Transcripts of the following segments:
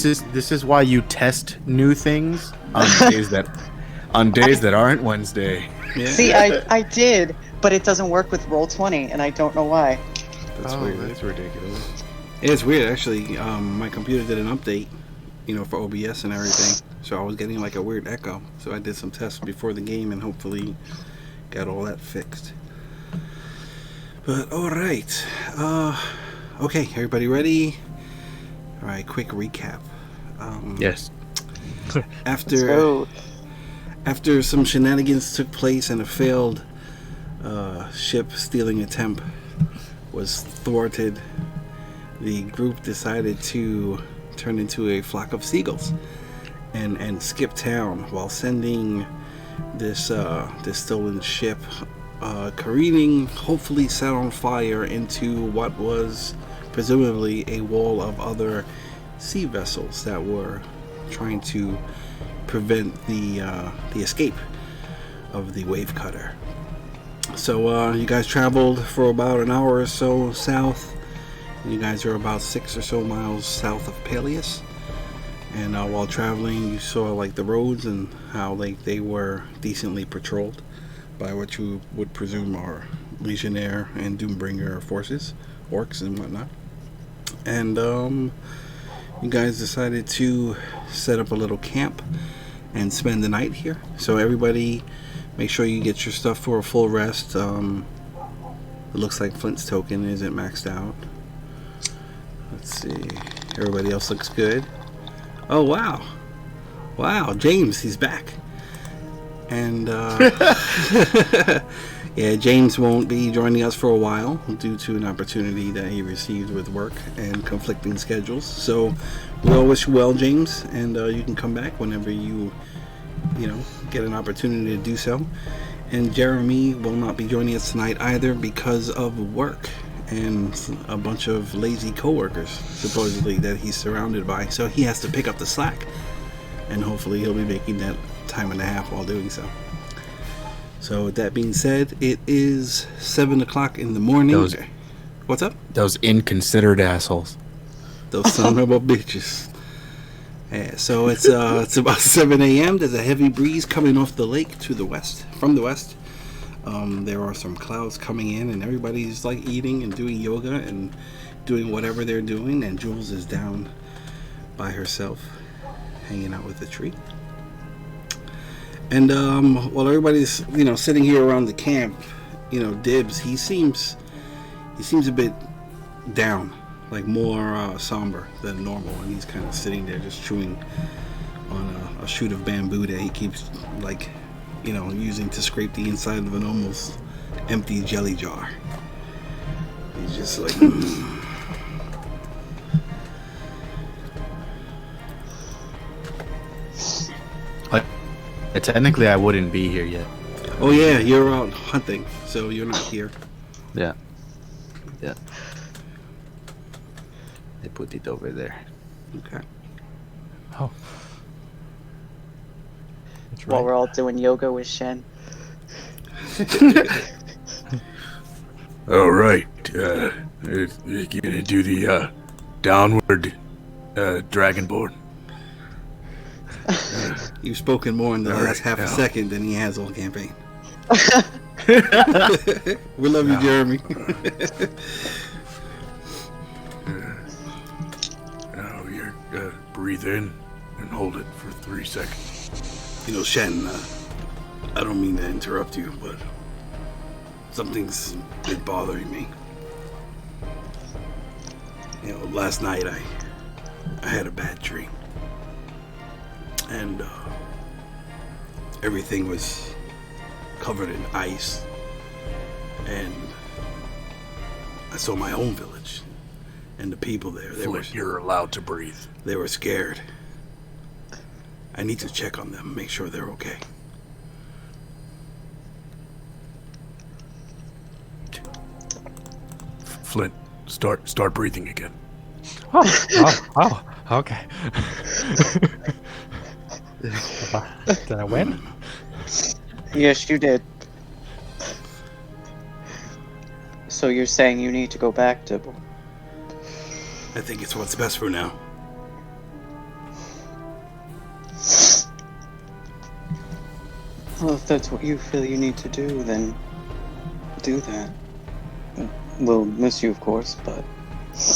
this is why you test new things on days that aren't Wednesday. Yeah. See, I did, but it doesn't work with Roll20, and I don't know why. That's weird. That's ridiculous. It's weird, actually. My computer did an update, for OBS and everything. So I was getting like a weird echo. So I did some tests before the game and hopefully got all that fixed. But alright. Okay, everybody ready? Alright, quick recap. Yes. After some shenanigans took place and a failed ship stealing attempt was thwarted, the group decided to turn into a flock of seagulls and skip town while sending this stolen ship careening, hopefully set on fire into what was presumably a wall of other sea vessels that were trying to prevent the escape of the wave cutter. So you guys traveled for about an hour or so south. You guys are about 6 or so miles south of Palius, and while traveling you saw like the roads and how they were decently patrolled by what you would presume are Legionnaire and Doombringer forces, orcs and whatnot. And you guys decided to set up a little camp and spend the night here. So everybody, make sure you get your stuff for a full rest. It looks like Flint's token isn't maxed out. Let's see. Everybody else looks good. Oh, wow. Wow, James, he's back. And, yeah, James won't be joining us for a while due to an opportunity that he received with work and conflicting schedules. So we all wish you well, James, and you can come back whenever you get an opportunity to do so. And Jeremy will not be joining us tonight either because of work and a bunch of lazy coworkers, supposedly, that he's surrounded by. So he has to pick up the slack, and hopefully he'll be making that time and a half while doing so. So with that being said, it is 7 o'clock in the morning. What's up? Those inconsiderate assholes. Those son of a bitches. Yeah, so it's about 7 a.m. There's a heavy breeze coming off the lake from the west. There are some clouds coming in, and everybody's like eating and doing yoga and doing whatever they're doing. And Jules is down by herself, hanging out with the tree. And while everybody's sitting here around the camp, Dibs, he seems a bit down, like more somber than normal, and he's kind of sitting there just chewing on a shoot of bamboo that he keeps using to scrape the inside of an almost empty jelly jar. He's just like Technically, I wouldn't be here yet. Oh yeah, you're out hunting, so you're not here. Yeah. They put it over there. Okay. Oh. That's right. While we're all doing yoga with Shen. All right. You're gonna do the downward dragonboard. You've spoken more in the last half a second than he has all campaign. We love you, Jeremy. Now you're breathe in and hold it for 3 seconds. Shen, I don't mean to interrupt you, but something's been bothering me. Last night I had a bad dream. And everything was covered in ice, and I saw my home village and the people there. You're allowed to breathe. They were scared. I need to check on them, make sure they're okay. Flint, start breathing again. Oh, okay. Did I win? Yes, you did. So you're saying you need to go back, Dibble? I think it's what's best for now. Well, if that's what you feel you need to do, then do that. We'll miss you, of course, but...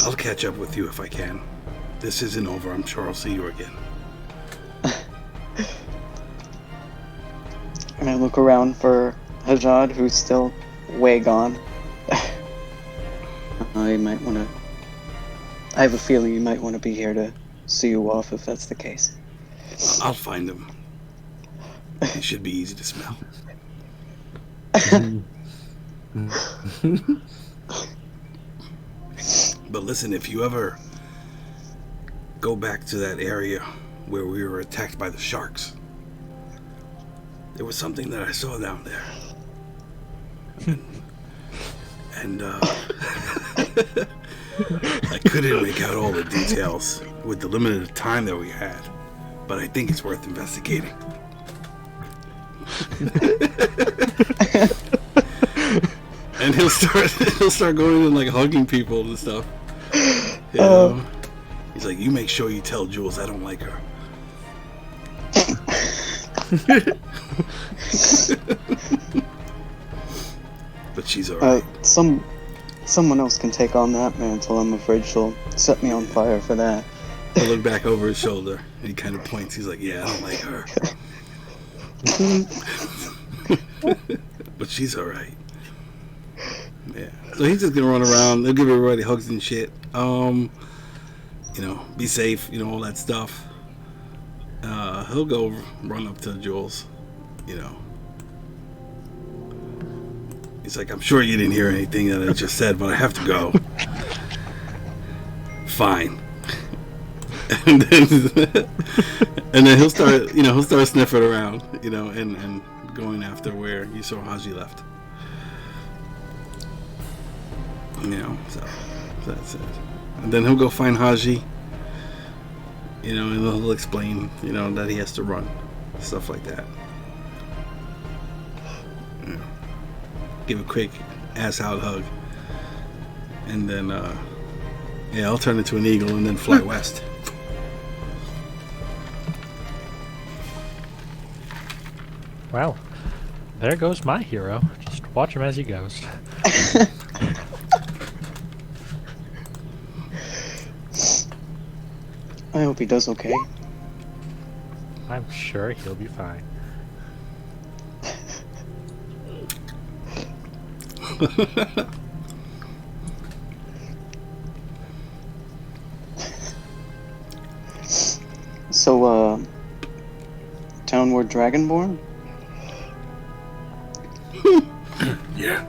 I'll catch up with you if I can. This isn't over. I'm sure I'll see you again. And I look around for Hajad, who's still way gone. I might want to... I have a feeling you might want to be here to see you off if that's the case. I'll find him. He should be easy to smell. But listen, if you ever go back to that area where we were attacked by the sharks, there was something that I saw down there. And I couldn't make out all the details with the limited time that we had, but I think it's worth investigating. And he'll start going in and like hugging people and stuff. You know? He's like, you make sure you tell Jules I don't like her. But she's alright. Someone else can take on that mantle. I'm afraid she'll set me on fire for that. He'll look back over his shoulder and he kind of points. He's like, yeah, I don't like her. But she's alright. Yeah. So he's just gonna run around. They'll give everybody hugs and shit. You know, be safe, you know, all that stuff. He'll go run up to Jules, you know. He's like, I'm sure you didn't hear anything that I just said, but I have to go. Fine. And then he'll start, you know, he'll start sniffing around, you know, and going after where you saw Haji left. You know, so that's it. And then he'll go find Haji, you know, and he'll explain, you know, that he has to run, stuff like that. You know, give a quick ass out hug, and then yeah, I'll turn into an eagle and then fly west. Well, there goes my hero. Just watch him as he goes. I hope he does okay. I'm sure he'll be fine. So, Townward Dragonborn? Yeah.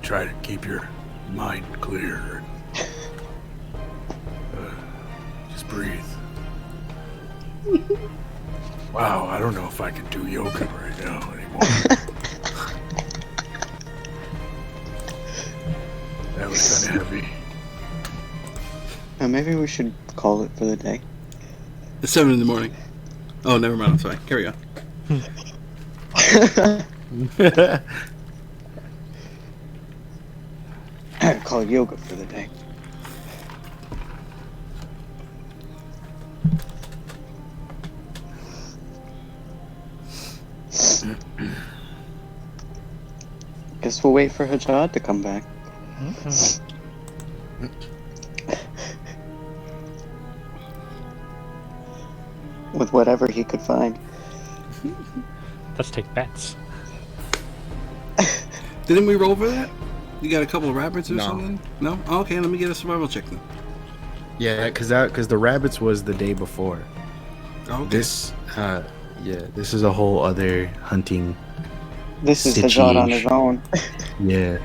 Try to keep your mind clear and just breathe. Wow, I don't know if I can do yoga right now anymore. That was kind of heavy. Maybe we should call it for the day. It's 7 in the morning. Oh, never mind. I'm sorry. Carry on. I'd call yoga for the day. Guess we'll wait for Hajad to come back. With whatever he could find. Let's take bets. Didn't we roll for that? You got a couple of rabbits or No. something? No? Oh, okay, let me get a survival check then. Yeah, because the rabbits was the day before. Oh, okay. This this is a whole other hunting. This is Hajad on his own. Yeah.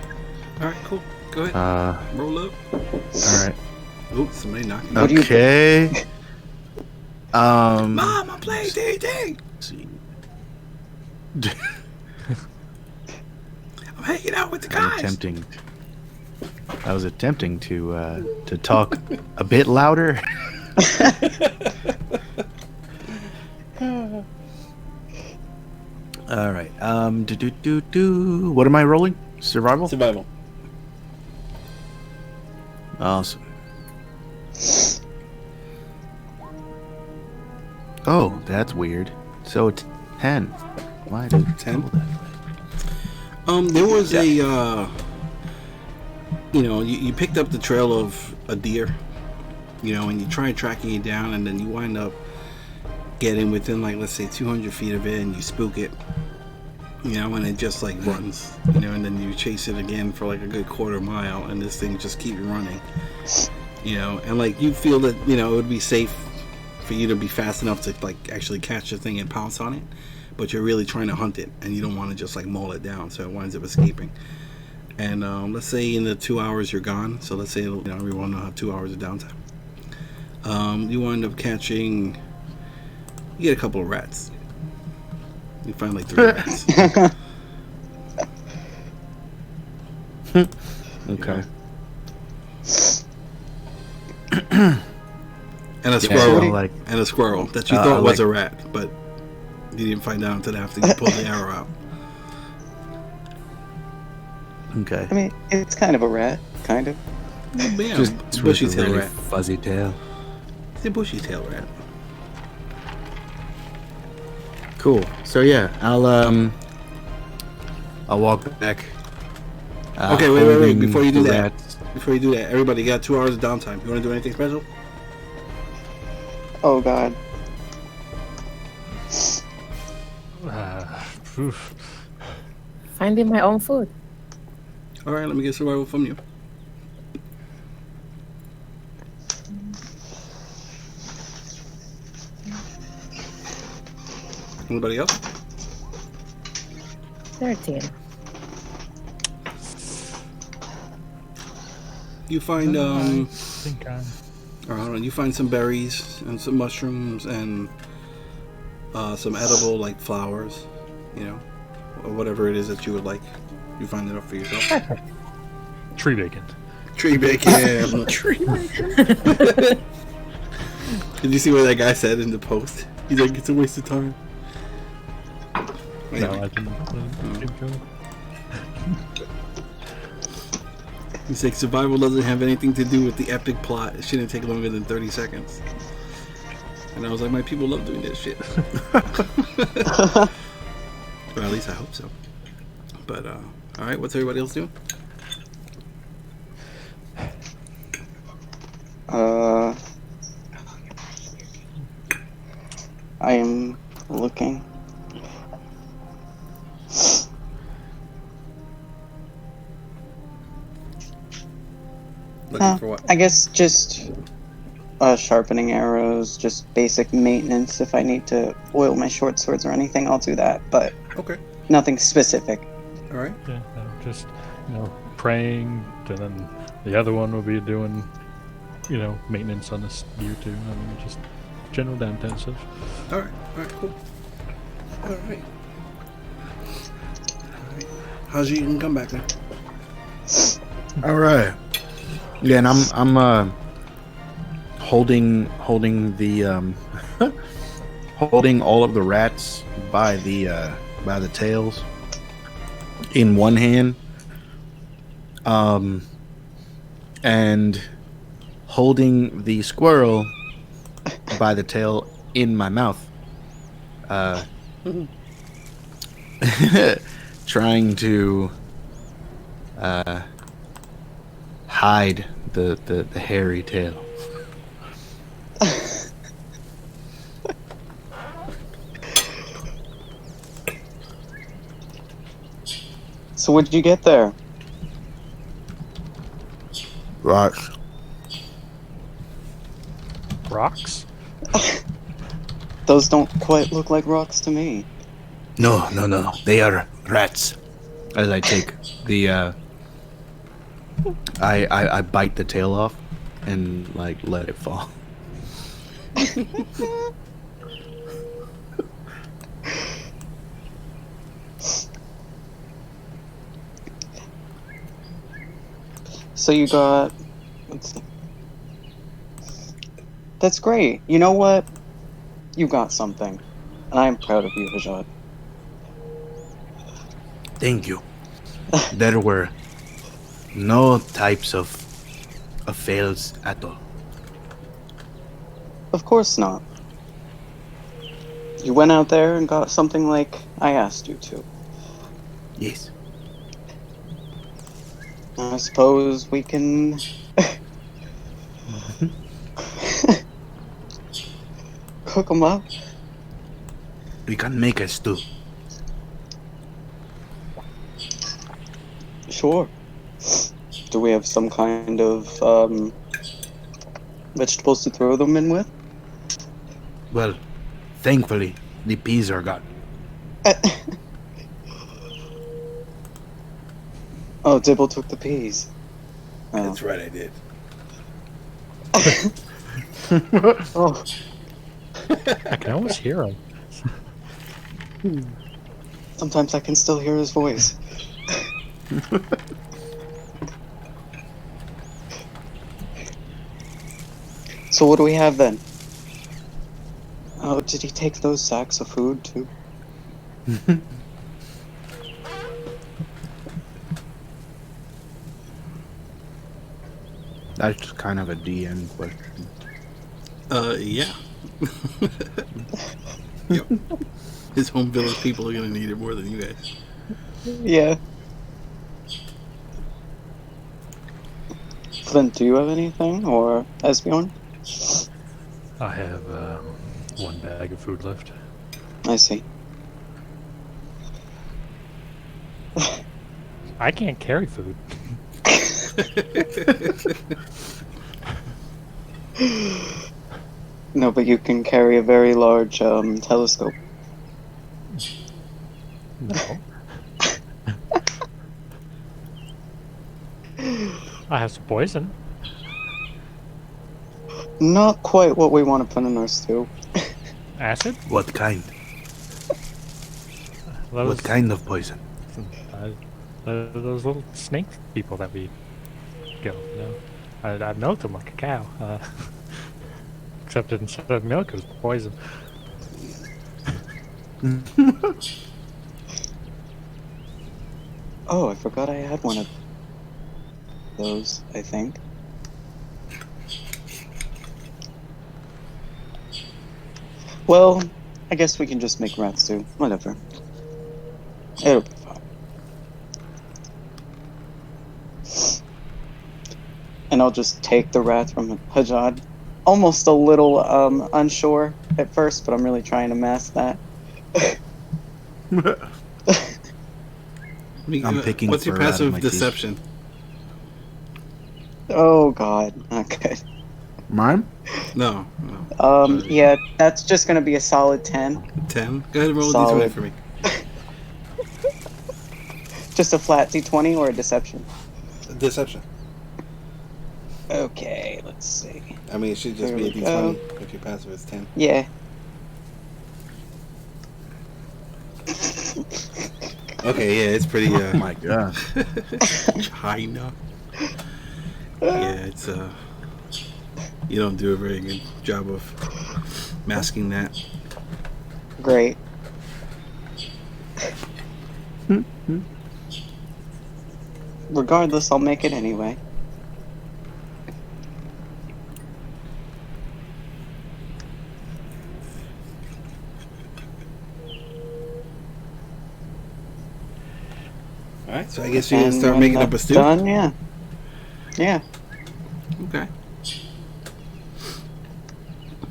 All right, cool. Go ahead. Roll up. All right. Oh, somebody knocking. What do you Okay. Mom, I'm playing D&D. Let's see. I'm hanging out with the I was guys. attempting to talk a bit louder. All right. What am I rolling? Survival. Survival. Awesome. Oh, that's weird. So 10. Why did 10? roll that way? There was a, you picked up the trail of a deer, and you try tracking it down, and then you wind up getting within, like, let's say 200 feet of it, and you spook it, and it just, like, runs, and then you chase it again for, like, a good quarter mile, and this thing just keeps running, and, like, you feel that, it would be safe for you to be fast enough to, like, actually catch the thing and pounce on it, but you're really trying to hunt it, and you don't want to just, like, maul it down, so it winds up escaping. And let's say in the 2 hours you're gone, so let's say everyone will have 2 hours of downtime. You wind up catching, you get a couple of rats. You find like 3 rats. Okay. And a squirrel, like- and a squirrel that you thought was a rat, but you didn't find out until after you pulled the arrow out. Okay. I mean, it's kind of a rat, kind of. Yeah, Just bushy with a tail really rat. fuzzy tail. It's a bushy tail rat. Cool. So yeah, I'll walk back. Okay, wait. holding Before you do the that, rats. everybody got 2 hours of downtime. You want to do anything special? Oh God. Oof. Finding my own food. All right, let me get survival from you. Anybody else? 13. You find I think I'm. I don't know, you find some berries and some mushrooms and some edible like flowers, or whatever it is that you would like. You find enough for yourself. Perfect. Tree bacon. Tree bacon. Tree bacon. Did you see what that guy said in the post? He's like, it's a waste of time. No, Anyway, I didn't. he's like, survival doesn't have anything to do with the epic plot. It shouldn't take longer than 30 seconds. And I was like, my people love doing this shit. Or at least I hope so. But, alright, what's everybody else doing? I am looking. Looking for what? I guess just sharpening arrows, just basic maintenance. If I need to oil my short swords or anything, I'll do that. But Okay. nothing specific. Alright. Yeah, no, just praying, and then the other one will be doing, maintenance on this gear too. I mean, just general downtime stuff. Alright, cool. Alright. How's you can come back then? All right. Yeah, and I'm holding the holding all of the rats by the tails in one hand, and holding the squirrel by the tail in my mouth, trying to hide the hairy tail. So what did you get there? Rocks. Rocks? Those don't quite look like rocks to me. No. They are rats. As I take the I bite the tail off and let it fall. So you got... Let's see. That's great. You know what? You got something. And I am proud of you, Vijay. Thank you. There were no types of fails at all. Of course not. You went out there and got something like I asked you to. Yes. I suppose we can cook them up. We can make a stew. Sure. Do we have some kind of vegetables to throw them in with? Well, thankfully, the peas are gone. Oh, Dibble took the peas. Oh. That's right, I did. Oh, I can almost hear him. sometimes I can still hear his voice. So what do we have then? Oh, did he take those sacks of food too? That's kind of a DM question. Yeah. Yep. His home village people are gonna need it more than you guys. Yeah. Flint, do you have anything, or Esbjorn? I have one bag of food left. I see. I can't carry food. No, but you can carry a very large telescope. No. I have some poison. Not quite what we want to put in our stew. Acid? What kind? What kind of poison? Those little snake people that we kill, you know? I milked them like a cow. Except instead of milk, it was poison. Oh, I forgot I had one of those, I think. Well, I guess we can just make rat stew. Whatever. It'll be fine. And I'll just take the rat from Hajad. Almost a little unsure at first, but I'm really trying to mask that. I'm picking What's your fur out of passive my teeth. deception? Oh god, not good. Mine? No. No. Yeah, that's just gonna be a solid 10. 10. Go ahead and roll a Solid. d20 for me. Just a flat d20 or a deception? Deception. Okay, let's see. I mean, it should just There be a we go. d20 if your passive is 10. Yeah. Okay, yeah, it's pretty Oh my god. high enough. Yeah, it's you don't do a very good job of masking that. Great. Regardless, I'll make it anyway. Alright, so I guess you're gonna And start when making up a that's stew? Done, yeah. Yeah. Okay.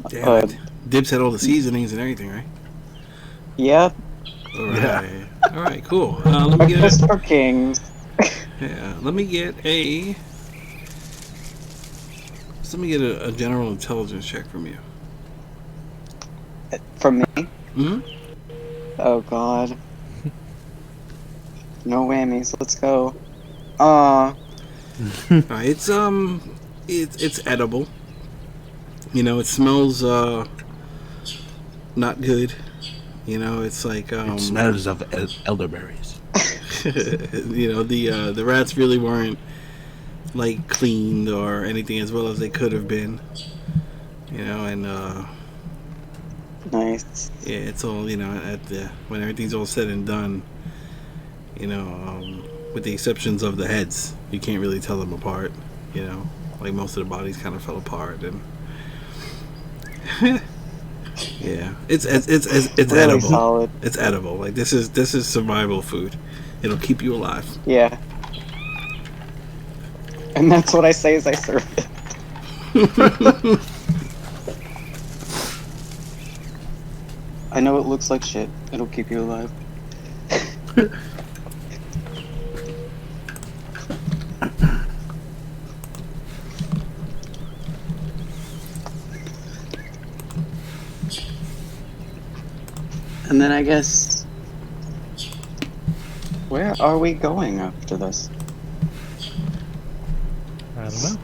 Damn it. Dibs had all the seasonings and everything, right? Yep. Alright. Alright, cool. Let me get Breakfast for kings. let me get a a general intelligence check from you. From me? Mm-hmm. Oh god. No whammies, let's go. It's edible. You know, it smells not good. You know, it's like It smells of elderberries. you know, the rats really weren't like cleaned or anything as well as they could have been. You know, and Nice. yeah, it's all, you know, when everything's all said and done, you know, with the exceptions of the heads, you can't really tell them apart. You know, like most of the bodies kind of fell apart, and Yeah, it's Really edible. solid. It's edible. Like this is survival food. It'll keep you alive. Yeah. And that's what I say as I serve it. I know it looks like shit. It'll keep you alive. And then I guess... Where are we going after this? I don't know.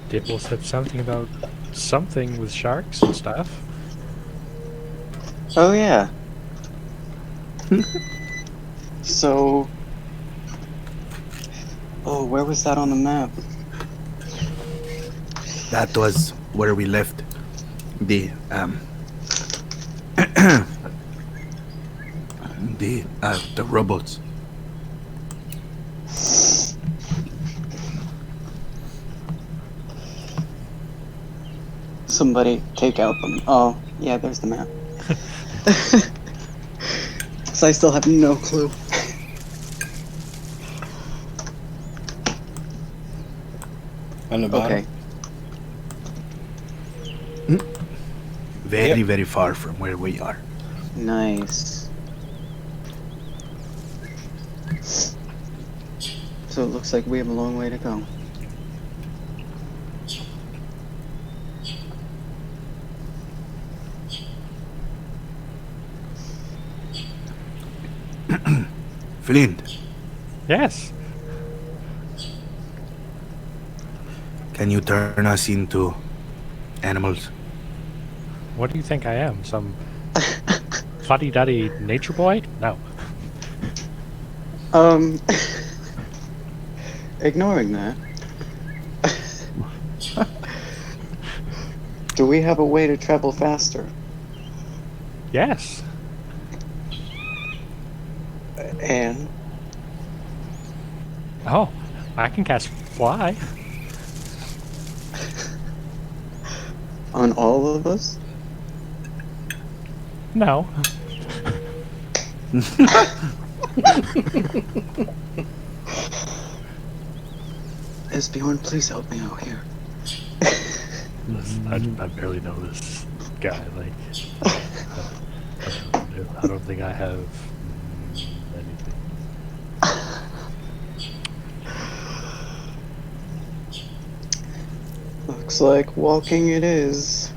Dibble said something about something with sharks and stuff. Oh, yeah. So... Oh, where was that on the map? That was where we left the the robots. Somebody take out them. Oh, yeah, there's the map. So I still have no clue. On the bottom. Okay. Very, very far from where we are. Nice. So it looks like we have a long way to go. Flint, Yes. can you turn us into animals? What do you think I am? Some fuddy-duddy nature boy? No. Ignoring that. Do we have a way to travel faster? Yes. And Oh, I can cast fly. on all of us? No. Esbjorn, please help me out here. Listen, I barely know this guy. Like, I don't think I have anything. Looks like walking it is.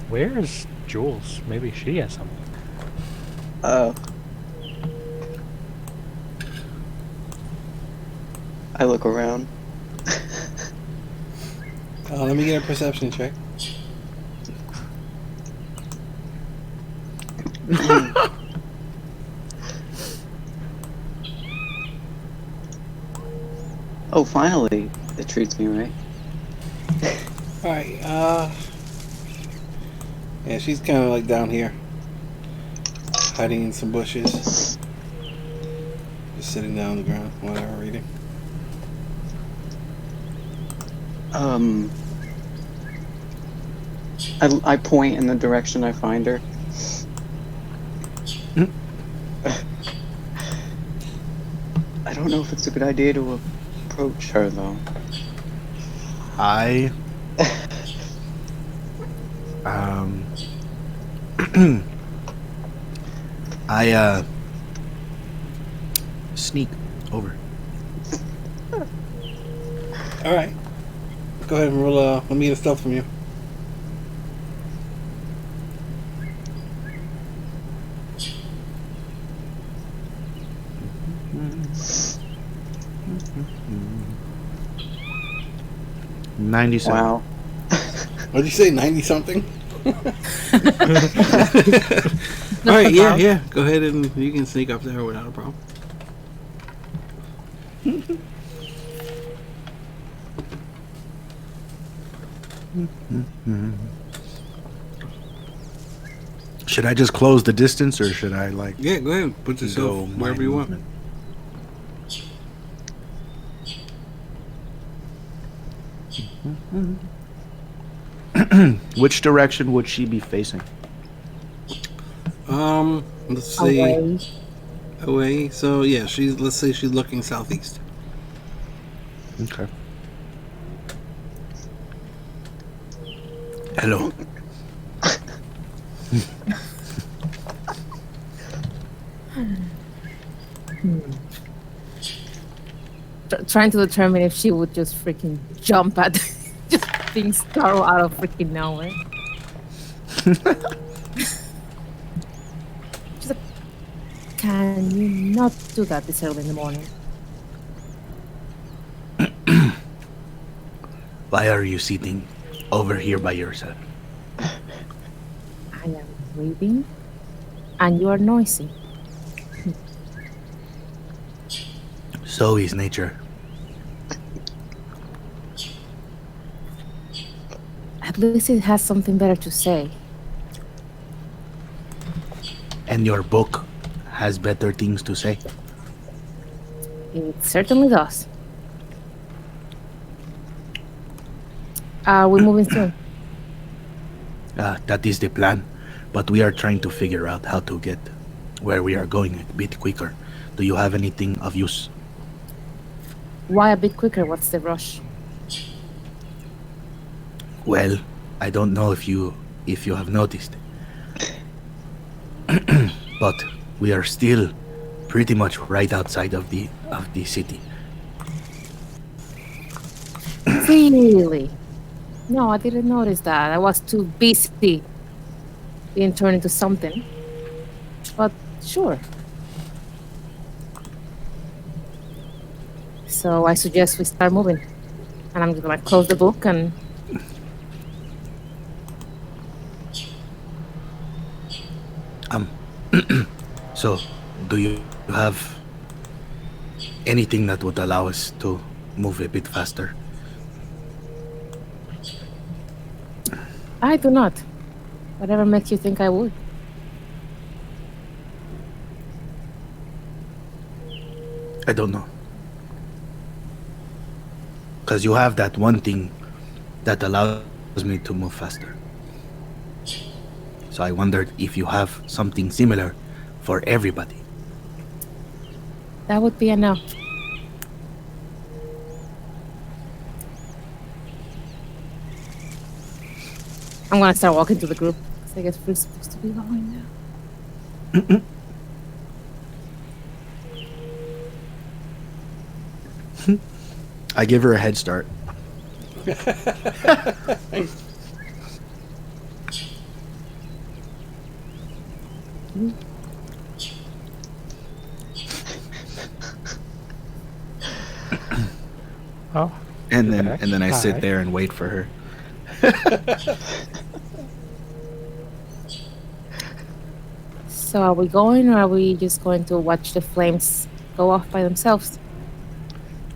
Where's Jules? Maybe she has something. I look around. Let me get a perception check. Oh, finally, it treats me right. Alright, yeah, she's kind of like down here. Hiding in some bushes. Just sitting down on the ground, whatever, reading. I point in the direction I find her. I don't know if it's a good idea to approach her, though. I I sneak over. Alright. Go ahead and roll, let me get a stealth from you. Wow. What'd you say, 90-something? Alright, yeah. Go ahead and you can sneak up there without a problem. Should I just close the distance, or should I like Yeah, go ahead. Put yourself go wherever you want. movement? Which direction would she be facing? Let's see. Away. Away. So yeah, let's say she's looking southeast. Okay. Hello. Trying to determine if she would just freaking jump at just being startled out of freaking nowhere. She's like, can you not do that this early in the morning? Why are you sitting over here by yourself? I am reading, and you are noisy. So is nature. At least it has something better to say. And your book has better things to say. It certainly does. Are we moving soon? That is the plan. But we are trying to figure out how to get where we are going a bit quicker. Do you have anything of use? Why a bit quicker? What's the rush? Well, I don't know if you have noticed. But we are still pretty much right outside of the city. Really? No, I didn't notice that. I was too busy being turned into something. But sure. So I suggest we start moving. And I'm gonna close the book and So, do you have anything that would allow us to move a bit faster? I do not. Whatever makes you think I would. I don't know. Because you have that one thing that allows me to move faster. So I wondered if you have something similar for everybody. That would be enough. I'm gonna start walking to the group. 'Cause I guess we're supposed to be going now. I give her a head start. Oh. And you're back. then I Hi. sit there and wait for her. So are we going, or are we just going to watch the flames go off by themselves?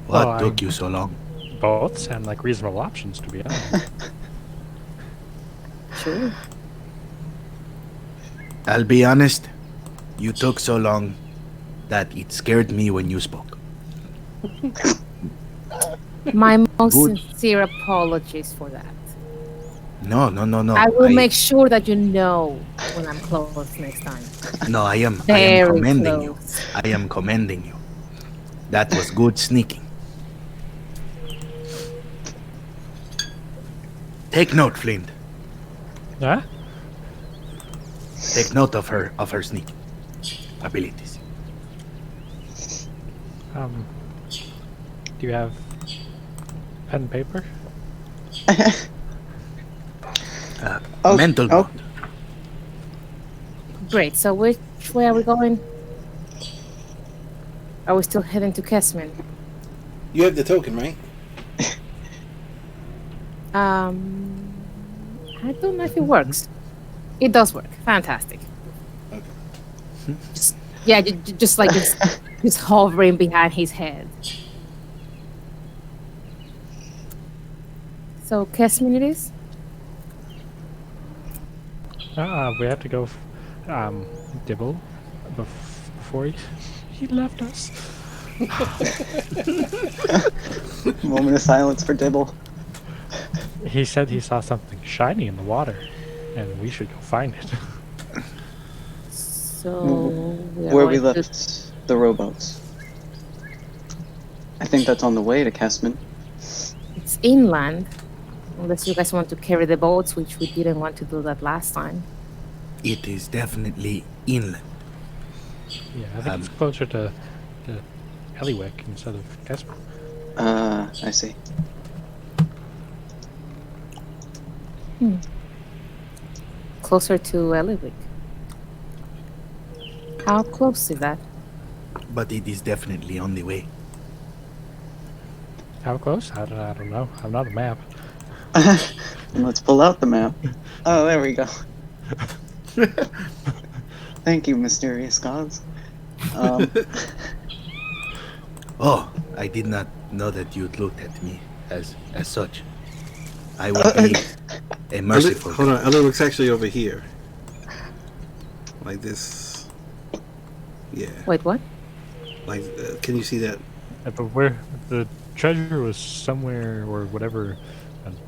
What Oh, took you so long? Both sound like reasonable options, to be honest. Sure. I'll be honest, you took so long that it scared me when you spoke. My most Good. sincere apologies for that. No. I will make sure that you know when I'm close next time. No, I am Very commending you. close. I am commending you. That was good sneaking. Take note, Flint. Huh? Take note of her sneaking abilities. Do you have pen and paper? Mental note. Great. So which way are we going? Are we still heading to Kesman? You have the token, right? I don't know if it works. It does work. Fantastic. Okay. Just like just hovering behind his head. So Kesman it is? We have to go Dibble before he left us. Moment of silence for Dibble. He said he saw something shiny in the water, and we should go find it. So we are Where we going to- left the rowboats. I think that's on the way to Kessman. It's inland, unless you guys want to carry the boats, which we didn't want to do that last time. It is definitely inland. Yeah, I think it's closer to Eliwick instead of Casper. I see. Closer to Eliwick. How close is that? But it is definitely on the way. How close? I don't know. I'm not a map. Let's pull out the map. Oh, there we go. Thank you, mysterious gods. Oh, I did not know that you looked at me as such. I would be a merciful. Hold on, Eliwick's actually over here. Like this. Yeah. Wait, what? Like, can you see that? But where the treasure was somewhere or whatever,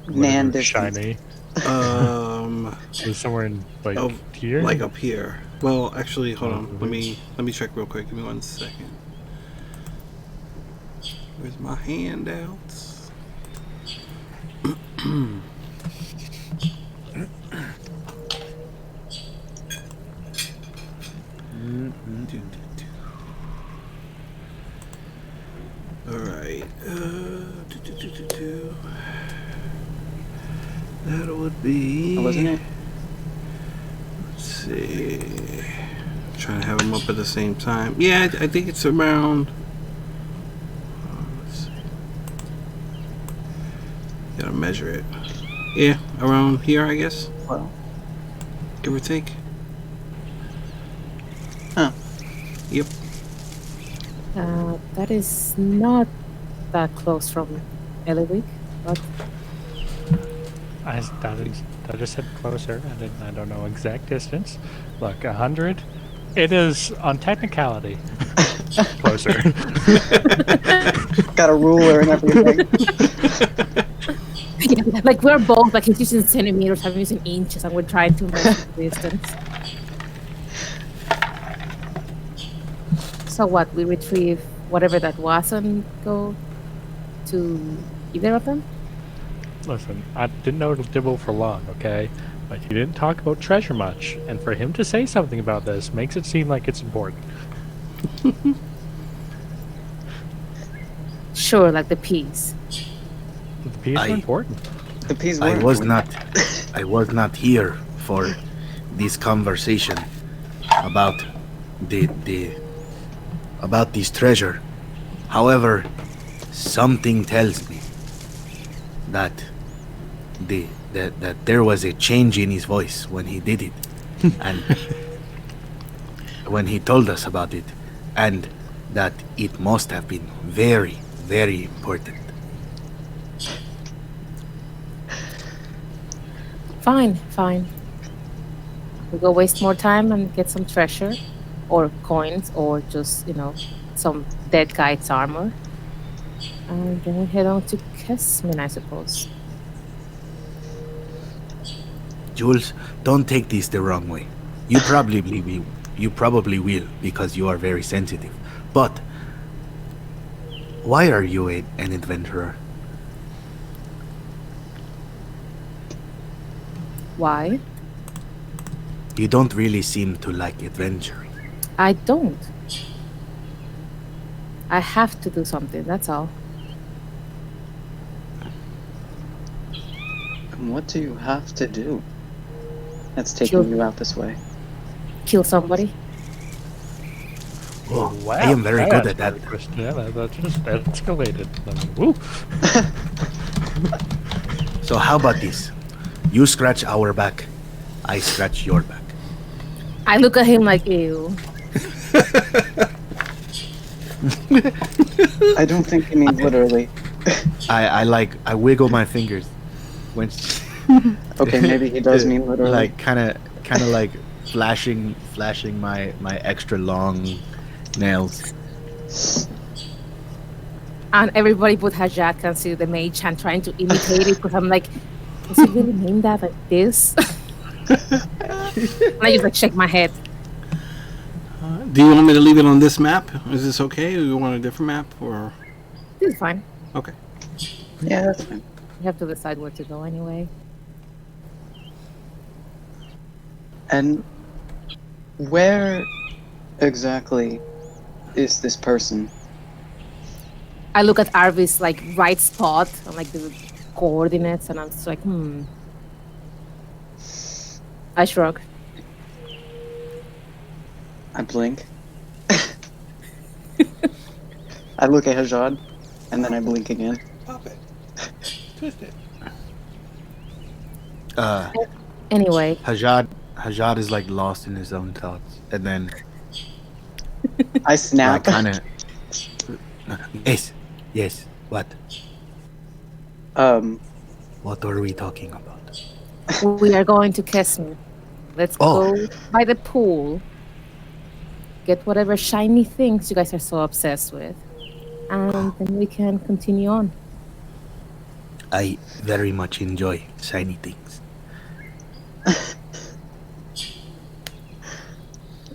Man whatever distance. shiny It was somewhere in like Oh, here. like up here. Well, actually, hold on. Let me check real quick. Give me 1 second. Where's my handouts? All right. That would be. Wasn't it? Let's see. Trying to have them up at the same time. Yeah, I think it's around. Let's see. Gotta measure it. Yeah, around here, I guess. Well. Give or take. Huh. Yep. That is not that close from Eliwick, but I just said closer. I don't know exact distance. Look, 100. It is on technicality closer. Got a ruler and everything. yeah, like we're both like he's using centimeters, I'm using inches, and we're trying to measure the distance. So what? We retrieve whatever that was and go to either of them? Listen, I didn't know Dibble for long, okay? But he didn't talk about treasure much, and for him to say something about this makes it seem like it's important. Sure, like the peas. The peas are important. The peas I were was important. I was not here for this conversation about about this treasure. However, something tells me that that there was a change in his voice when he did it, and when he told us about it, and that it must have been very, very important. Fine. We go waste more time and get some treasure, or coins, or just, some dead guy's armor. And then we head on to Kessman, I suppose. Jules, don't take this the wrong way. You probably will because you are very sensitive. But why are you an adventurer? Why? You don't really seem to like adventuring. I don't. I have to do something, that's all. And what do you have to do that's taking you out this way? Kill somebody. Oh, Wow, I am very good at that. Yeah, that just escalated. I mean, woo. So how about this? You scratch our back, I scratch your back. I look at him like, ew. I don't think you mean literally. I wiggle my fingers when Okay, maybe he does mean literally. like kind of like flashing my extra long nails. And everybody but Hajat can see the mage hand trying to imitate it because I'm like, Was it really named that like this? And I just like shake my head. Do you want me to leave it on this map? Is this okay? Or you want a different map? Or This is fine. okay. Yeah, that's fine. We have to decide where to go anyway. And where exactly is this person? I look at Arby's like right spot and like the coordinates, and I'm just like, I shrug. I blink. I look at Hajad, and then I blink again. Pop it. Twist it. Anyway, Hajad is like lost in his own thoughts, and then I snap. kind of. Yes. What? What are we talking about? we are going to Kesmir. Let's Oh. go by the pool. Get whatever shiny things you guys are so obsessed with. And then we can continue on. I very much enjoy shiny things.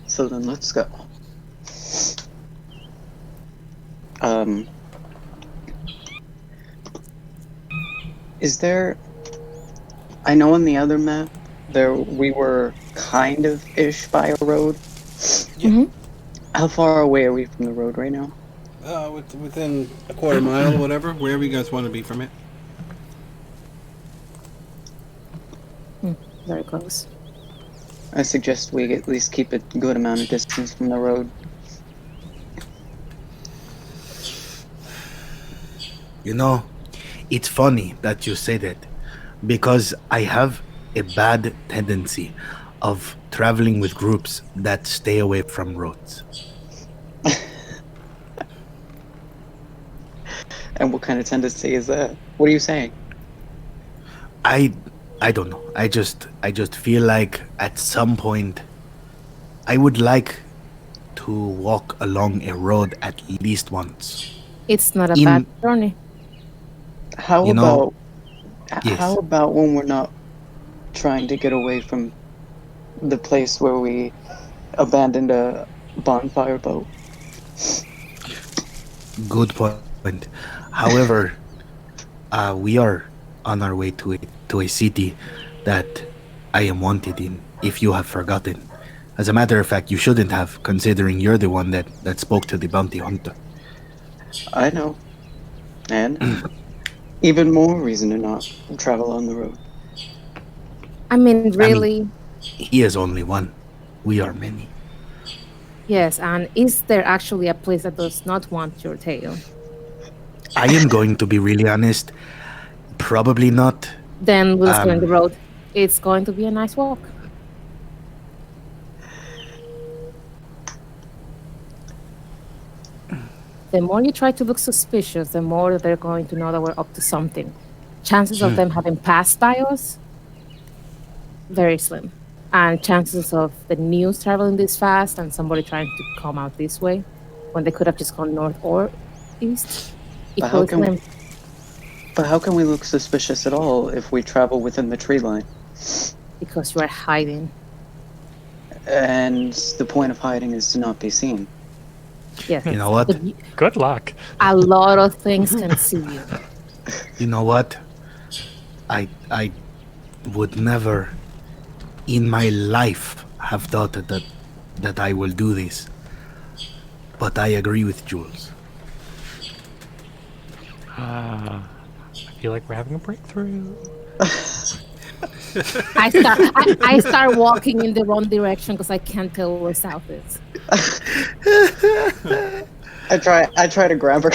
So then let's go. Is there... I know on the other map, we were kind of ish by a road. Mhm. How far away are we from the road right now? Within a quarter mile or whatever, wherever you guys want to be from it. Very close. I suggest we at least keep a good amount of distance from the road. You know, it's funny that you say that, because I have a bad tendency of traveling with groups that stay away from roads. And what kind of tendency is that? What are you saying? I don't know. I just feel like at some point I would like to walk along a road at least once. It's not a In- bad journey. How You know- about Yes. how about when we're not trying to get away from the place where we abandoned a bonfire boat? Good point. However, we are on our way to a city that I am wanted in, if you have forgotten. As a matter of fact, you shouldn't have, considering you're the one that spoke to the bounty hunter. I know. And even more reason to not travel on the road. I mean, really, He is only one. We are many. yes. And is there actually a place that does not want your tail? I am going to be really honest. Probably not. Then we'll just go on the road. It's going to be a nice walk. The more you try to look suspicious, the more they're going to know that we're up to something. Chances of them having passed by us, very slim. And chances of the news traveling this fast and somebody trying to come out this way, when they could have just gone north or east, But how equally can slim. But how can we look suspicious at all if we travel within the tree line? Because you are hiding. And the point of hiding is to not be seen. Yes. You know what? But Good luck. a lot of things can see you. You know what? I would never in my life have thought that I will do this. But I agree with Jules. I feel like we're having a breakthrough. I start walking in the wrong direction because I can't tell where south is. I try to grab her.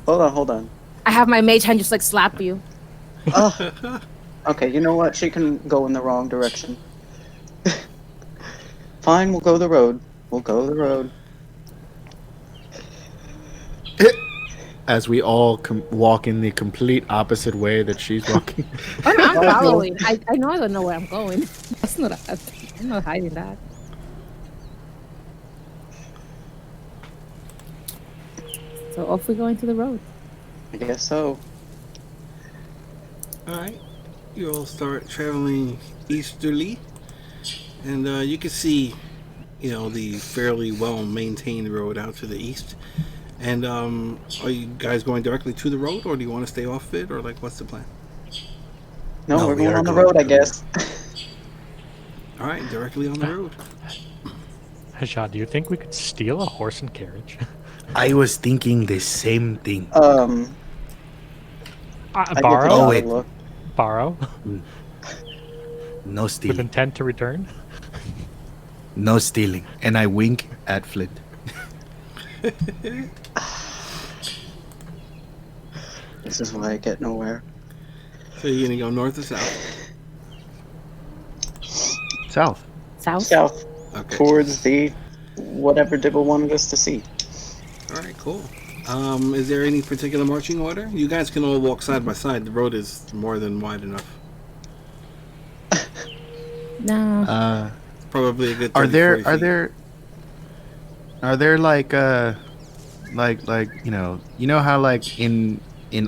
Hold on. I have my mage hand just like slap you. Oh. Okay, you know what? She can go in the wrong direction. Fine, we'll go the road. As we all walk in the complete opposite way that she's walking. I'm following. I know I don't know where I'm going. That's not. I'm not hiding that. So off we go into the road. I guess so. All right. You all start traveling easterly, and you can see, the fairly well maintained road out to the east. And are you guys going directly to the road, or do you want to stay off it, or like what's the plan? No, No, we're we going are on the going road, I to- guess. All right, directly on the road. Hajad, do you think we could steal a horse and carriage? I was thinking the same thing. I give Borrow? Oh, Hajad a wait. look. Borrow? No With stealing. intent to return? No stealing. And I wink at Flint. This is why I get nowhere. So you're gonna go north or south? South. South? South, Okay. towards the whatever Dibble wanted us to see. All right, cool. Is there any particular marching order? You guys can all walk side by side. The road is more than wide enough. No. It's probably a good. Are 30, there 40 feet. are there like you know how like in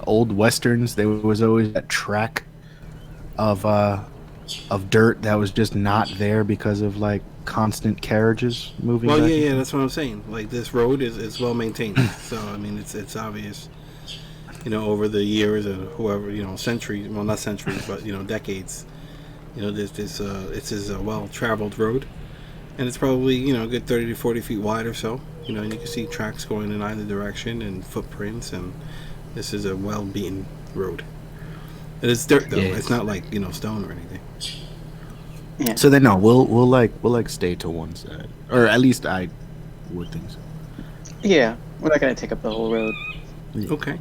old westerns there was always that track of dirt that was just not there because of like constant carriages moving Well, back yeah, and that's what I'm saying. Like this road is well maintained, so I mean it's obvious. Over the years and whoever centuries. Well, not centuries, but decades. This is a well traveled road, and it's probably a good 30 to 40 feet wide or so. And you can see tracks going in either direction and footprints, and this is a well beaten road. And it's dirt though. Yeah. It's not like stone or anything. Yeah. So then no, we'll stay to one side. Or at least I would think so. Yeah, we're not gonna take up the whole road. Okay.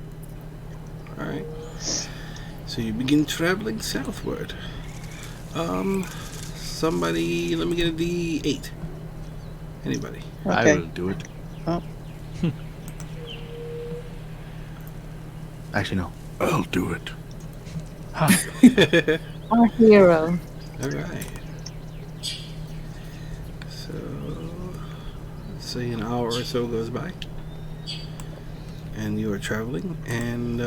All right. So you begin traveling southward. Somebody, let me get a D8. Anybody? I Okay. will do it. Oh. Actually no. I'll do it. Our hero. All right. So, let's say an hour or so goes by, and you are traveling, and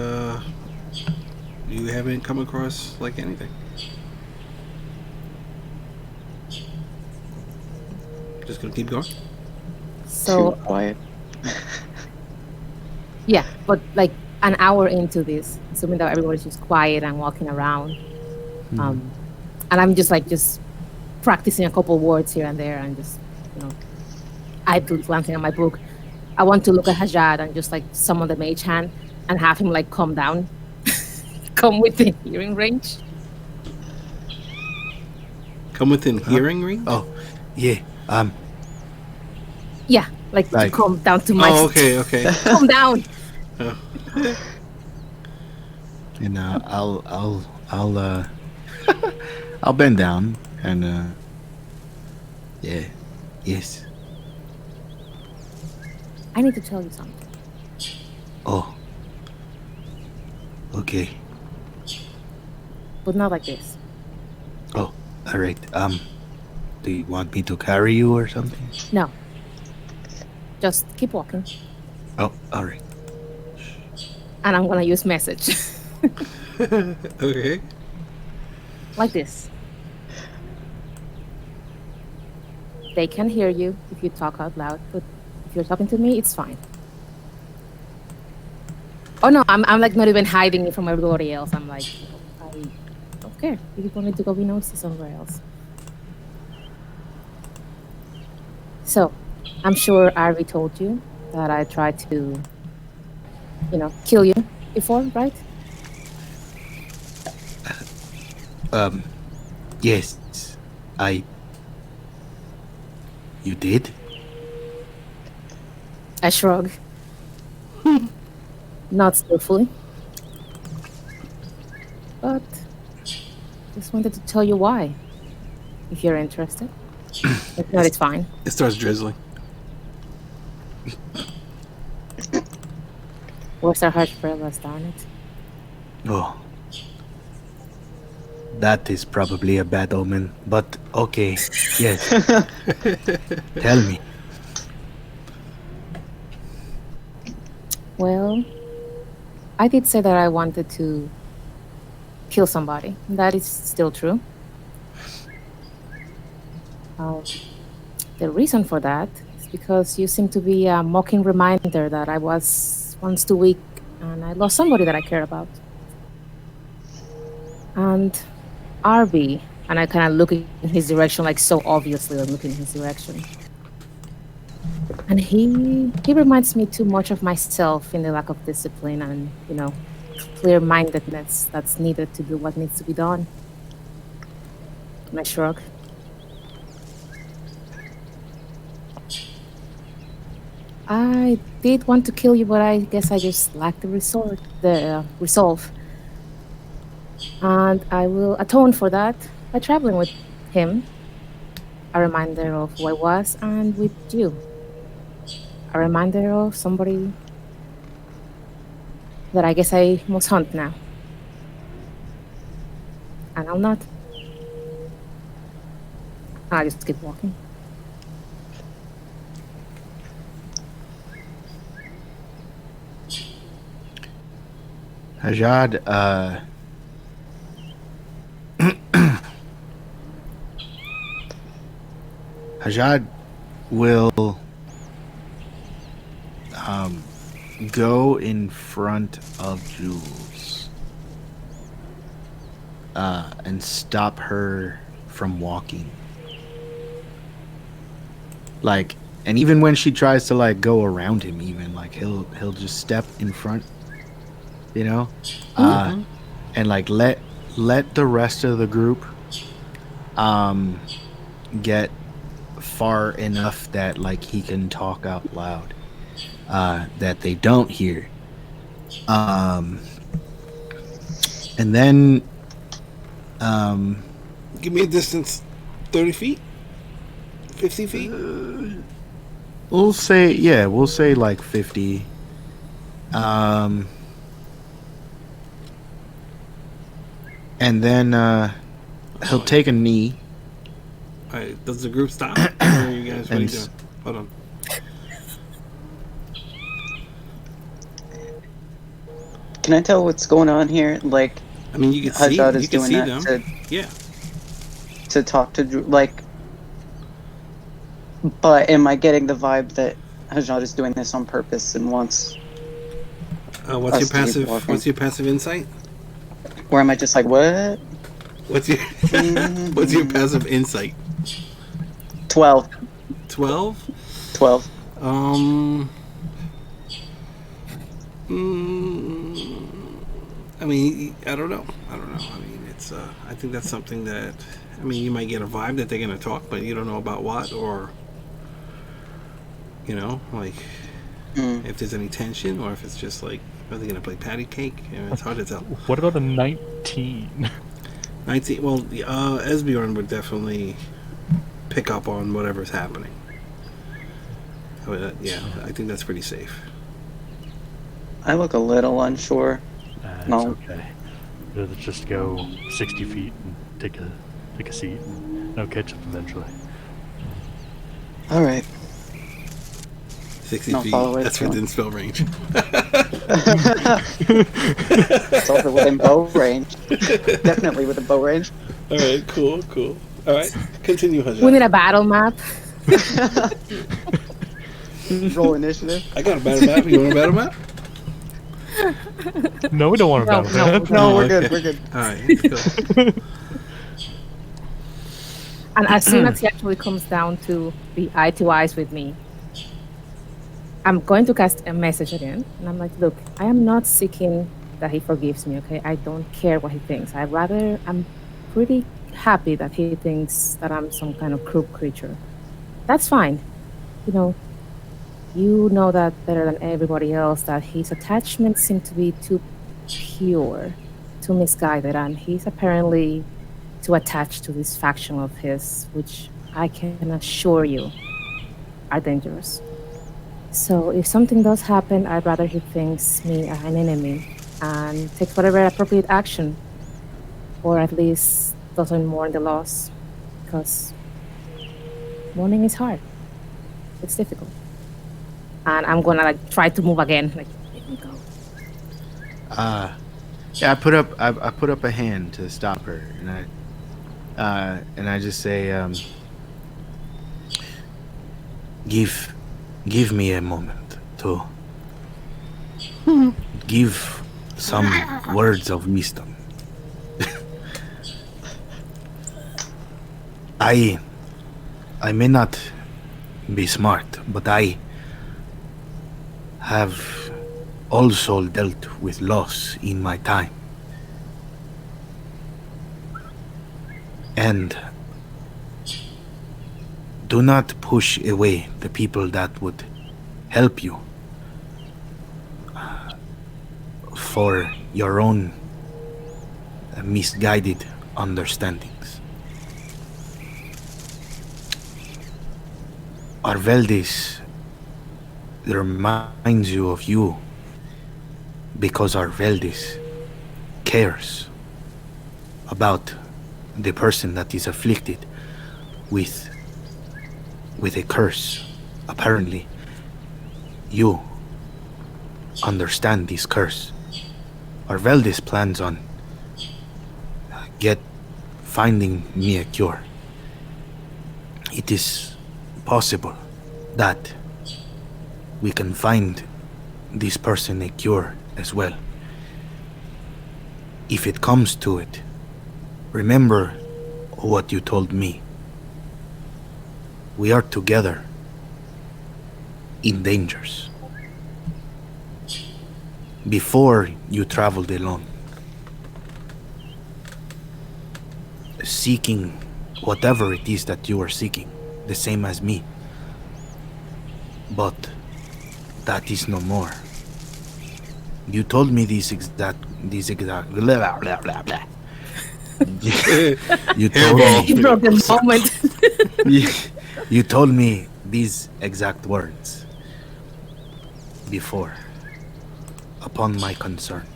you haven't come across like anything. Just gonna keep going. So, Too quiet. yeah, but like an hour into this, assuming that everybody's just quiet and walking around, and I'm just practicing a couple words here and there, and just I do glancing at my book. I want to look at Hajad and just like summon the mage hand and have him like come down, come within hearing range. Come within hearing range. Oh, yeah. Yeah, like to Like- come down to my. Oh, okay. Come down. And I'll I'll bend down and yeah. Yes. I need to tell you something. Oh. Okay. But not like this. Oh, all right. Do you want me to carry you or something? No. Just keep walking. Oh, all right. And I'm gonna use message. Okay. Like this. They can hear you if you talk out loud, but if you're talking to me, it's fine. Oh no, I'm like not even hiding it from everybody else. I'm like, I don't care. If you wanted to go be nosy somewhere else. So, I'm sure Arvi told you that I tried to, kill you before, right? Yes. You did? I shrug. Not skillfully. But just wanted to tell you why. If you're interested. If not, it's fine. It starts drizzling. Where's our heart for us, darn it? Oh. That is probably a bad omen, but okay. Yes. Tell me. Well, I did say that I wanted to kill somebody. That is still true. The reason for that is because you seem to be a mocking reminder that I was once too weak and I lost somebody that I care about. And RB, and I kind of look in his direction, like so obviously I'm looking in his direction. And he reminds me too much of myself in the lack of discipline and, clear-mindedness that's needed to do what needs to be done. And I shrug. I did want to kill you, but I guess I just lacked the resolve. And I will atone for that by traveling with him. A reminder of who I was, and with you. A reminder of somebody that I guess I must hunt now. And I'll not. I'll just keep walking. Hajad, Hajad will go in front of Jules and stop her from walking. Like, and even when she tries to like go around him, even like he'll just step in front, and like let the rest of the group get far enough that like he can talk out loud, that they don't hear, and then Give me a distance, 30 feet, 50 feet. we'll say like 50. And then he'll take a knee. All right, does the group stop? Or are you guys what are you doing? Hold on. Can I tell what's going on here? Like, I mean, you can see, Hajad is you can doing see that them. Yeah. to talk to Drew. Like, but am I getting the vibe that Hajad is doing this on purpose and wants? What's your us to keep passive? walking? What's your passive insight? Or am I just like, what? What's your What's your passive insight? 12. 12. 12. I mean, I don't know. I mean, it's. I think that's something that. I mean, you might get a vibe that they're gonna talk, but you don't know about what, or like if there's any tension, or if it's just like, are they gonna play patty cake? It's hard to tell. What about a 19? 19. Well, Esbjorn would definitely pick up on whatever's happening. I mean, yeah, I think that's pretty safe. I look a little unsure. It's No. okay. Let's just go 60 feet and take a seat. I'll catch up eventually. All right. 60 No, feet. follow it, That's so. within spell range. It's also within bow range. Definitely within bow range. All right, cool. All right, continue, Hajad. We need a battle map. Roll initiative. I got a battle map. You want a battle map? No, we don't want to No, battle. no. that. No, we're okay. good. We're good. All right, let's go. And as soon as he actually comes down to be eye to eyes with me, I'm going to cast a message again. And I'm like, look, I am not seeking that he forgives me, okay? I don't care what he thinks. I'm pretty happy that he thinks that I'm some kind of cruel creature. That's fine. You know that better than everybody else, that his attachments seem to be too pure, too misguided, and he's apparently too attached to this faction of his, which I can assure you are dangerous. So if something does happen, I'd rather he thinks me an enemy and takes whatever appropriate action, or at least doesn't mourn the loss, because mourning is hard. It's difficult. And I'm gonna try to move again. Like, here we go. Yeah, I put up a hand to stop her, and I just say, give me a moment to give some words of wisdom. I may not be smart, but I have also dealt with loss in my time. And do not push away the people that would help you for your own misguided understandings. Arveldis reminds you of you because Arveldis cares about the person that is afflicted with a curse. Apparently, you understand this curse. Arveldis plans on finding me a cure. It is possible that we can find this person a cure as well. If it comes to it, remember what you told me. We are together in dangers. Before you traveled alone, seeking whatever it is that you are seeking, the same as me. But that is no more. You told me these exact blah, blah, blah, blah. You told me You broke the moment. you told me these exact words before, upon my concern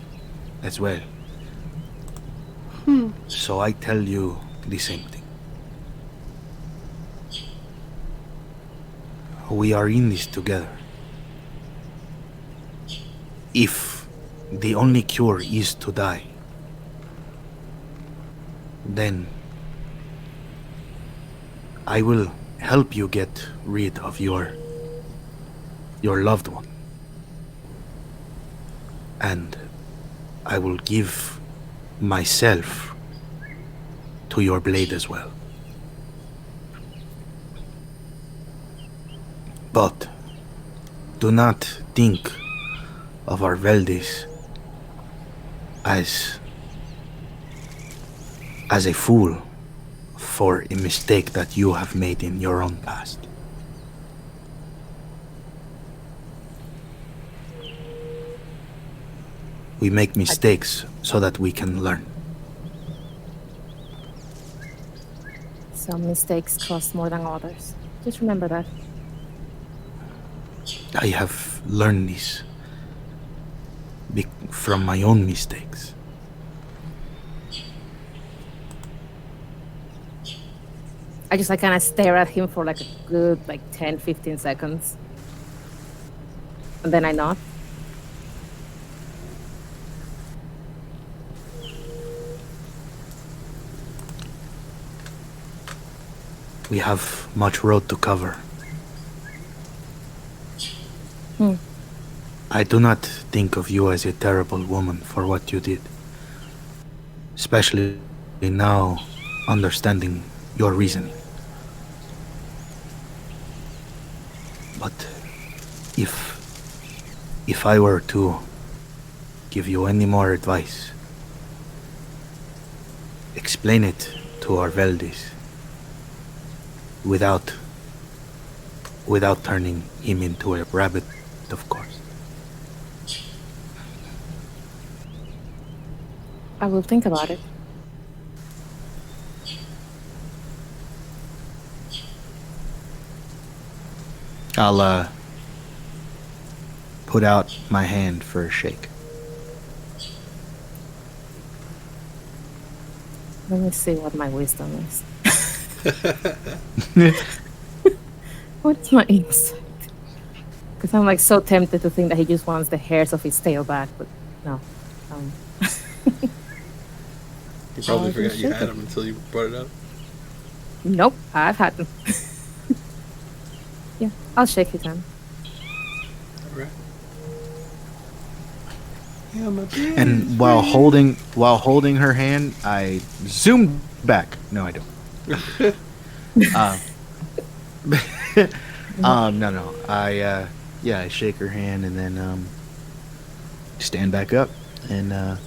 as well. So I tell you the same thing. We are in this together. If the only cure is to die, then I will help you get rid of your loved one. And I will give myself to your blade as well. But do not think of Arveldis as a fool for a mistake that you have made in your own past. We make mistakes so that we can learn. Some mistakes cost more than others. Just remember that. I have learned this from my own mistakes. I just kind of stare at him for like a good 10-15 seconds. And then I nod. We have much road to cover. I do not think of you as a terrible woman for what you did. Especially now understanding your reasoning. But if I were to give you any more advice, explain it to Arveldis without turning him into a rabbit, of course. I will think about it. I'll put out my hand for a shake. Let me see what my wisdom is. What's my insight? Because I'm so tempted to think that he just wants the hairs of his tail back, but no. You probably Oh, forgot you shake had it. them until you brought it up. Nope, I've had them. Yeah, I'll shake his hand. All right. Yeah, my And while holding her hand, I zoom back. No, I don't. No. I shake her hand and then stand back up and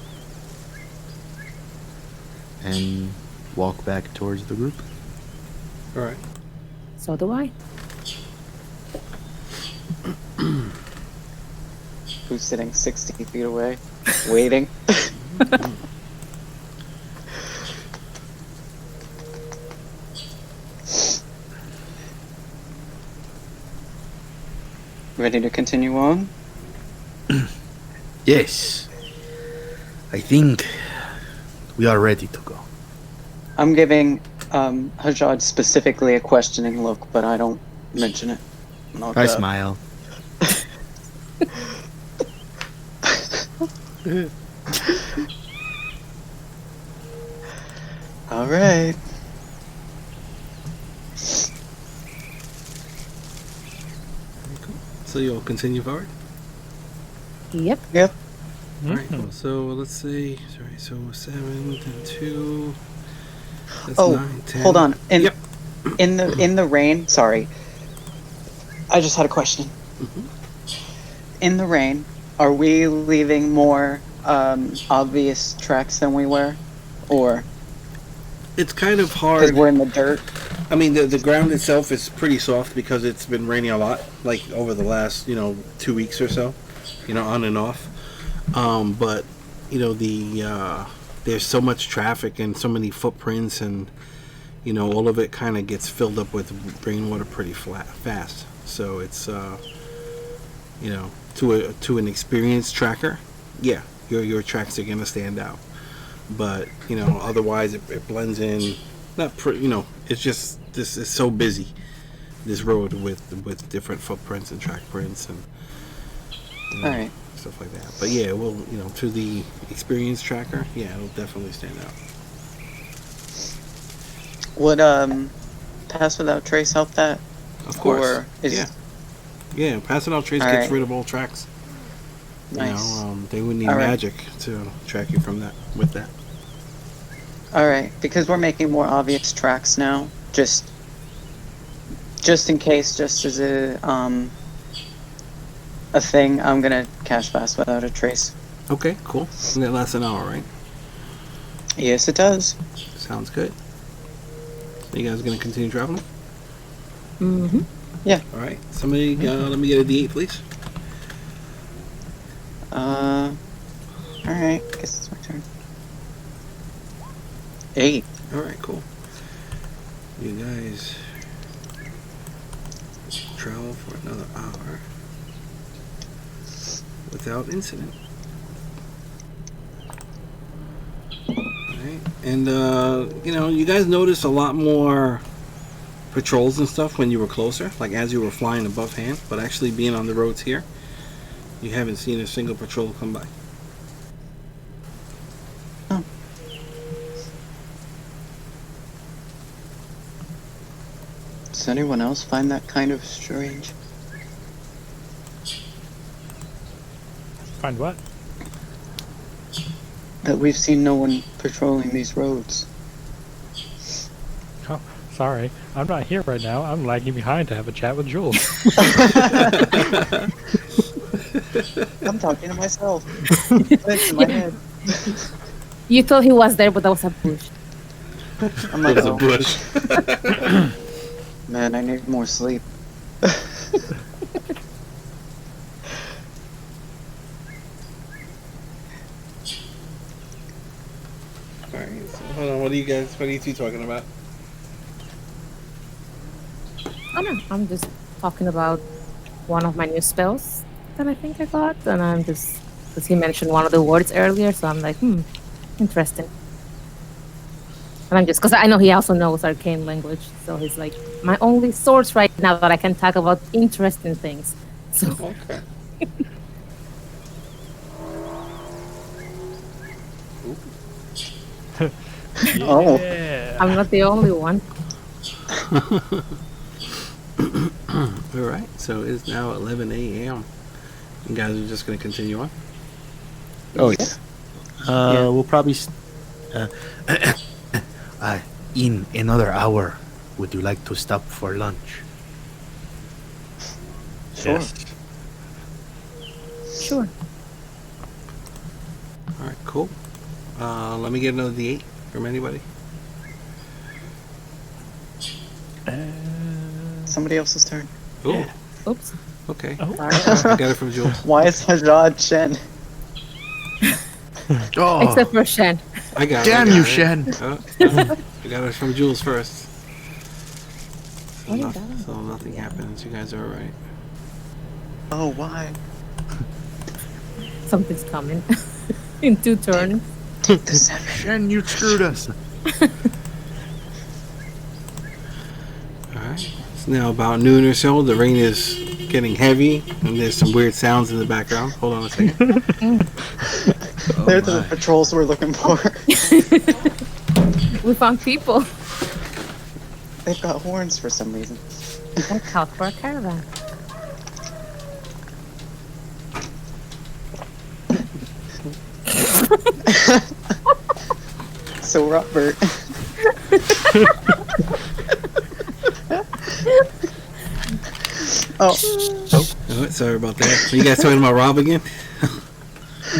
walk back towards the group. All right. So do I. Who's sitting 60 feet away, waiting? Ready to continue on? Yes. I think we are ready to go. I'm giving Hajad specifically a questioning look, but I don't mention it. Not I that. smile. All right. So you'll continue forward. Yep. Yep. All right. Cool. So let's see. Sorry. So 7, then 2. That's Oh, 9, 10. hold on. Yep. In the rain. Sorry. I just had a question. Mhm. In the rain, are we leaving more obvious tracks than we were, or It's kind of because hard. we're in the dirt? I mean, the ground itself is pretty soft because it's been raining a lot, like over the last 2 weeks or so, on and off. But there's so much traffic and so many footprints, and all of it kind of gets filled up with rainwater pretty fast. So it's to an experienced tracker, yeah, your tracks are gonna stand out. But otherwise it blends in. It's just this is so busy, this road with different footprints and track prints and All right. stuff like that. But yeah, well, to the experienced tracker, yeah, it'll definitely stand out. Would pass without trace help that? Of course. Or is Yeah, passing out trace All gets right. rid of all tracks. nice. They would need All right. magic to track you from that with that. All right, because we're making more obvious tracks now. Just in case, just as a thing, I'm gonna cast pass without a trace. Okay, cool. And that lasts an hour, right? Yes, it does. Sounds good. So you guys gonna continue traveling? Mm-hmm. All right. Somebody, let me get a D8, please. All right. Guess it's my turn. 8. All right, cool. You guys travel for another hour without incident. Alright. And you guys notice a lot more patrols and stuff when you were closer, like as you were flying above hand, but actually being on the roads here, you haven't seen a single patrol come by. Does anyone else find that kind of strange? Find what? That we've seen no one patrolling these roads. Oh, sorry. I'm not here right now. I'm lagging behind to have a chat with Jules. I'm talking to myself. It's in my head. You thought he was there, but that was a bush. I'm like, There's a oh, bush. man, I need more sleep. Alright, so hold on, what are you two talking about? Oh no, I'm just talking about one of my new spells that I think I got, and I'm just because he mentioned one of the words earlier, so I'm like, interesting. And I'm just because I know he also knows arcane language, so he's like my only source right now that I can talk about interesting things. So Okay. Oh. Yeah. I'm not the only one. All right, so it's now 11 a.m. You guys are just going to continue on? Oh yeah. Yeah. We'll probably. In another hour, would you like to stop for lunch? Sure. Yes. Sure. All right, cool. Let me get another D8 from anybody. Somebody else's turn. Oh, Oops. okay. Oh. I got it from Jules. Why is Hajad Shen? Oh, Except for Shen. I got damn it. you, Shen! I got it from Jules first. So, Oh, you got it. so nothing happens. You guys are all right. Oh, why? Something's coming. In 2 turns. Take the 7. Shen, you screwed us. All right. It's now about noon or so. The rain is getting heavy, and there's some weird sounds in the background. Hold on a second. They're the patrols we're looking for. We found people. They've got horns for some reason. Look out for a caravan. So, Robert. Oh, Oh, sorry about that. Are you guys talking about Rob again?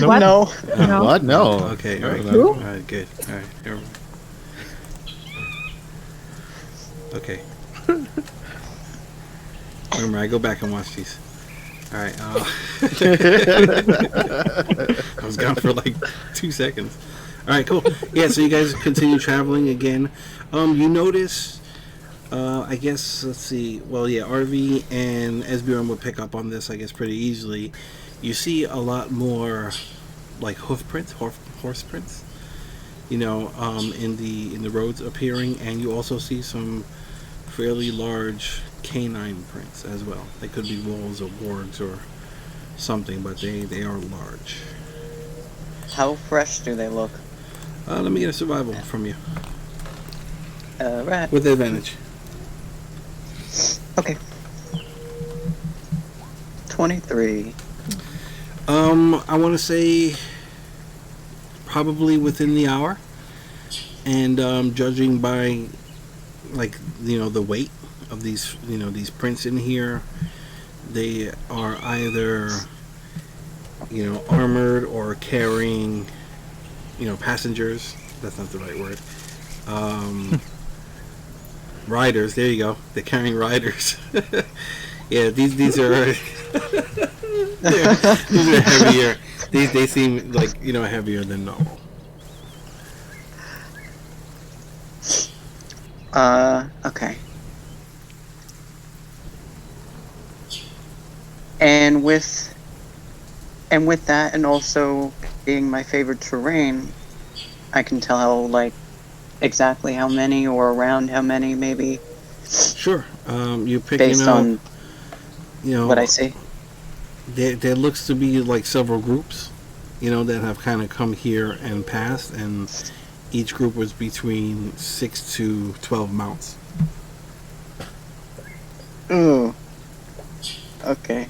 What? no. No. What? No. Okay, all right. Who? All right, good. All right. Here. Okay. Remember, I go back and watch these. All right. I was gone for like 2 seconds. All right, cool. Yeah, so you guys continue traveling again. You notice, I guess, let's see. Well, yeah, RV and Esbjorn would pick up on this, I guess, pretty easily. You see a lot more, like hoof prints, horse prints, in the roads appearing, and you also see some fairly large canine prints as well. They could be wolves or wargs or something, but they are large. How fresh do they look? Let me get a survival from you Right. with advantage. Okay. 23. I want to say probably within the hour, and judging by the weight of these prints in here, they are either armored or carrying passengers. That's not the right word. Riders. There you go. They're carrying riders. Yeah, these are these are heavier. They seem like heavier than normal. Okay. And with that, and also being my favorite terrain, I can tell exactly how many or around how many, maybe, Sure. You're picking based up. on what I see. There looks to be like several groups, that have kind of come here and passed, and each group was between 6 to 12 mounts. Ooh. Okay.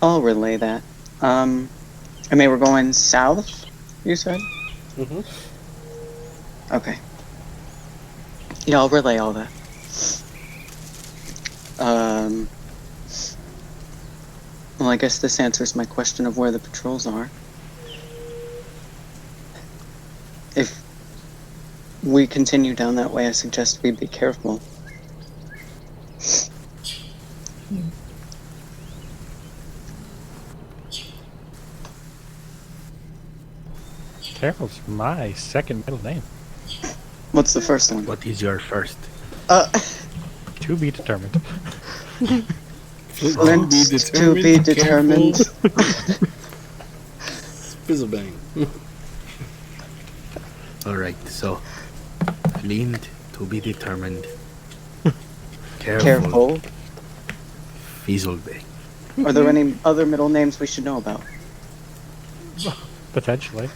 I'll relay that. I mean, we're going south, you said? Mm-hmm. Okay. Yeah, I'll relay all that. Well, I guess this answers my question of where the patrols are. If we continue down that way, I suggest we be careful. Carol's my second middle name. What's the first one? What is your first? To be determined. Flint to be determined. Fizzlebang. Alright, so Flint to be determined. Careful. Fizzlebang. Are there any other middle names we should know about? Potentially.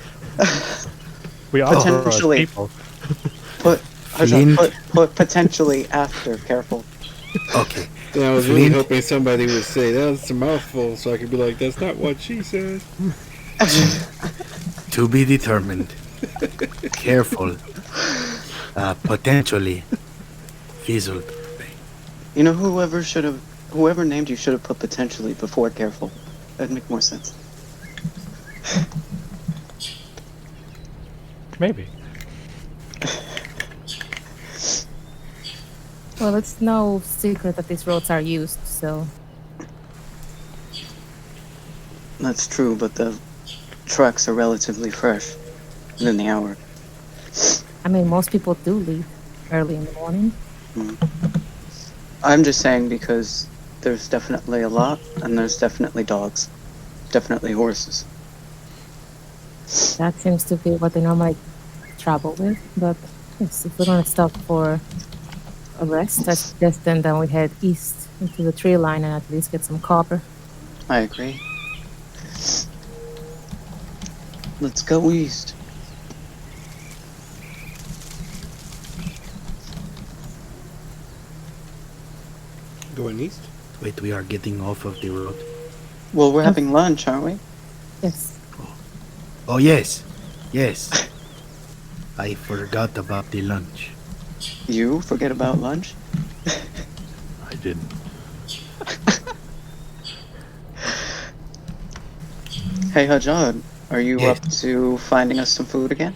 We all grow as Potentially. people. Put, Flint. put potentially after. Careful. Okay. And I was really Flint. hoping somebody would say that's a mouthful, so I could be like, "That's not what she said." To be determined. Careful. Potentially fizzled. You know, whoever named you should have put potentially before careful. That'd make more sense. Maybe. Well, it's no secret that these roads are used, so That's true, but the trucks are relatively fresh within the hour. I mean, most people do leave early in the morning. I'm just saying because there's definitely a lot, and there's definitely dogs. Definitely horses. That seems to be what they normally travel with. But yes, if we're gonna stop for a rest, I suggest then we head east into the tree line and at least get some copper. I agree. Let's go east. Going east. Wait, we are getting off of the road. Well, we're having lunch, aren't we? Yes. Oh, yes. Yes. I forgot about the lunch. You forget about lunch? I didn't. Hey, Hajjad, are you Yes. up to finding us some food again?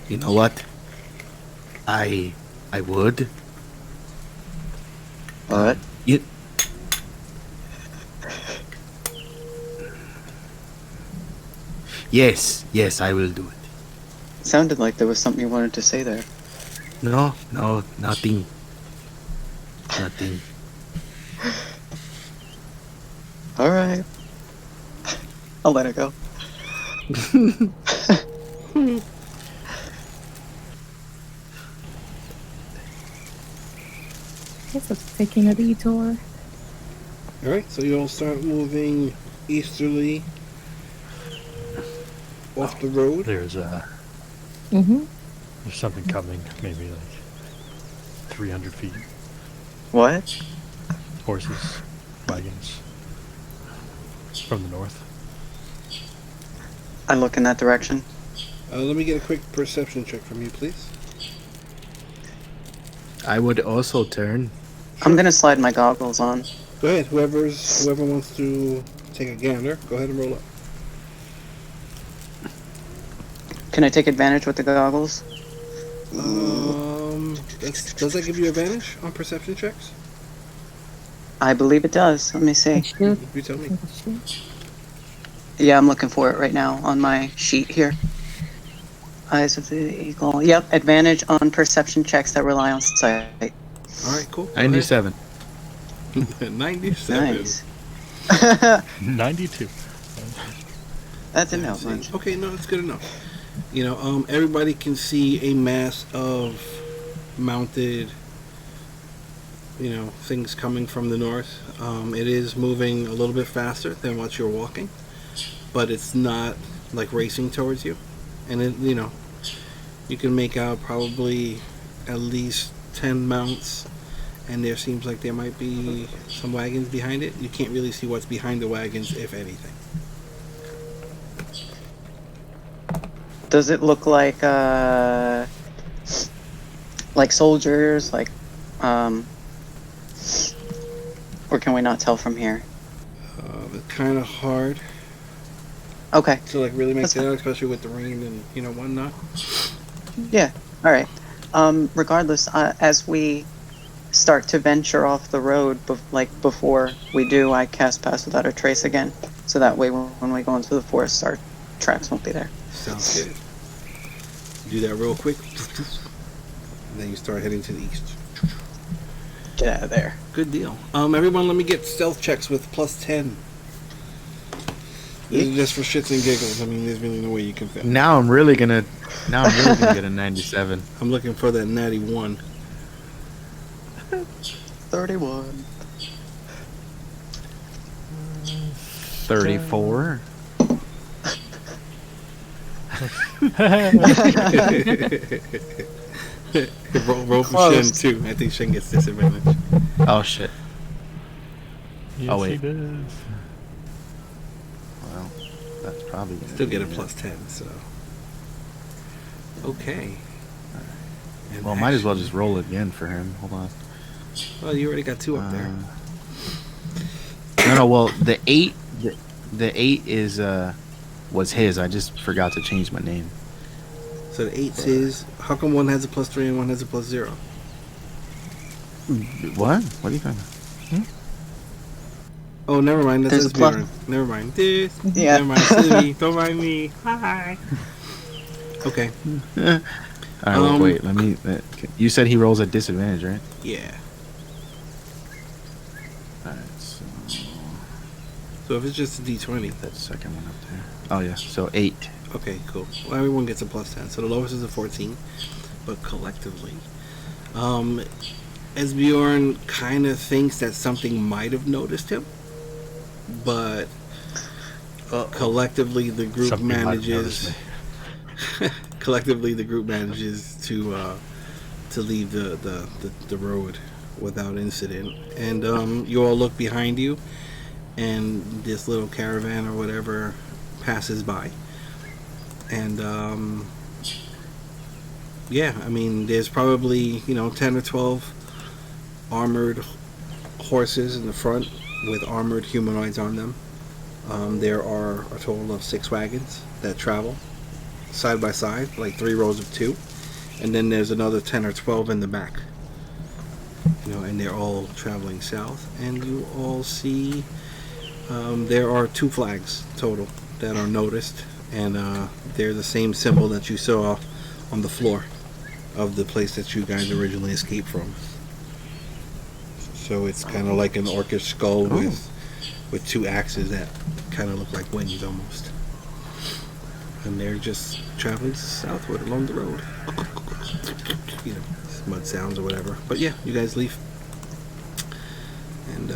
You know what? I would. What? You, yes, I will do it. Sounded like there was something you wanted to say there. No, nothing. Nothing. Alright. I'll let it go. Guess it's taking a detour. All right, so you'll start moving easterly off the road. There's Mm-hmm. something coming, maybe like 300 feet. What? Horses, wagons from the north. I look in that direction. Let me get a quick perception check from you, please. I would also turn. I'm gonna slide my goggles on. Go ahead. Whoever wants to take a gander, go ahead and roll up. Can I take advantage with the goggles? Does that give you advantage on perception checks? I believe it does. Let me see. Shoot. You tell me. Shoot. Yeah, I'm looking for it right now on my sheet here. Eyes of the Eagle. Yep, advantage on perception checks that rely on sight. All right, cool. Go 97. ahead. 97. Nice. 92. That didn't help much. Okay, no, it's good enough. You know, everybody can see a mass of mounted, things coming from the north. It is moving a little bit faster than what you're walking, but it's not like racing towards you. And it, you can make out probably at least 10 mounts, and there seems like there might be some wagons behind it. You can't really see what's behind the wagons, if anything. Does it look like soldiers, or can we not tell from here? It's kind of hard Okay. to really make That's that out, especially with the rain and whatnot. Yeah. All right. Regardless, as we start to venture off the road, before we do, I cast Pass Without a Trace again, so that way when we go into the forest, our tracks won't be there. Sounds good. Do that real quick, and then you start heading to the east. Get out of there. Good deal. Everyone, let me get stealth checks with +10. This is just for shits and giggles. I mean, there's really no way you can fail. Now I'm really gonna get a 97. I'm looking for that natty 1. 31. 34. roll for Close. Shen too. I think Shen gets disadvantage. Oh shit. Yes, Oh, wait. he does. Well, that's probably gonna Still be get a it. plus 10. So okay. And Well, might as well action. just roll it again for him. Hold on. Well, you already got 2 up there. No. Well, the 8, the 8 is was his. I just forgot to change my name. So the 8 says, how come one has a plus 3 and one has a plus 0? What? What are you talking about? Oh, never mind. That There's says a plus- Bjorn. Never mind. This. Yeah. Never mind. Silly. Don't mind me. Hi. Okay. All right. Um, Wait. Let me. You said he rolls at disadvantage, right? Yeah. All right. So So if it's just a D20. that second one up there. Oh yeah. So 8. Okay, cool. Well, everyone gets a plus 10. So the lowest is a 14. But collectively, Esbjorn kind of thinks that something might have noticed him. But collectively, the group Something might have manages. Collectively, the group manages to leave the road without incident. And you all look behind you, and this little caravan or whatever passes by. And yeah, I mean, there's probably 10 or 12 armored horses in the front with armored humanoids on them. There are a total of 6 wagons that travel side by side, like 3 rows of 2, and then there's another 10 or 12 in the back. And they're all traveling south. And you all see there are 2 flags total that are noticed, and they're the same symbol that you saw on the floor of the place that you guys originally escaped from. So it's kind of like an orcish skull with 2 axes that kind of look like wings almost. And they're just traveling southward along the road. Mud sounds or whatever. But yeah, you guys leave. And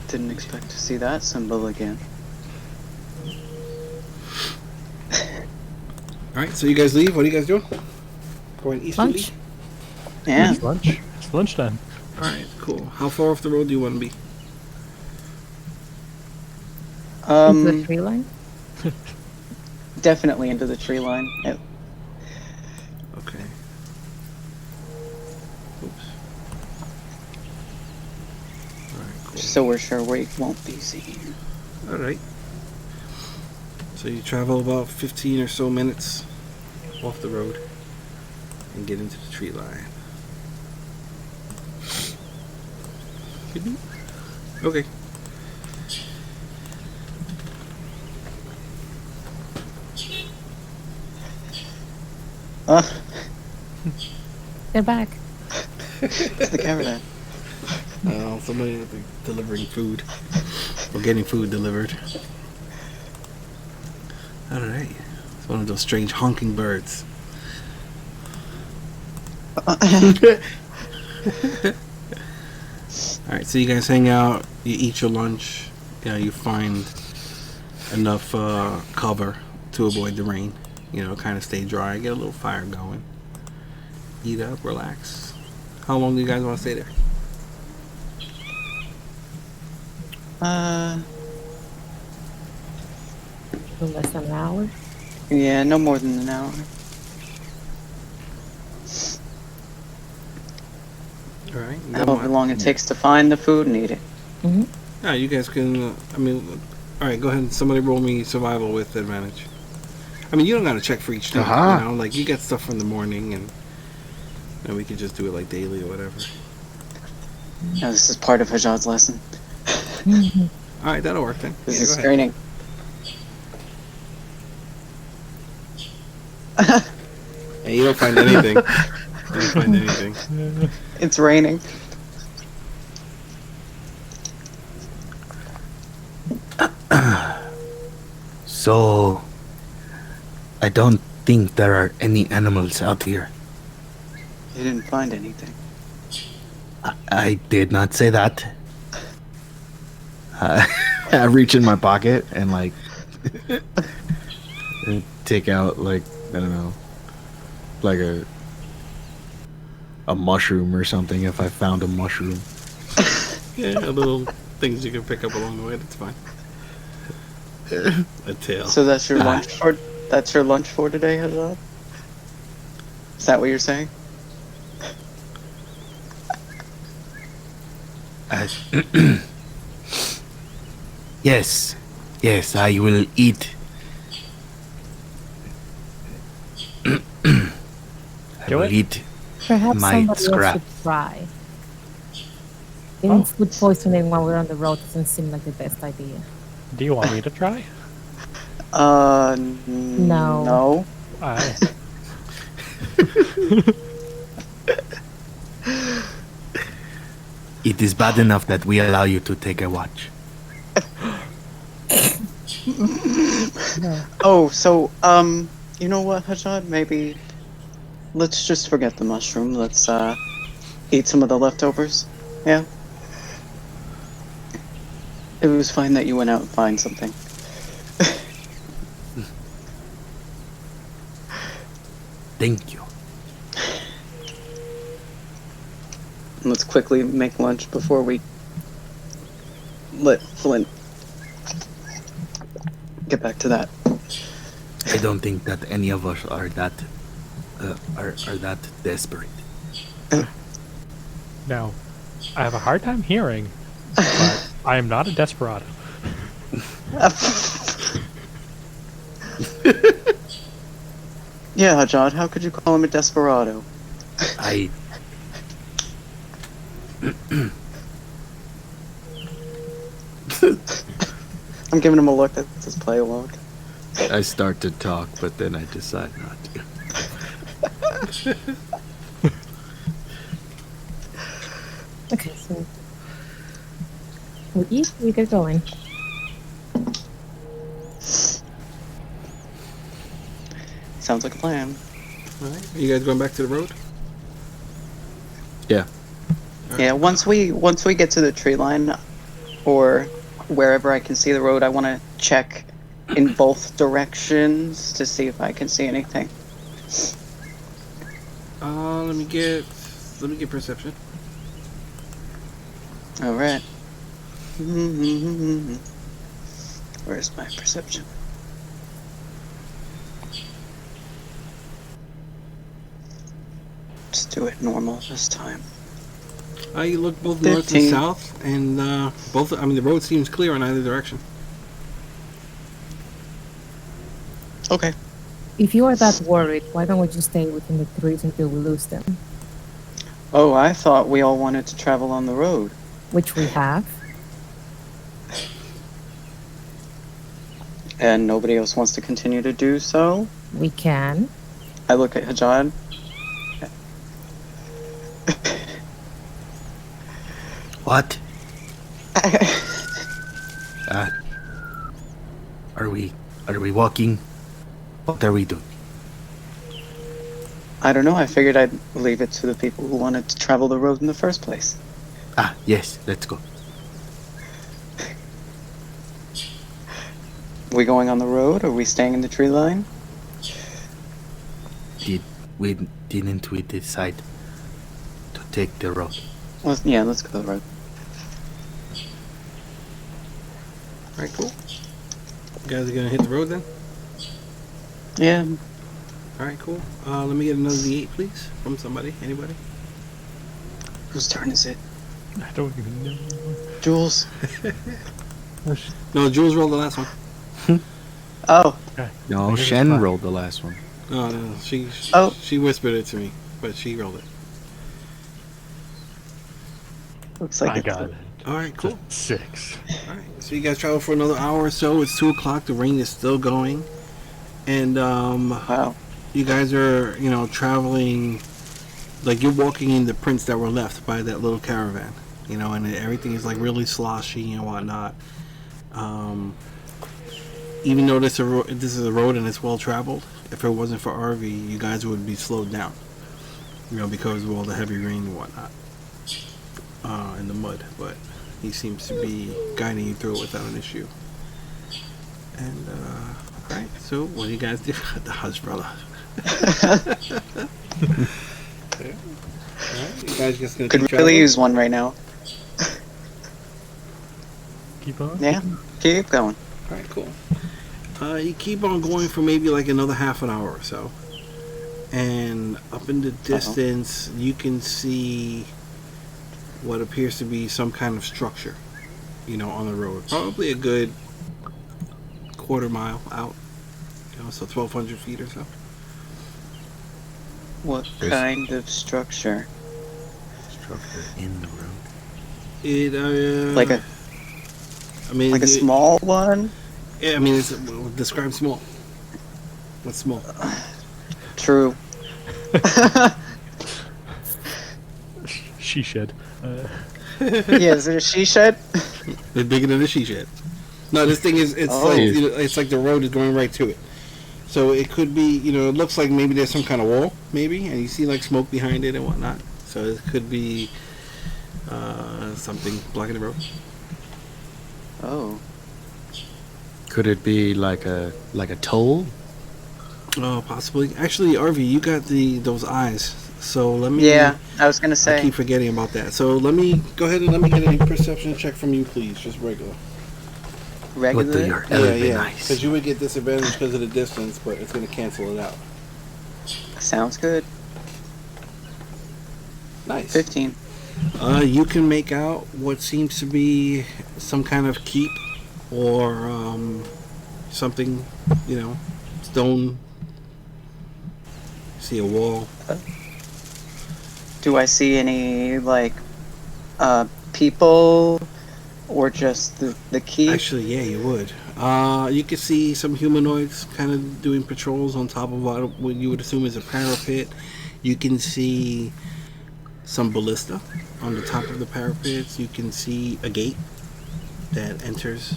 Didn't expect to see that symbol again. alright, so you guys leave. What are you guys doing? Going easterly? Lunch. Yeah. It's lunch. It's lunchtime. Alright, cool. How far off the road do you want to be? Into the tree line. Definitely into the tree line. Okay. Oops. Alright, cool. So we're sure we won't be seen. Alright. So you travel about 15 or so minutes off the road and get into the tree line. Okay. They're back. It's the caravan. Somebody delivering food. Or getting food delivered. Alright. It's one of those strange honking birds. Alright, so you guys hang out, you eat your lunch, you find enough cover to avoid the rain. Kind of stay dry, get a little fire going. Eat up, relax. How long do you guys want to stay there? No less than an hour. Yeah, no more than an hour. Alright. However long it takes to find the food and eat it. Yeah, you guys can, alright, go ahead and somebody roll me survival with advantage. You don't gotta check for each thing, Aha. like you get stuff from the morning and we could just do it like daily or whatever. No, this is part of Hajad's lesson. Alright, that'll work then. This Yeah, is go ahead. screening. Hey, you don't find anything. You don't find anything. It's raining. So, I don't think there are any animals out here. You didn't find anything. I did not say that. I reach in my pocket and like and take out like I don't know, like a mushroom or something. If I found a mushroom, Yeah, little things you can pick up along the way. That's fine. A tail. So that's your lunch for today, Hazard? Is that what you're saying? Yes, yes, I will eat. I Do will it. eat Perhaps my somebody else scrap. should try. Getting food poisoning while we're on the road doesn't seem like the best idea. Do you want me to try? No. No. I It is bad enough that we allow you to take a watch. Oh, so, you know what, Hajad? Maybe let's just forget the mushroom. Let's, eat some of the leftovers. Yeah? It was fine that you went out and find something. Thank you. Let's quickly make lunch before we let Flint get back to that. I don't think that any of us are that are that desperate. now, I have a hard time hearing, but I am not a desperado. Yeah, Hajad, how could you call him a desperado? I I'm giving him a look that says play along. I start to talk, but then I decide not to. Okay, so we eat, we get going. Sounds like a plan. Alright. You guys going back to the road? Yeah. Yeah, once we get to the tree line or wherever I can see the road, I want to check in both directions to see if I can see anything. Let me get perception. All right. Where's my perception? Just do it normal this time. You look both north 15. and south, and both. I mean, the road seems clear in either direction. Okay. If you are that worried, why don't we just stay within the trees until we lose them? Oh, I thought we all wanted to travel on the road. Which we have. And nobody else wants to continue to do so? We can. I look at Hajad. what? Are we walking? What are we doing? I don't know, I figured I'd leave it to the people who wanted to travel the road in the first place. Ah, yes, let's go. We going on the road? Or are we staying in the tree line? Didn't we decide to take the road? Yeah, let's go the road. Alright, cool. You guys are gonna hit the road then? Yeah. Alright, cool. Let me get another D8, please, from somebody. Anybody? Whose turn is it? I don't even know. Jules? No, Jules rolled the last one. Oh. Okay. No, Here's Shen mine. rolled the last one. Oh, no, Oh. she whispered it to me, but she rolled it. Looks like I it's got the- it. Alright, cool. 6. Alright, so you guys travel for another hour or so. It's 2 o'clock. The rain is still going. And, Wow. you guys are, traveling, like you're walking in the prints that were left by that little caravan, and everything is like really sloshy and whatnot. Even though this is a road and it's well traveled, if it wasn't for RV, you guys would be slowed down, because of all the heavy rain and whatnot, in the mud. But He seems to be guiding you through it without an issue. And all right, so what do you guys do? The hush, brother. Okay. All right, you guys just gonna Could keep really traveling? use one right now. Keep on. Yeah, keep going. All right, cool. You keep on going for maybe like another half an hour or so, and up in the distance, you can see what appears to be some kind of structure, on the road. Probably a good quarter mile out, so 1,200 feet or so. What kind of structure? Structure in the road. It Like a I mean, like a small one? Yeah, I mean, describe small. What's small? True. She shed. Yeah, is it a she shed? It's bigger than a she shed. No, this thing is, it's Oh. like, it's like the road is going right to it. So it could be, it looks like maybe there's some kind of wall, maybe, and you see like smoke behind it and whatnot. So it could be something blocking the road. Oh. Could it be like a toll? Oh, possibly. Actually, RV, you got those eyes. So let me. Yeah, I was gonna I say. keep forgetting about that. So let me go ahead and let me get a perception check from you, please, just regular. What do Regular. your Yeah, elven Because eyes? you would get disadvantage because of the distance, but it's going to cancel it out. Sounds good. Nice. 15. You can make out what seems to be some kind of keep or something, stone. See a wall. Do I see any like people or just the key? Actually, yeah, you would. You could see some humanoids kind of doing patrols on top of what you would assume is a parapet. You can see some ballista on the top of the parapets. You can see a gate that enters,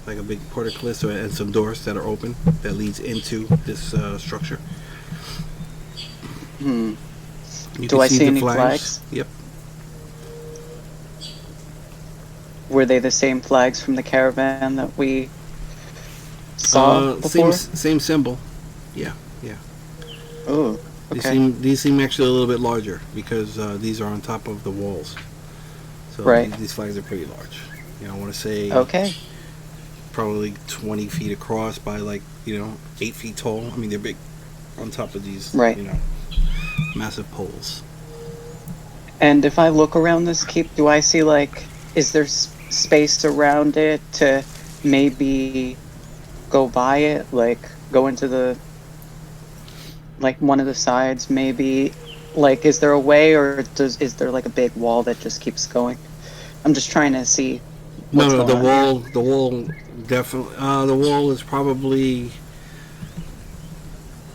like a big portcullis, and some doors that are open that leads into this structure. Hmm. You Do can I see the any flags? Yep. Were they the same flags from the caravan that we saw before? Same symbol. Yeah. Oh, okay. These seem actually a little bit larger because these are on top of the walls. So Right. these flags are pretty large. I want to say Okay. probably 20 feet across by 8 feet tall. I mean, they're big on top of these, Right. massive poles. And if I look around this keep, do I see is there space around it to maybe go by it, go into the one of the sides, maybe? Is there a way, or is there a big wall that just keeps going? I'm just trying to see what's No, going on here. the wall definitely. The wall is probably.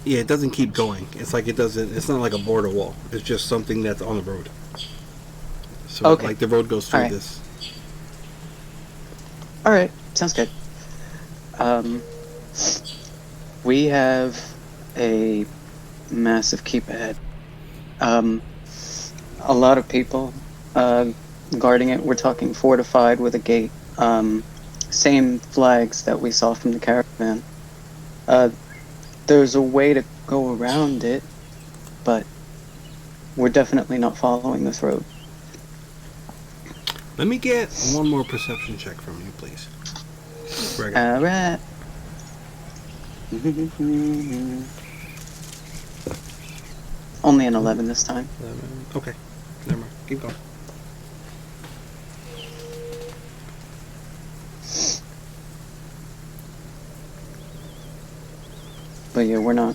Yeah, it doesn't keep going. It's like it doesn't. It's not like a border wall. It's just something that's on the road. So Okay. the road goes through Alright. this. All right, sounds good. We have a massive keep ahead. A lot of people guarding it. We're talking fortified with a gate. Same flags that we saw from the caravan. There's a way to go around it, but we're definitely not following this road. Let me get one more perception check from you, please. Regular. All right. Only an 11 this time. Okay, never mind. Keep going. But yeah, we're not.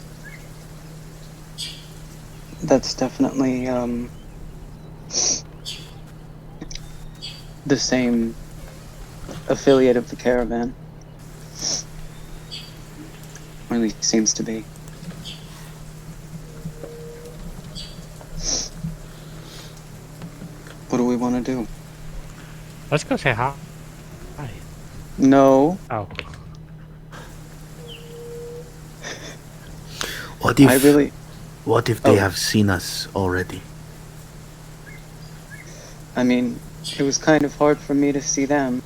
That's definitely the same affiliate of the caravan. Or at least seems to be. What do we want to do? Let's go say hi. Hi. No, Oh. What if I really. what if they Oh. have seen us already? I mean, it was kind of hard for me to see them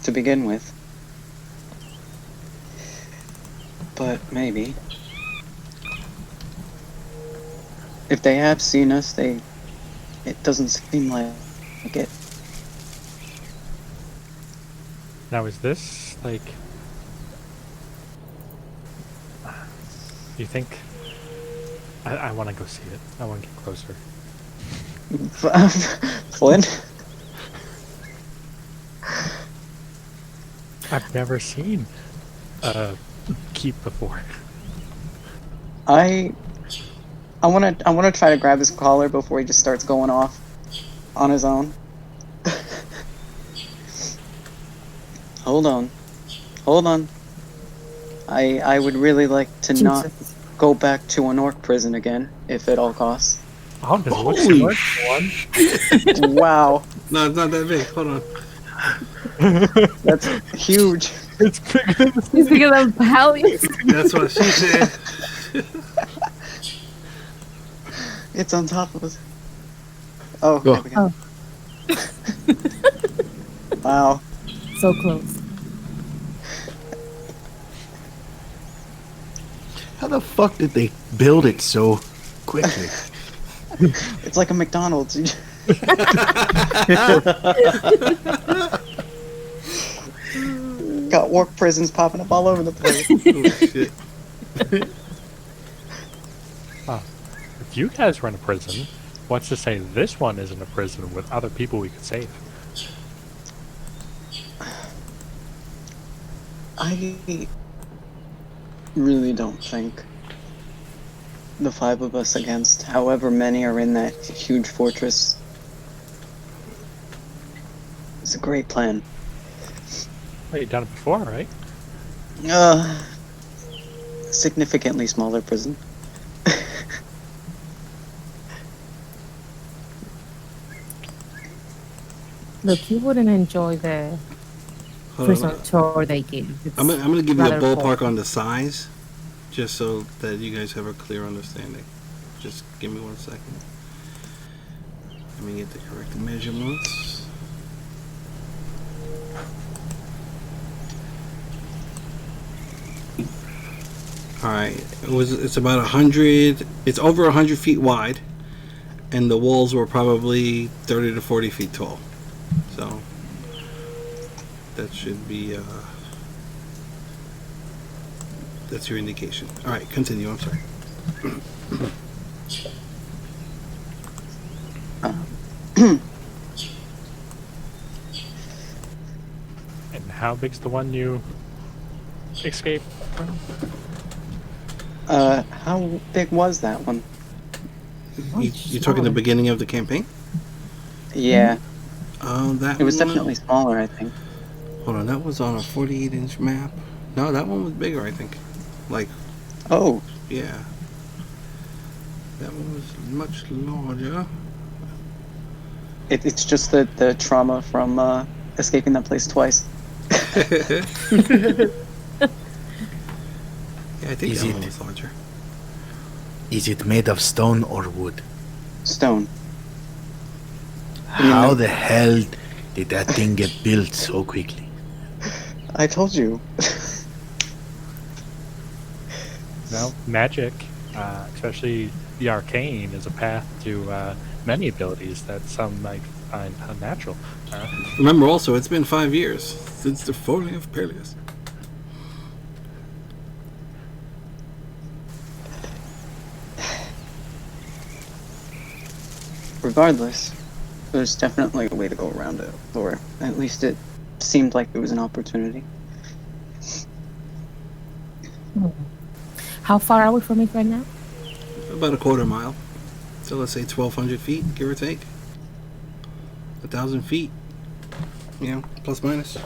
to begin with. But maybe. If they have seen us, it doesn't seem like it. Now, is this, like... You think... I want to go see it. I want to get closer. Flynn? I've never seen a keep before. I wanna try to grab his collar before he just starts going off on his own. Hold on. I would really like to not Jesus. go back to an orc prison again, if at all costs. Oh, no, what's Holy the one? Wow, No, it's not that big. Hold on. that's huge. It's bigger than the... It's because I'm Palius. That's what she said. It's on top of us. Oh, there we go. Wow. So close. How the fuck did they build it so quickly? It's like a McDonald's. Got orc prisons popping up all over the place. Oh, shit. If you guys were in a prison, what's to say this one isn't a prison with other people we could save? I really don't think the five of us against however many are in that huge fortress is a great plan. Well, you've done it before, right? Significantly smaller prison. Look, you wouldn't enjoy the Hold prison on. tour they gave. It's I'm gonna give you a rather ballpark full. on the size, just so that you guys have a clear understanding. Just give me 1 second. Let me get the correct measurements. Alright, it's about 100, it's over 100 feet wide, and the walls were probably 30 to 40 feet tall. So, that should be, that's your indication. Alright, continue, I'm sorry. And how big's the one you escaped from? How big was that one? You're talking the beginning of the campaign? Yeah, That it was one- definitely smaller, I think. Hold on, that was on a 48-inch map. No, that one was bigger, I think. Like, Oh, yeah. That one was much larger. it's just the trauma from escaping that place twice. Yeah, I think Is that it- one was larger. Is it made of stone or wood? Stone. How the hell did that thing get built so quickly? I told you. Well, magic, especially the arcane, is a path to many abilities that some might find unnatural. Remember also, it's been 5 years since the falling of Palius. Regardless, there's definitely a way to go around it, or at least it seemed like there was an opportunity. How far are we from it right now? About a quarter mile. So let's say 1,200 feet, give or take. 1,000 feet. You know, plus minus.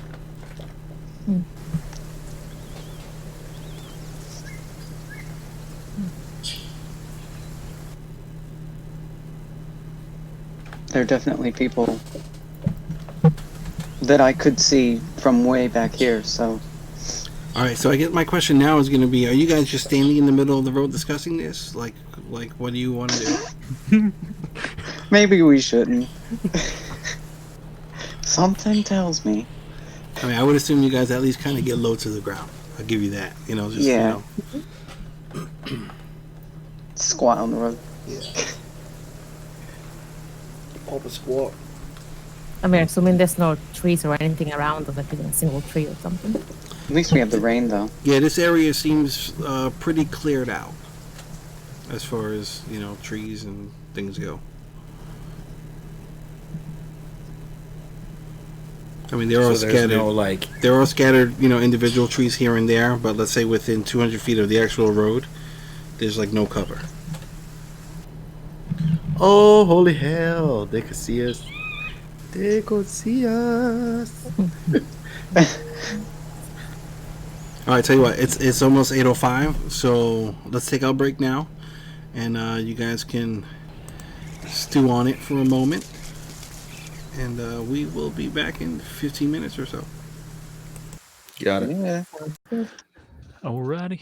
There are definitely people that I could see from way back here, so Alright, so I guess my question now is going to be, are you guys just standing in the middle of the road discussing this? Like what do you want to do? maybe we shouldn't. Something tells me. I mean, I would assume you guys at least kind of get low to the ground. I'll give you that. You know, just Yeah. you know. Squat on the road. Pop a squat. I mean, assuming there's no trees or anything around us, like even a single tree or something. At least we have the rain, though. Yeah, this area seems pretty cleared out as far as, you know, trees and things go. I mean, they're all So there's scattered. no like. There are scattered, you know, individual trees here and there, but let's say within 200 feet of the actual road, there's like no cover. Oh, holy hell! They could see us. They could see us. All right, tell you what, it's almost 8:05, so let's take our break now, and you guys can stew on it for a moment, and we will be back in 15 minutes or so. Got it. Yeah. Alrighty.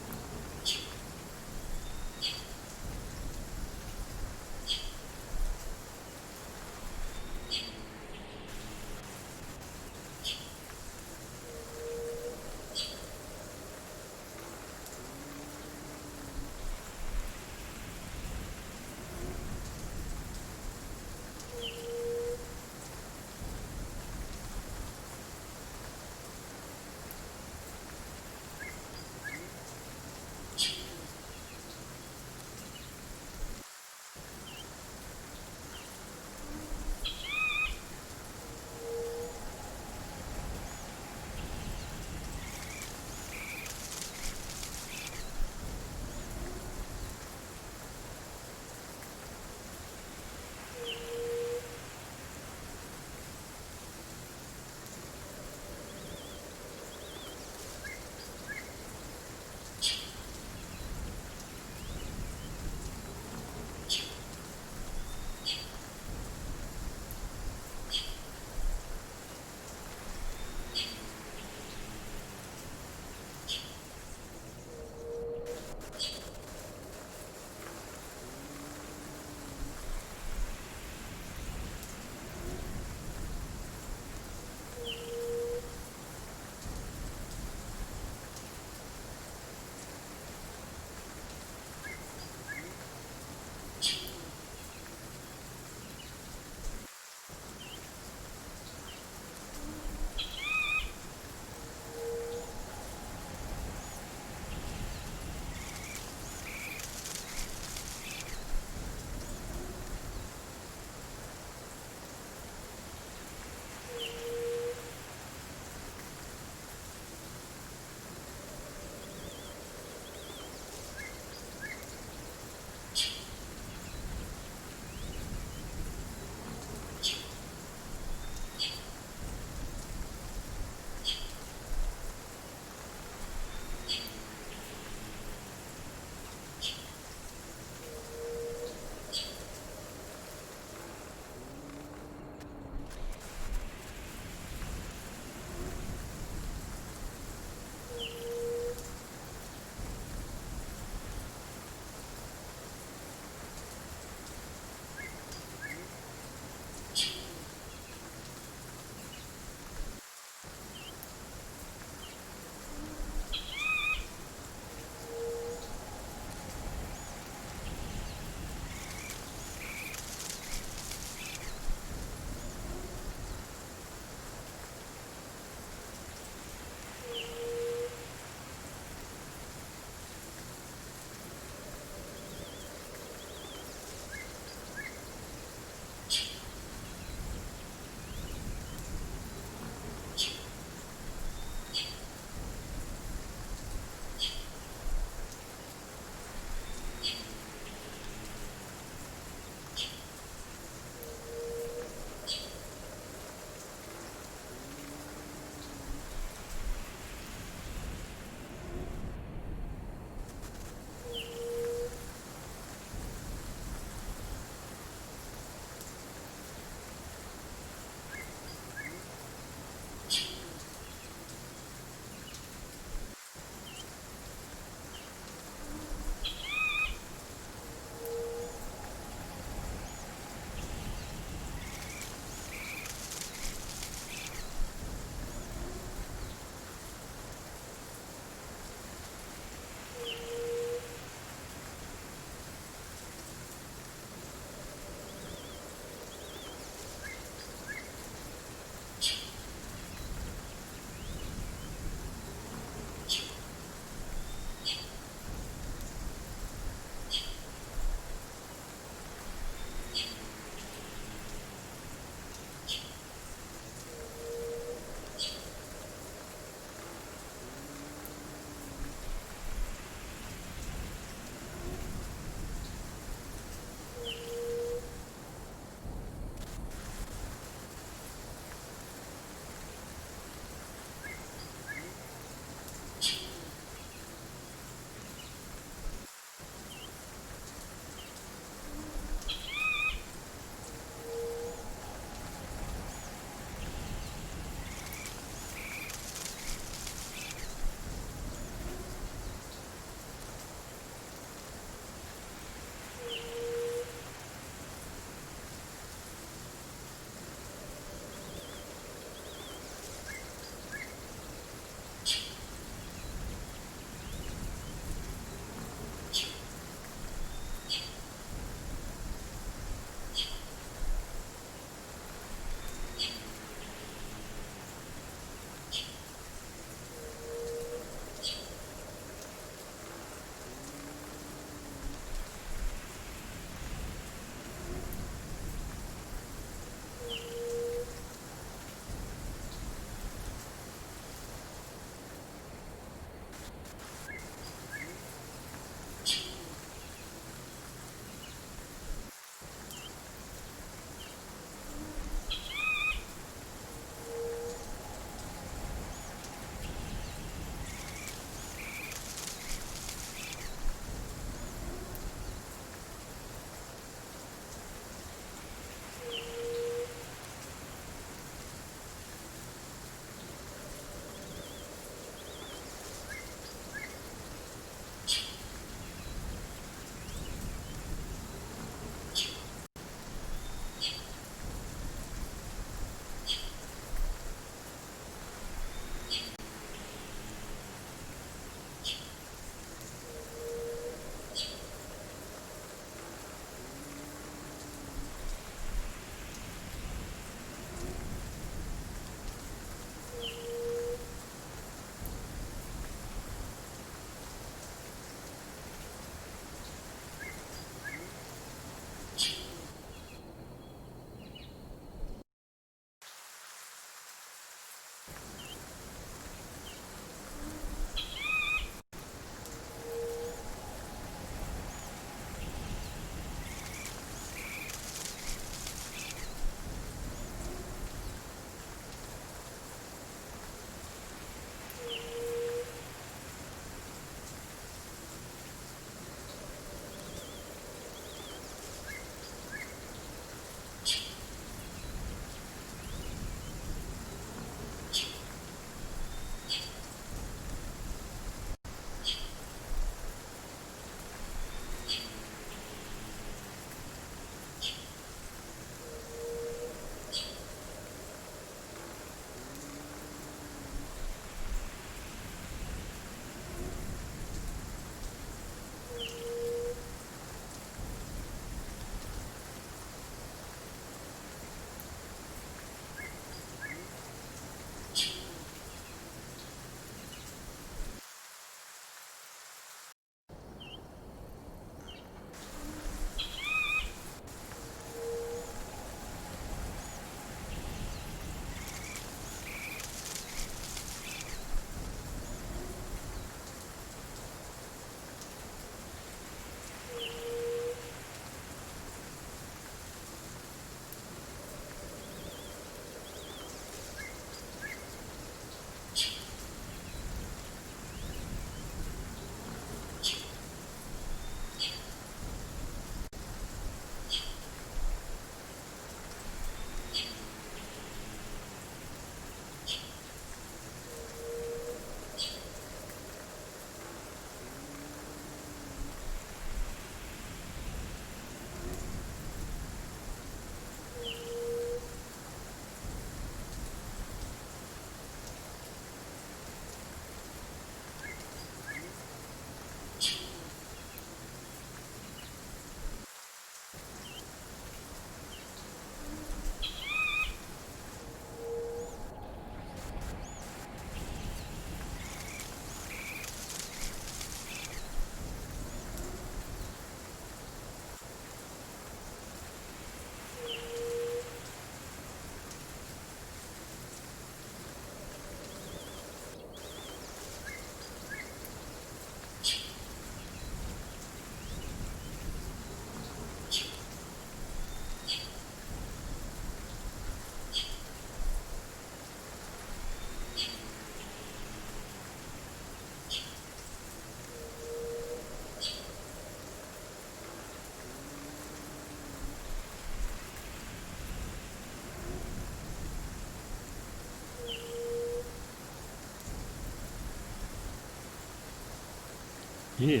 Yeah.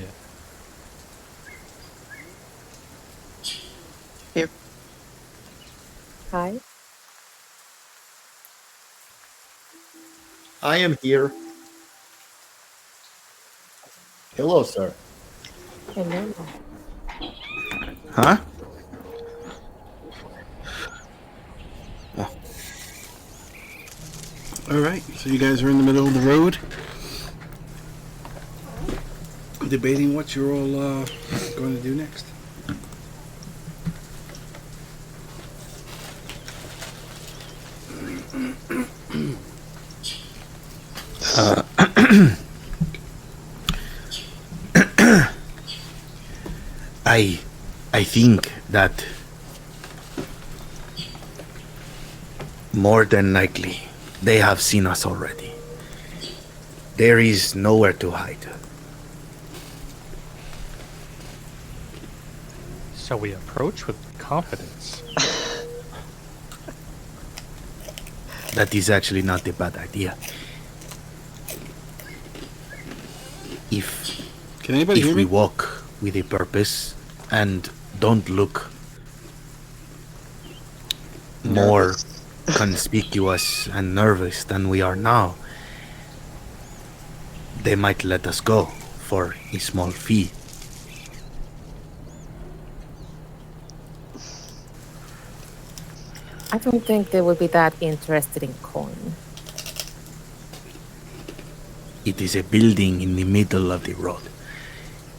Here. Hi. I am here. Hello, sir. Hello. Huh? All right, so you guys are in the middle of the road, debating what you're all going to do next. I think that more than likely they have seen us already. There is nowhere to hide. So we approach with confidence. That is actually not a bad idea. If Can anybody hear we me? walk with a purpose and don't look more conspicuous and nervous than we are now, they might let us go for a small fee. I don't think they would be that interested in coin. It is a building in the middle of the road.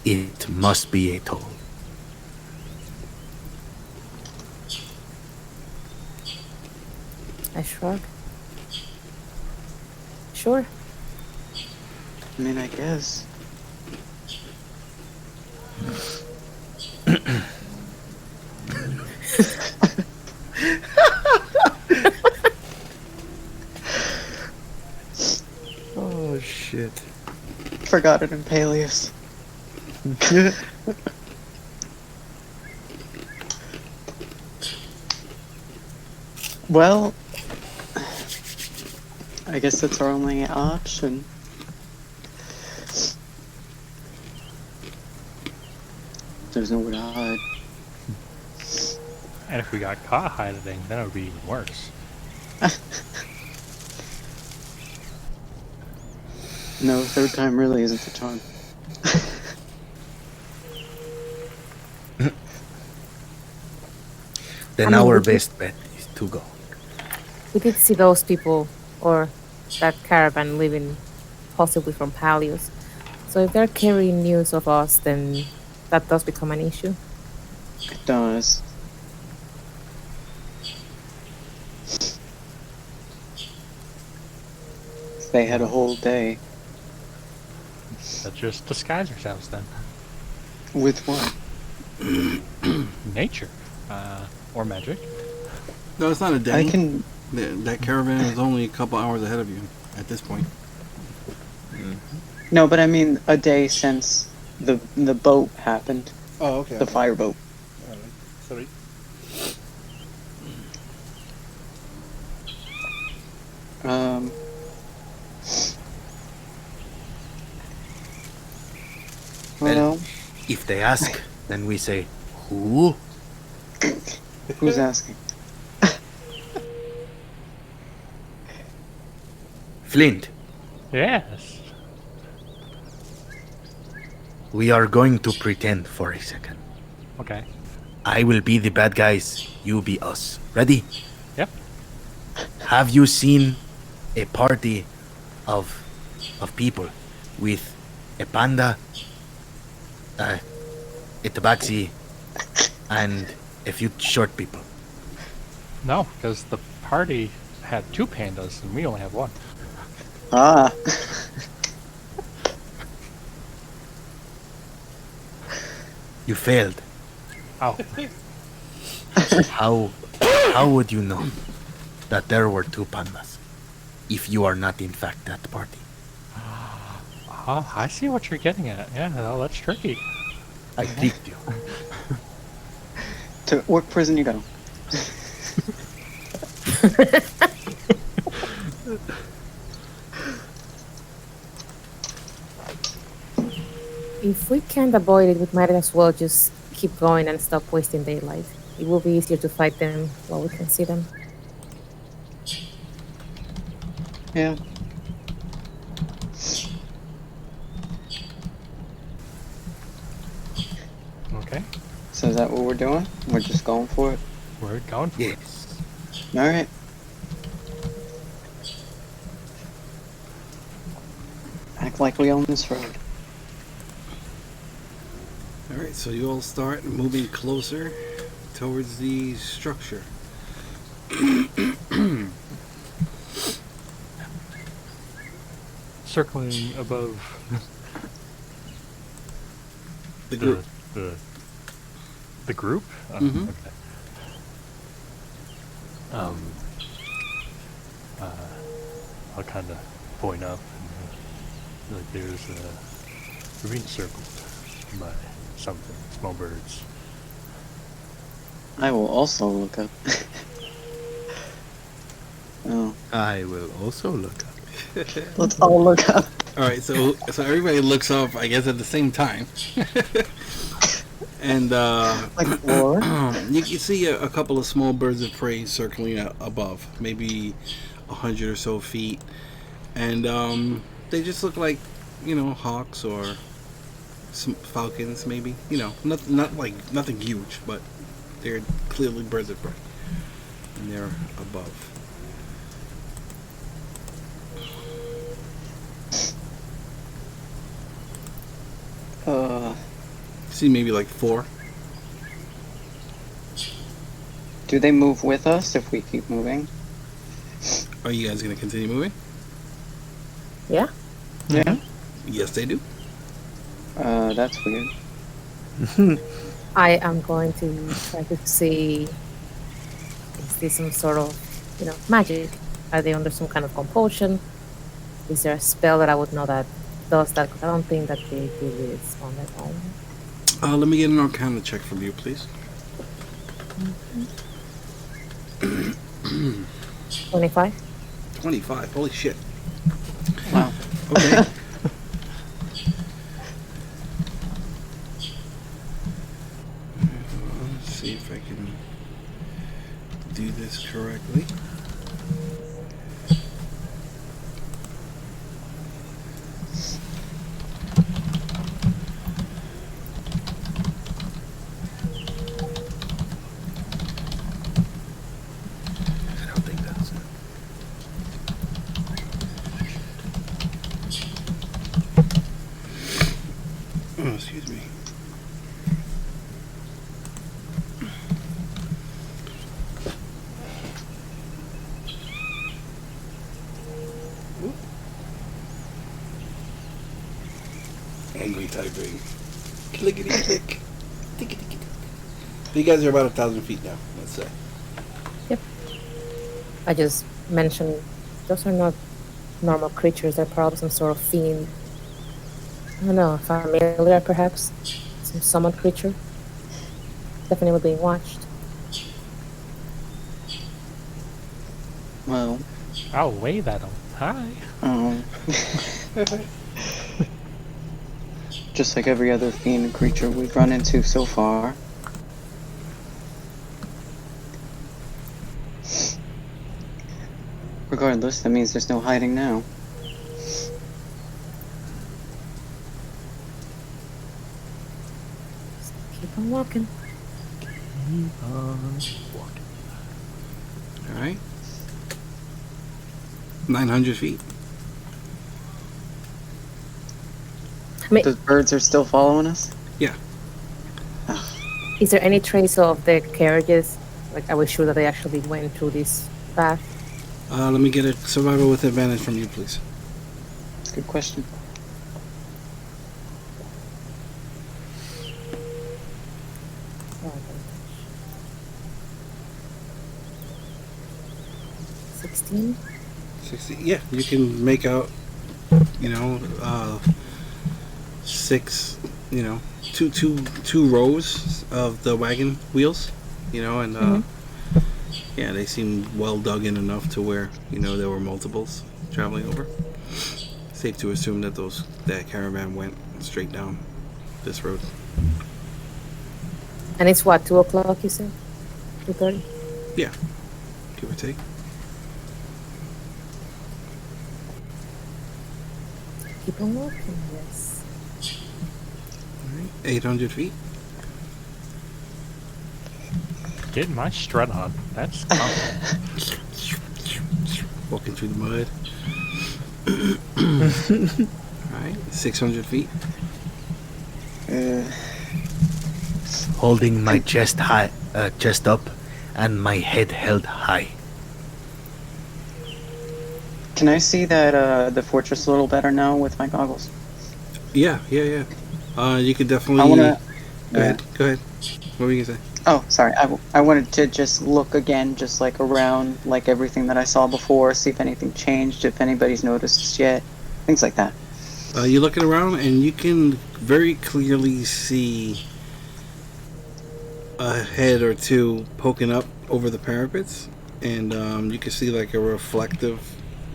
It must be a toll. I shrug. Sure. I mean, I guess. Oh shit. Forgot it in Palius. Well, I guess that's our only option. There's nowhere to hide. And if we got caught hiding, then it would be even worse. No, third time really isn't the charm. Then our best bet is to go. We did see those people, or that caravan leaving, possibly from Palius. So if they're carrying news of us, then that does become an issue. It does. They had a whole day. Let's just disguise ourselves then. With what? Nature. Or magic. No, it's not a day. I can. That caravan is only a couple hours ahead of you at this point. No, but I mean a day since the boat happened. Oh, okay. The fireboat. Sorry. Well, If they ask, then we say, who? who's asking? Flint. Yes. We are going to pretend for a second. Okay. I will be the bad guys, you be us. Ready? Yep. Have you seen a party of people with a panda, a tabaxi, and a few short people? No, because the party had 2 pandas and we only have 1. Ah. You failed. Oh. How would you know that there were 2 pandas if you are not in fact at the party? Oh, I see what you're getting at. Yeah, well, that's tricky. I tricked you. To what prison you go? If we can't avoid it, we might as well just keep going and stop wasting daylight. It will be easier to fight them while we can see them. Yeah. Okay, So is that what we're doing? We're just going for it? we're going for it. Yes. Alright. Act like we own this road. Alright, so you all start moving closer towards the structure. Circling above The group. the group. Mhm. Okay. I'll kind of point up. And, like there's we're being circled by something, small birds. I will also look up. Oh, I will also look up. let's all look up. Alright, so everybody looks up, I guess, at the same time. And Like war? you can see a couple of small birds of prey circling above, maybe 100 or so feet. And they just look like, hawks or some falcons, maybe. Not like nothing huge, but they're clearly birds of prey. And they're above. See maybe like 4. Do they move with us if we keep moving? Are you guys going to continue moving? Yeah? Yeah. Yes, they do. That's weird. I am going to try to see, is this some sort of, magic? Are they under some kind of compulsion? Is there a spell that I would know that does that? Because I don't think that they do this on their own. Let me get an Arcana check from you, please. 25? 25. Holy shit. Wow. Okay. Let's see if I can do this correctly. I don't think that's it. Oh, excuse me. Angry typing. Clickety click. Tickety tick. You guys are about 1,000 feet now, let's say. I just mentioned those are not normal creatures. They're probably some sort of fiend. I don't know, familiar perhaps? Some summoned creature? Definitely being watched. Well, I'll wave at them. Hi. just like every other fiend creature we've run into so far. Regardless, that means there's no hiding now. Keep on walking. Alright. 900 feet. I mean, Those birds are still following us? Yeah. is there any trace of the carriages? Like, are we sure that they actually went through this path? Let me get a survival with advantage from you, please. That's a good question. Oh, 16? 60. Yeah, you can make out, 6, two rows of the wagon wheels, and yeah, they seem well dug in enough to where, there were multiples traveling over. Safe to assume that that caravan went straight down. this road. And it's what, 2 o'clock, you said? 2:30? Yeah, give or take. Keep on walking, yes. 800 feet. Getting my strut on. That's confident. Walking through the mud. Alright, 600 feet. Holding my chest high, chest up, and my head held high. Can I see that the fortress a little better now with my goggles? Yeah. You could definitely. I wanna. Go ahead. What were you gonna say? Oh, sorry. I wanted to just look again, just like around, like everything that I saw before, see if anything changed, if anybody's noticed yet, things like that. You're looking around, and you can very clearly see a head or two poking up over the parapets, and you can see like a reflective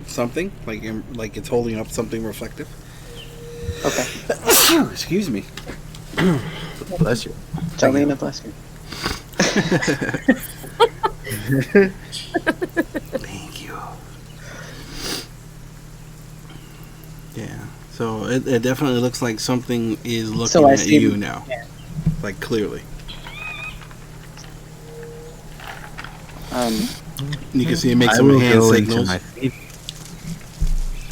something, like it's holding up something reflective. Okay. Excuse me. Bless you. Jolena, bless you. Thank you. Yeah. So it definitely looks like something is looking So I at see- you now, yeah. like clearly. You can see it make I some will hand go into signals.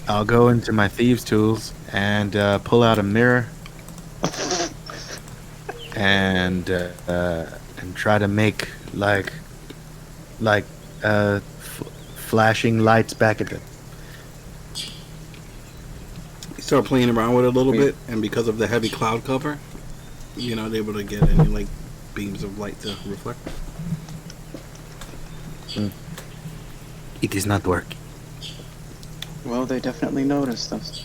I'll go into my thieves' tools and pull out a mirror and try to make flashing lights back at them. You start playing around with it a little bit, and because of the heavy cloud cover, you're not able to get any like beams of light to reflect. It is not working. Well, they definitely noticed us.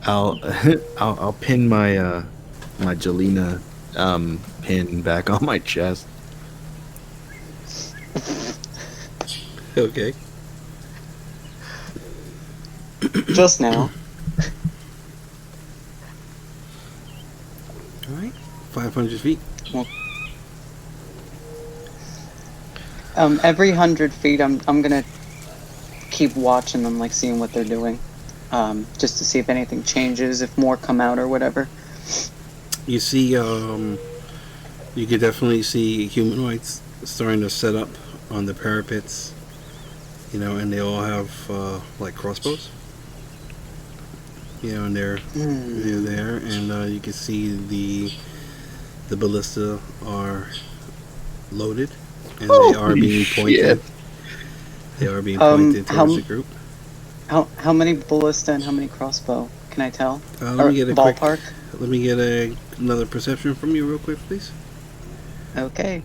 I'll pin my my Jelena pin back on my chest. Okay. Just now. All right. 500 feet. Every 100 feet, I'm gonna keep watching them, like seeing what they're doing, just to see if anything changes, if more come out or whatever. You see, you could definitely see humanoids starting to set up on the parapets, and they all have like crossbows. And they're there, and you can see the ballista are loaded, and they are being pointed. Shit. They are being pointed how- towards the group. How many ballista and how many crossbow? Can I tell? Let me get a ballpark. Let me get another perception from you real quick, please. Okay.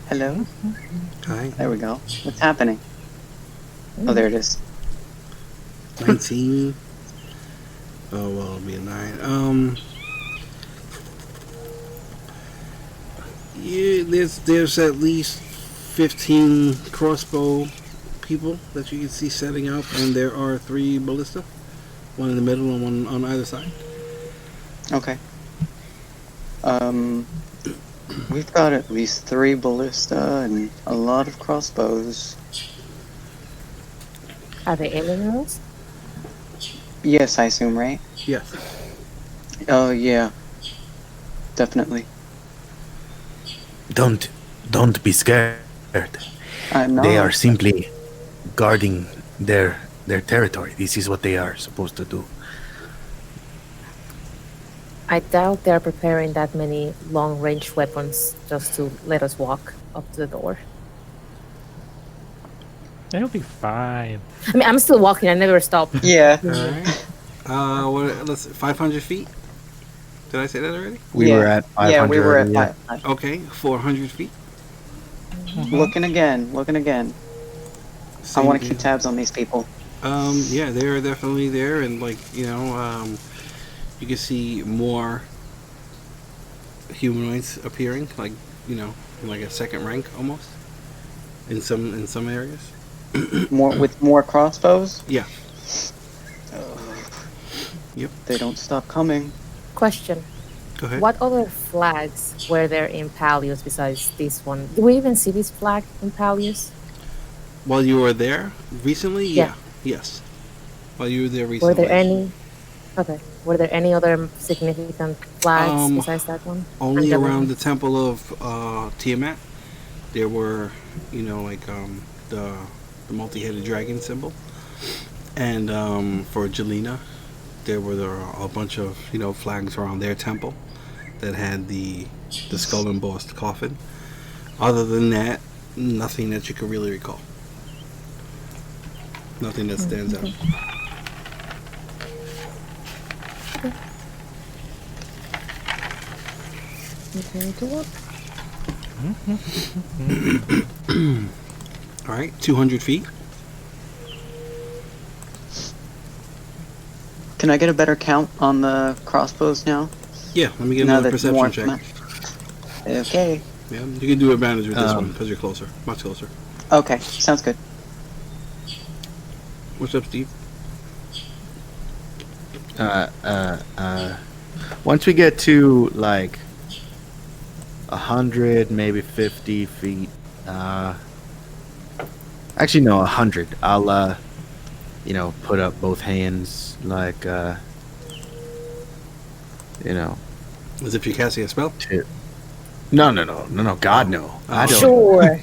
Hello. Hi. There we go. What's happening? Oh, there it is. 19. Oh, well, it'll be a 9. Yeah, there's at least 15 crossbow people that you can see setting up, and there are 3 ballista. One in the middle and one on either side. Okay. We've got at least 3 ballista and a lot of crossbows. Are they aliens? Yes, I assume, right? Yes. Oh, yeah. Definitely. Don't be scared. I'm not. They are simply guarding their territory. This is what they are supposed to do. I doubt they're preparing that many long-range weapons just to let us walk up to the door. It'll be fine. I mean, I'm still walking. I never stop. Yeah. All right. Let's 500 feet. Did I say that already? We were at 500. Yeah, we were at yeah. 5. Okay, 400 feet. Looking again. I Same want to deal. keep tabs on these people. Yeah, they're definitely there, and you can see more humanoids appearing, like like a second rank almost in some areas. More crossbows. Yeah. Yep. They don't stop coming. Question. Go ahead. What other flags were there in Palius besides this one? Do we even see this flag in Palius? While you were there recently, Yeah. yes. While you were there Were recently, there any? Okay. Were there any other significant flags besides that one? only And around the temple of Tiamat, there were, the multi-headed dragon symbol, and for Jelena, there were a bunch of flags around their temple that had the skull embossed coffin. Other than that, nothing that you could really recall. Nothing that stands out. Okay, to what? All right, 200 feet. Can I get a better count on the crossbows now? Yeah, let me get Now another that more perception check. Okay. Yeah, you can do advantage with this one because you're closer, much closer. Okay, sounds good. What's up, Steve? Once we get to like 100, maybe 50 feet, actually no, 100. I'll put up both hands like As if you're casting a spell? No, God, no. I don't. Sure.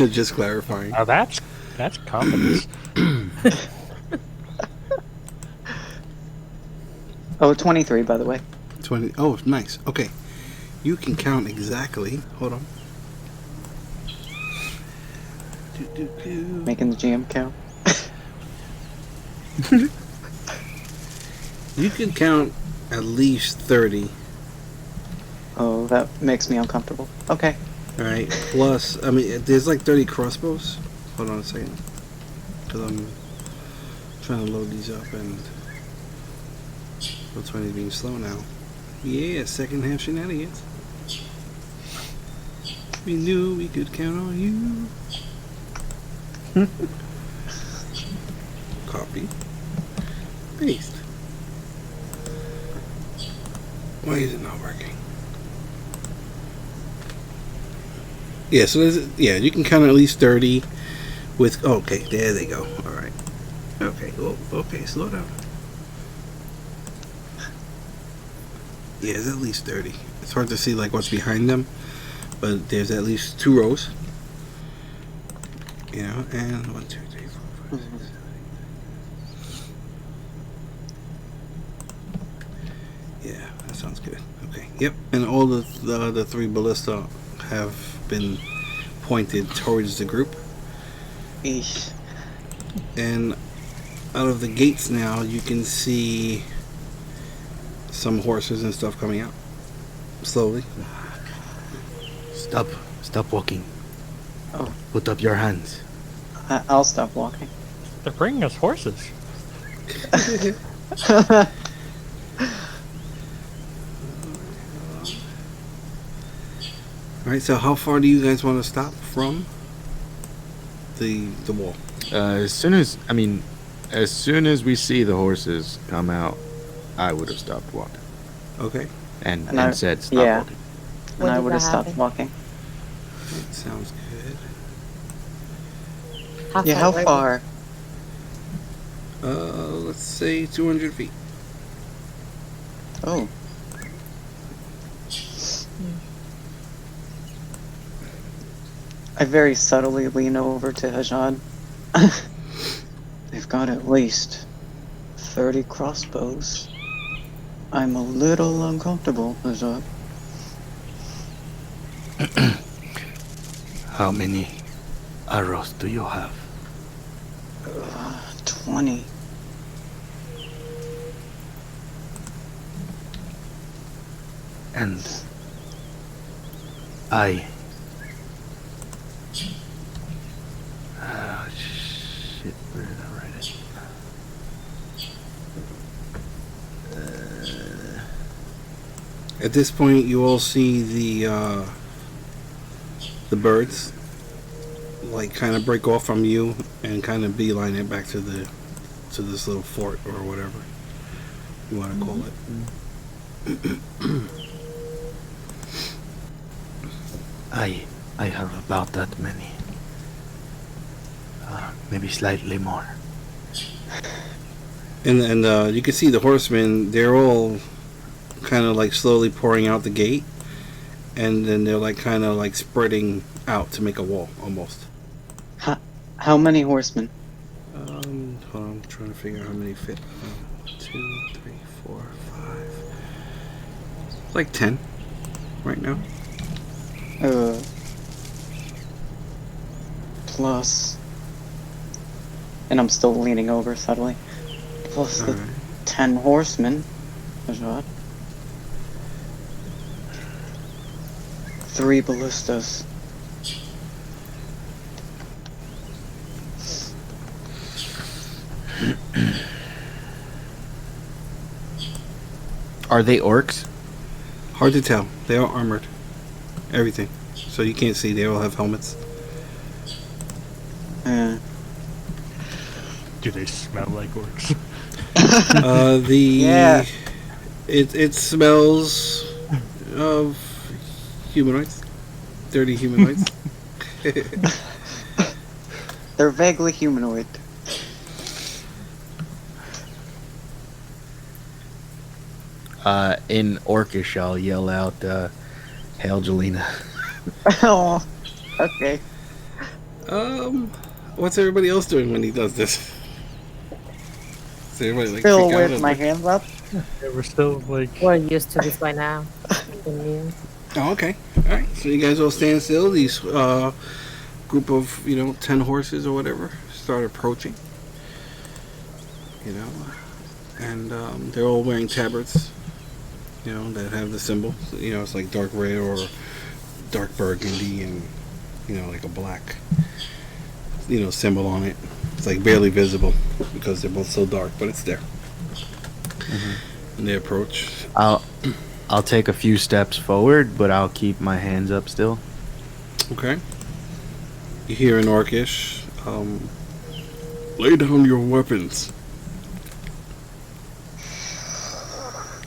Just clarifying. Now that's confidence. Oh, 23, by the way. 20. Oh, nice. Okay. You can count exactly. Hold on. Making the GM count. You can count at least 30. Oh, that makes me uncomfortable. Okay. Alright. Plus, there's like 30 crossbows. Hold on a second. Because I'm trying to load these up and. What's funny being slow now? Yeah, second half shenanigans. We knew we could count on you. Copy. Paste. Why is it not working? Yeah, so you can count at least 30 with, okay, there they go. Alright. Okay, okay, slow down. Yeah, there's at least 30. It's hard to see like what's behind them, but there's at least 2 rows. And 1, 2, 3, 4, 5, 6, 7, 8. Yeah, that sounds good. Okay, yep. And all the 3 ballista have been pointed towards the group. Eesh. And out of the gates now, you can see some horses and stuff coming out slowly. Stop walking. Oh. Put up your hands. I'll stop walking. They're bringing us horses. Alright, so how far do you guys want to stop from the wall? As soon as we see the horses come out, I would have stopped walking Okay, and I- said stop yeah. walking. And When I did would have that stopped happen? walking. that sounds good. How away? far? Let's say 200 feet. Oh. I very subtly lean over to Hajad. They've got at least 30 crossbows. I'm a little uncomfortable, Hajad. How many arrows do you have? 20. And I... shit, where did I write it? At this point, you all see the birds like kind of break off from you and kind of beeline it back to this little fort or whatever you want to call it. I have about that many. Maybe slightly more. And you can see the horsemen. They're all kind of like slowly pouring out the gate, and then they're like kind of like spreading out to make a wall almost. How many horsemen? Hold on, I'm trying to figure out how many fit. 1, 2, 3, 4, 5. Like 10 right now. Plus, and I'm still leaning over subtly. Plus the Alright. 10 horsemen. There's what? 3 ballistas. Are they orcs? Hard to tell. They are armored. Everything. So you can't see. They all have helmets. Do they smell like orcs? Yeah. It smells of humanoids. Dirty humanoids. They're vaguely humanoid. In Orcish, I'll yell out, "Hail, Jelena!" Oh, okay. What's everybody else doing when he does this? Is everybody like Still freak out with my hands up. Yeah, we're still like. We're used to this by now. Immune. Oh, okay. Alright. So you guys all stand still. These group of, 10 horses or whatever start approaching. And they're all wearing tabards, that have the symbol. It's like dark red or dark burgundy and, like a black, symbol on it. It's like barely visible because they're both so dark, but it's there. And they approach. I'll take a few steps forward, but I'll keep my hands up still. Okay. You hear in Orcish, lay down your weapons.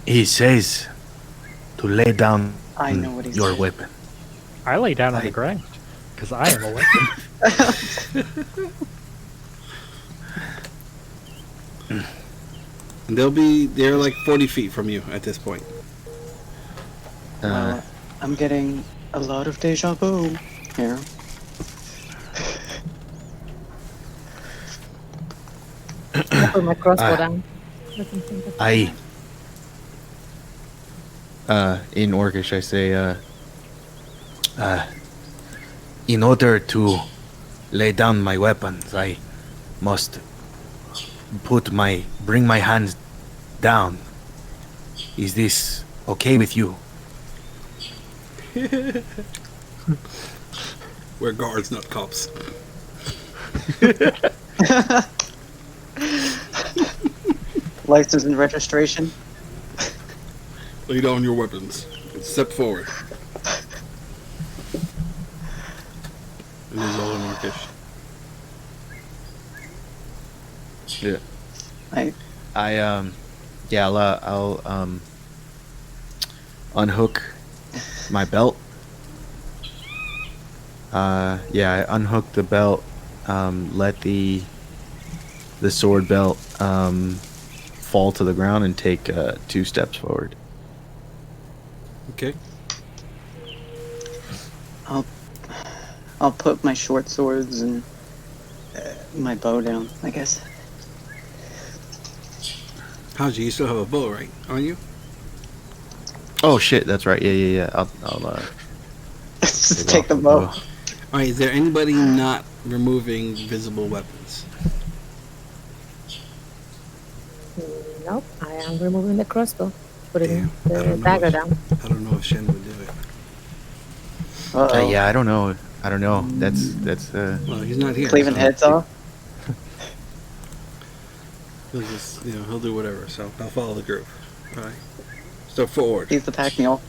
He says to lay down I know what he's your saying. weapon. I lay down on the ground because I am a weapon. And they're like 40 feet from you at this point. Well, I'm getting a lot of deja vu here. I put my crossbow Ah. down. In Orcish, I say, In order to lay down my weapons, I must bring my hands down. Is this okay with you? We're guards, not cops. License and registration. Lay down your weapons. And step forward. And there's all in Orcish. yeah, I'll unhook my belt. I unhook the belt, let the sword belt fall to the ground and take 2 steps forward. Okay. I'll put my short swords and my bow down, I guess. Haji, you still have a bow, right? On you? Oh shit, that's right. Yeah. I'll Just take the bow. Alright, is there anybody not removing visible weapons? Nope, I am removing the crossbow. Putting Damn, I the don't know dagger if- down. I don't know if Shen would do it. Uh-oh. Yeah, I don't know. That's Well, he's not here. Cleaving so heads off. He'll just, he'll do whatever. So I'll follow the group. Alright. Step forward. He's the pack mule.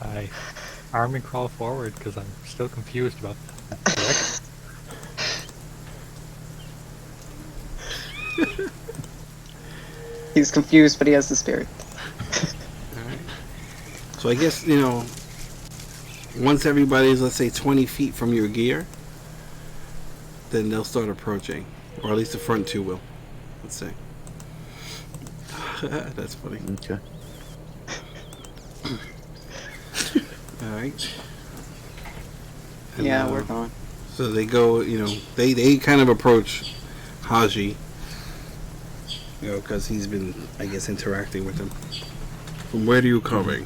I army crawl forward because I'm still confused about the direction. He's confused, but he has the spirit. Alright. So I guess, once everybody's, let's say, 20 feet from your gear, then they'll start approaching. Or at least the front two will. Let's say. That's funny. Okay. Alright. Yeah, we're gone. So they go, they kind of approach Haji. Because he's been, I guess, interacting with them. From where are you coming?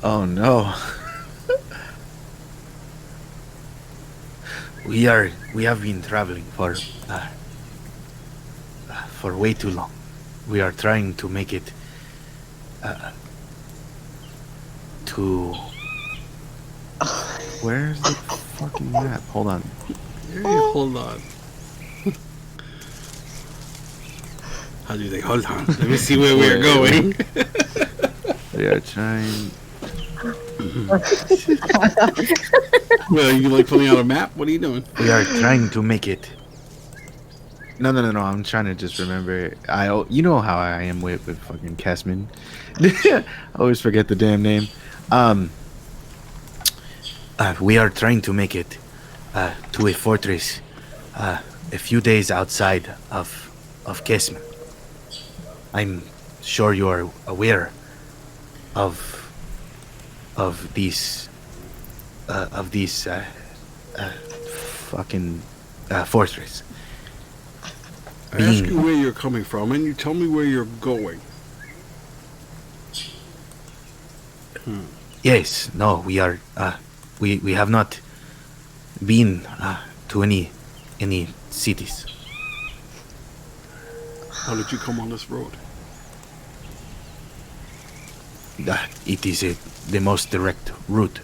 Oh no. We have been traveling for way too long. We are trying to make it to. Where's the fucking map? Hold on. Hold on. How do you say, hold on? Let me see where we're going. We are trying. Well, you like pulling out a map? What are you doing? We are trying to make it. No. I'm trying to just remember. You know how I am with fucking Casman. I always forget the damn name. We are trying to make it to a fortress a few days outside of Kesman. I'm sure you are aware of these Fucking. fortress. I ask you where you're coming from, and you tell me where you're going. Yes. No. We are. We have not been to any cities. How did you come on this road? It is the most direct route.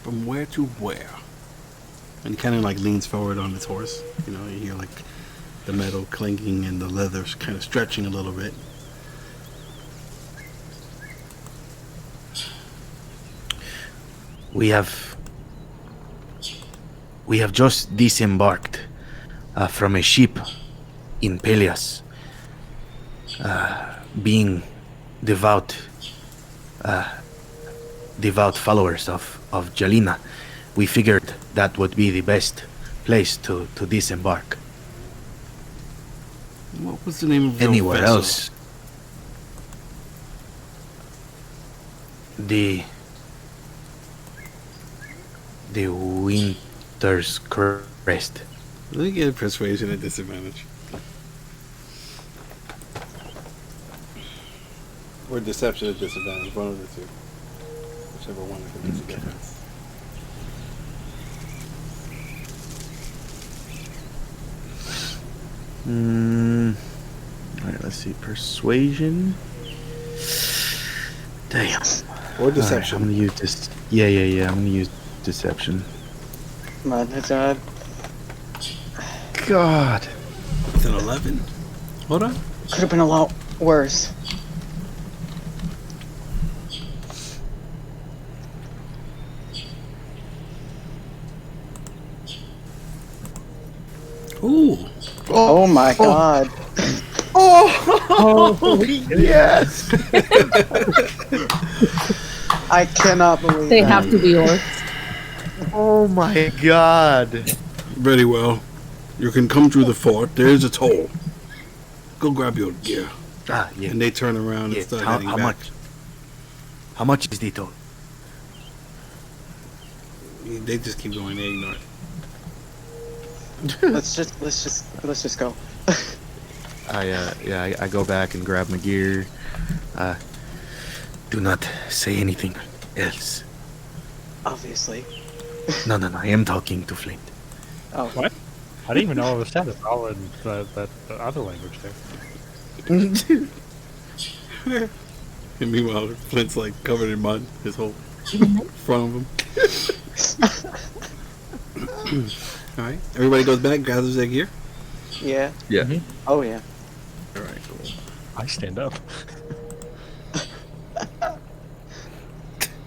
From where to where? And he kind of like leans forward on his horse. You hear like the metal clinking and the leather's kind of stretching a little bit. We have just disembarked from a ship in Palius. Being devout followers of Jalina, we figured that would be the best place to disembark. What was the name of your Anywhere vessel? else, the Winter's Crest. Let me get a persuasion at disadvantage. Or deception at disadvantage, one of the two. Whichever one can make the difference. Alright, let's see. Persuasion. Damn. Or deception. Alright, I'm gonna use this. Yeah. I'm gonna use deception. My God. God. It's an 11. Hold on. Could have been a lot worse. Ooh. Oh my God. Oh, yes. I cannot believe They that. have to be yours. Oh my God. Very well. You can come through the fort. There's a toll. Go grab your gear. Yeah. And they turn around Yeah. and start How heading back. much? How much is the toll? They just keep going. They ignore it. Let's just go. I go back and grab my gear. Do not say anything else. Obviously. No. I am talking to Flint. Oh. What? I didn't even know it was said. It's all in the other language there. And meanwhile, Flint's like covered in mud. His whole front of him. All right. Everybody goes back, gathers their gear. Yeah. Yeah. Oh yeah. All right. Cool. I stand up.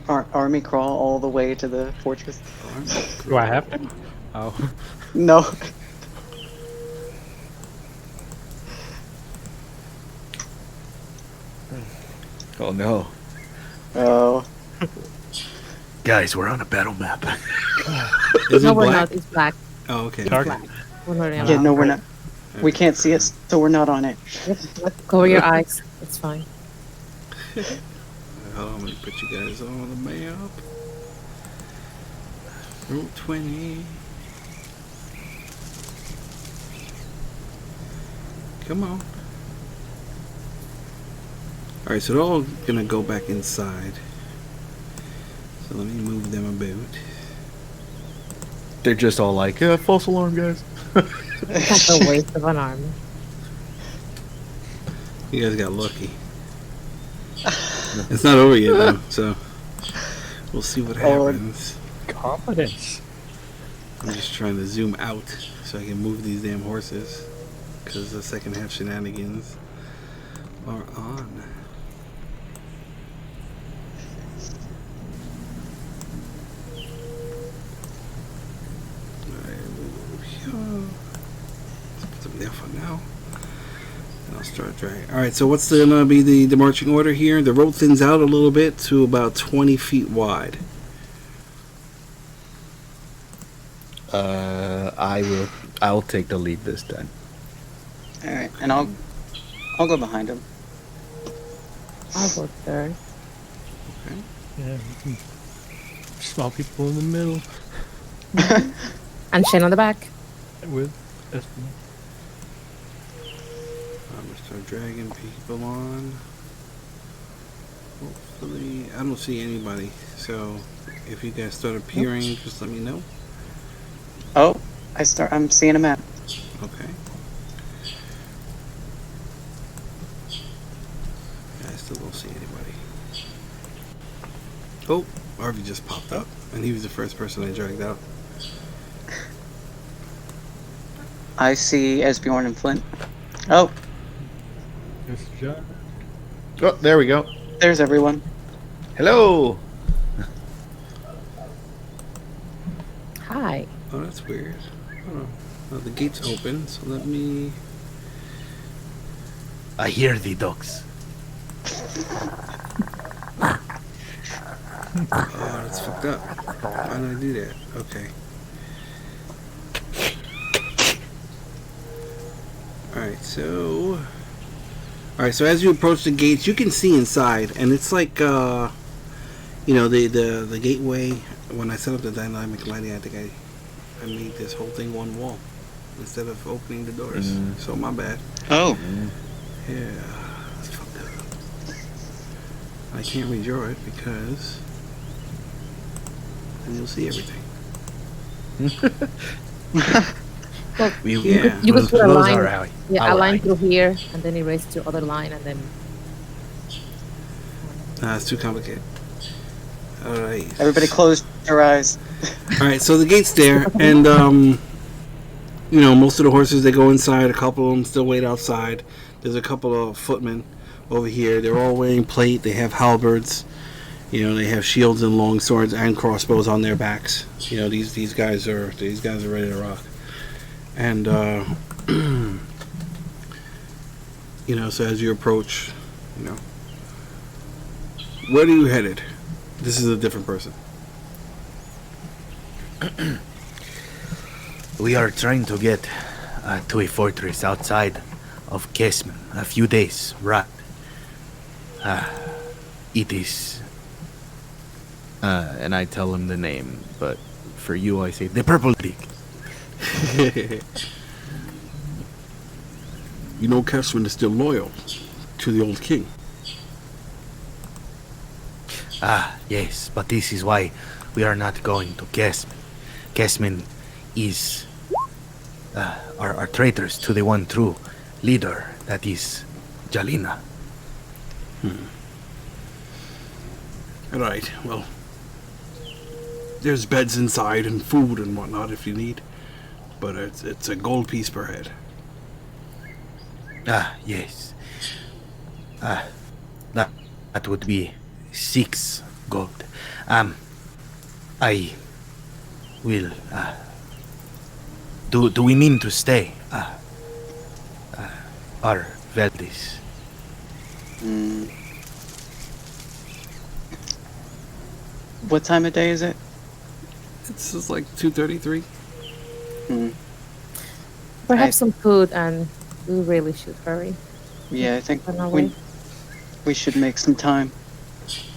Army crawl all the way to the fortress. Do I have to? Oh. No. Oh no. Oh. Guys, we're on a battle map. Is No, it we're black? not. It's black. Oh, okay. Dark. okay. We're not Yeah, no, we're not. We can't see it, so we're not on it. Cover your eyes. It's fine. Oh, I'm gonna put you guys on the map. Route 20. Come on. Alright, so they're all gonna go back inside. So let me move them about. They're just all like, yeah, false alarm, guys. That's a waste of an army. You guys got lucky. It's not over yet though, so we'll see what happens. Confidence. I'm just trying to zoom out so I can move these damn horses. Because the second half shenanigans are on. Alright, let's put them there for now. And I'll start dragging. Alright, so what's gonna be the marching order here? The road thins out a little bit to about 20 feet wide. I'll take the lead this time. All right, and I'll go behind him. I'll go third. Yeah. Small people in the middle. And Shane on the back. With this I'm gonna start dragging people on. Hopefully, I don't see anybody. So, if you guys start appearing, just let me know. Oh, I'm seeing a map. Okay. I still don't see anybody. Oh, Harvey just popped up, and he was the first person I dragged out. I see Esbjorn and Flint. Oh, It's just Oh, there we go. there's everyone. Hello. Hi. Oh, that's weird. Oh, well, the gate's open, so let me... I hear the dogs. Oh, that's fucked up. Why did I do that? Okay. Alright, so... Alright, so as you approach the gates, you can see inside, and it's like, the gateway, when I set up the dynamic lighting, I think I made this whole thing one wall, instead of opening the doors. So, my bad. Oh, Yeah, that's fucked up. I can't redraw it, because then you'll see everything. You Yeah. could put a Those line. are our Yeah, a line line. through here, and then erase to other line, and then. Nah, it's too complicated. Alright. everybody close your eyes. Alright, so the gate's there, and, most of the horses, they go inside. A couple of them still wait outside. There's a couple of footmen over here. They're all wearing plate. They have halberds. They have shields and long swords and crossbows on their backs. These guys are ready to rock. And, so as you approach, where are you headed? This is a different person. We are trying to get to a fortress outside of Kesman. A few days, right? It is. And I tell him the name, but for you, I say the Purple League. Kesman is still loyal to the old king. Ah, yes, but this is why we are not going to Kesman. Kesman is are traitors to the one true leader, that is Jalina. Right. Well, there's beds inside and food and whatnot if you need, but it's a gold piece per head. Ah, yes. That would be 6 gold. I will. Do we mean to stay? Or Veldis? What time of day is it? It's just like 2:33. Perhaps some food, and we really should hurry. Yeah, I think On our way. we should make some time.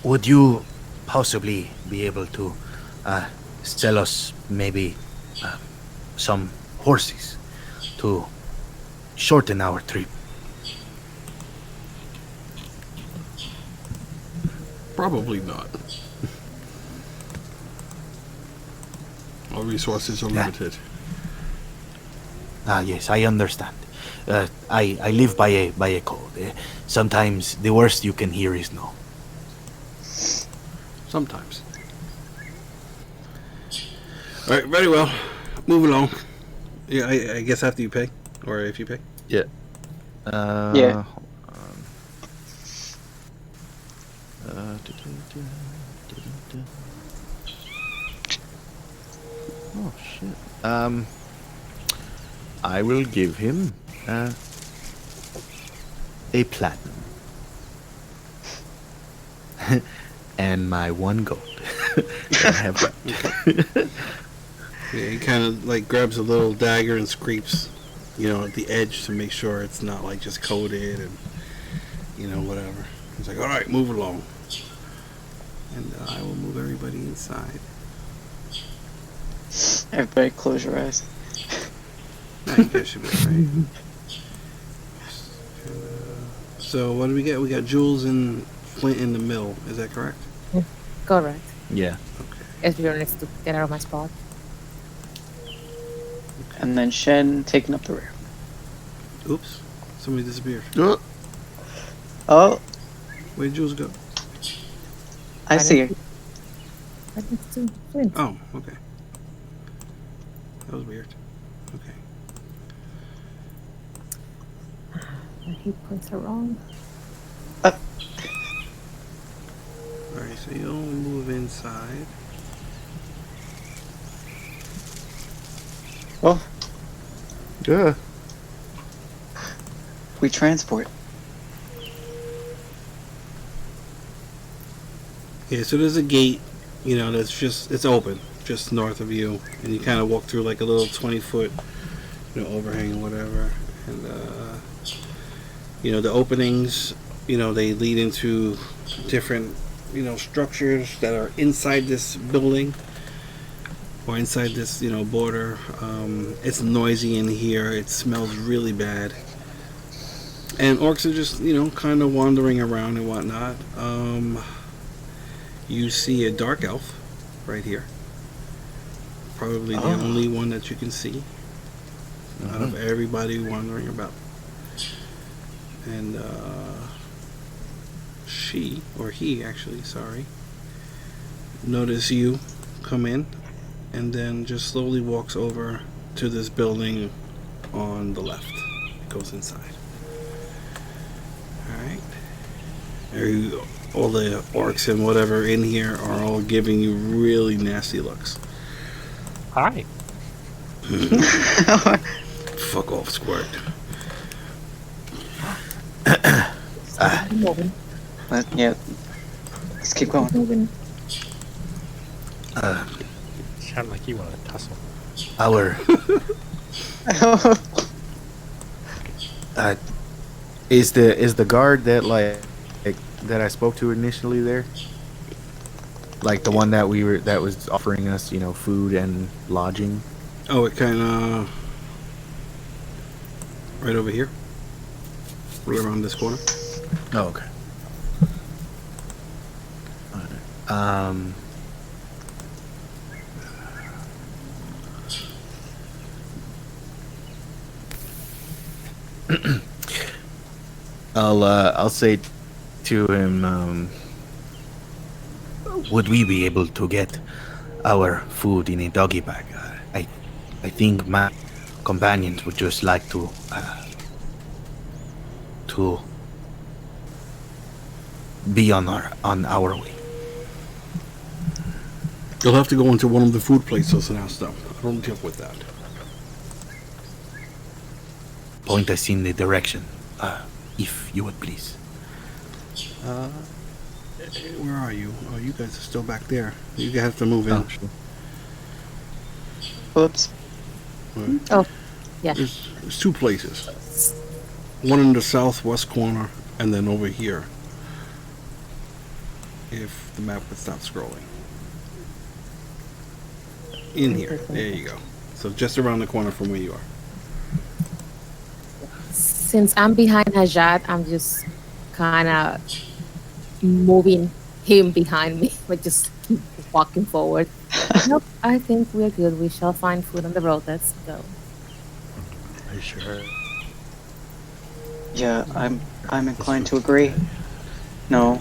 Would you possibly be able to sell us maybe some horses to shorten our trip? Probably not. Our resources are limited. Yes, I understand. I live by a code. Sometimes the worst you can hear is no. Sometimes. All right, very well. Move along. Yeah, I guess after you pay, or if you pay. Yeah. Yeah. Oh shit. I will give him a platinum and my 1 gold. I have left. Yeah, he kind of like grabs a little dagger and scrapes, at the edge to make sure it's not like just coated and, whatever. He's like, all right, move along. And I will move everybody inside. Everybody close your eyes. Now you guys should be right. So what do we get? We got jewels and flint in the mill. Is that correct? Correct. Yeah. As we are next to get out of my spot. And then Shen taking up the rear. Oops. Somebody disappeared. Oh, Where'd Jules go? I see her. Right next to Flint. Oh, okay. That was weird. Okay. My hit points are wrong. Alright, so you'll move inside. Well, Yeah. we transport. Yeah, so there's a gate, it's open, just north of you, and you kind of walk through like a little 20-foot, overhang or whatever, and the openings, they lead into different, structures that are inside this building or inside this, border. It's noisy in here. It smells really bad, and orcs are just, kind of wandering around and whatnot. You see a dark elf right here. Probably the only one that you can see out of everybody wandering about. And she, or he actually, sorry, notice you come in and then just slowly walks over to this building on the left. It goes inside. Alright. All the orcs and whatever in here are all giving you really nasty looks. Hi. Fuck off, Squirt. Moving. Yeah, let's keep going. Moving. Sound like you want to tussle. Our is the guard that that I spoke to initially there? Like the one that was offering us, food and lodging? Oh, it kind of right over here, right around this corner. Oh, okay. I'll say to him, would we be able to get our food in a doggy bag? I think my companions would just like to be on our way. You'll have to go into one of the food places and ask them. I don't deal with that. Point us in the direction, if you would please. Where are you? Oh, you guys are still back there. You guys have to move in. Oh, sure. Whoops. Right. Oh, yeah. There's two places. One in the southwest corner, and then over here. If the map would stop scrolling. In here. There you go. So just around the corner from where you are. Since I'm behind Hajat, I'm just kind of moving him behind me, but just keep walking forward. Nope, I think we're good. We shall find food on the road. Let's go. Are you sure? Yeah, I'm inclined to agree. No.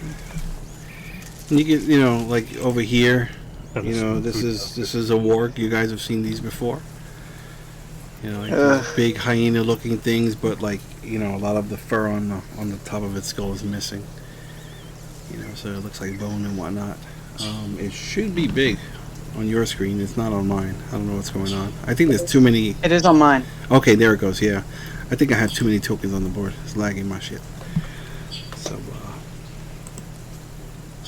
And you get, like over here, this is a warg. You guys have seen these before. Like these big hyena-looking things, but like a lot of the fur on the top of its skull is missing. So it looks like bone and whatnot. It should be big on your screen. It's not on mine. I don't know what's going on. I think there's too many. It is on mine. Okay, there it goes. Yeah, I think I had too many tokens on the board. It's lagging my shit. So,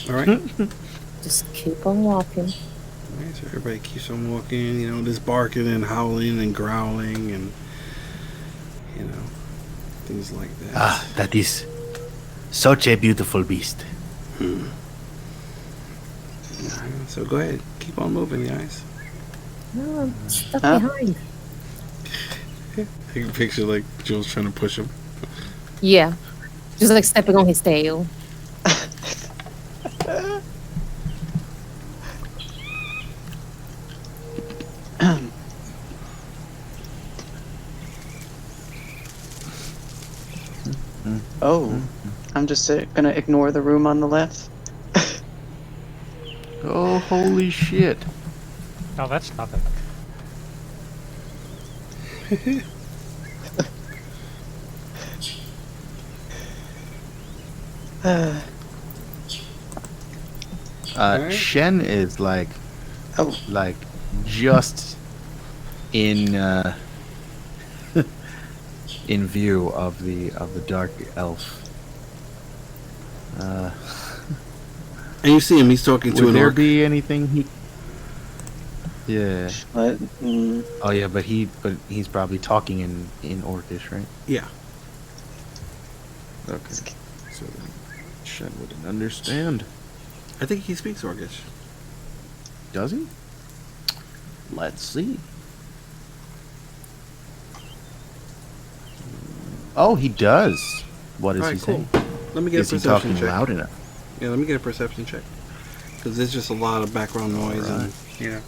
all right. Just keep on walking. Alright, so everybody keeps on walking, just barking and howling and growling and, things like that. That is such a beautiful beast. So go ahead, keep on moving, guys. No, I'm stuck behind. I can picture like Jules trying to push him. Yeah, just like stepping on his tail. Oh, I'm just gonna ignore the room on the left. Oh, holy shit. No, that's nothing. Alright. Shen is like Oh, just in in view of the dark elf. And you see him, he's talking to Would an there orc. be anything he? Yeah. but, Oh yeah, but he's probably talking in Orcish, right? Yeah. Okay. So then Shen wouldn't understand. I think he speaks orcish. Does he? Let's see. Oh, he does. What does he Alright, cool. say? Let me get Is a he perception talking check. loud enough? Yeah, let me get a perception check. Because there's just a lot of background noise and, yeah.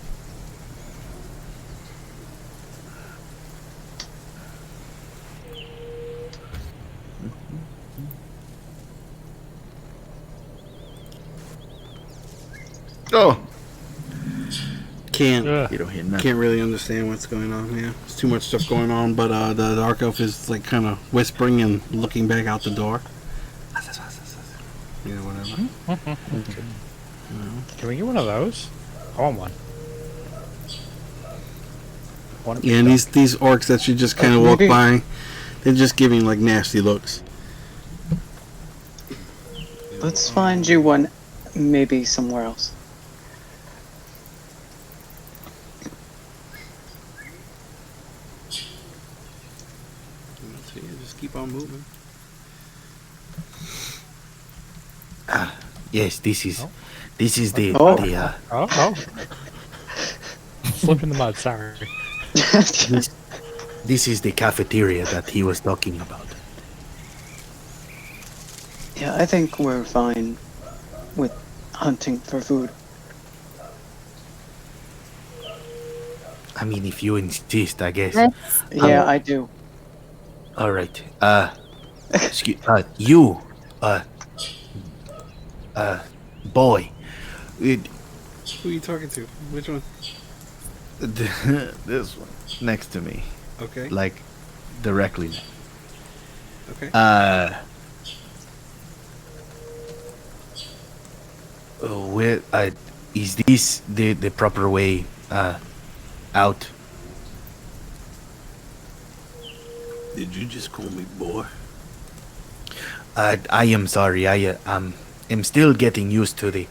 Oh, Can't Ugh. you don't hear nothing. can't really understand what's going on. Yeah, there's too much stuff going on. But the dark elf is like kind of whispering and looking back out the door. Yeah, whatever. Can we get one of those? I want one. Want Yeah, and these orcs that you just kind of walk maybe- by, they're just giving like nasty looks. let's find you one, maybe somewhere else. So yeah, just keep on moving. Yes, this is Oh. the Oh. Oh. Slipped in the mud, sorry. this is the cafeteria that he was talking about. Yeah, I think we're fine with hunting for food. I mean, if you insist, I guess. Let's Yeah, I do. All right. Excuse. You. Boy. It, Who are you talking to? Which one? this one next to me, Okay. like directly. Okay. where is this the proper way out? Did you just call me boy? I am sorry. I am still getting used to the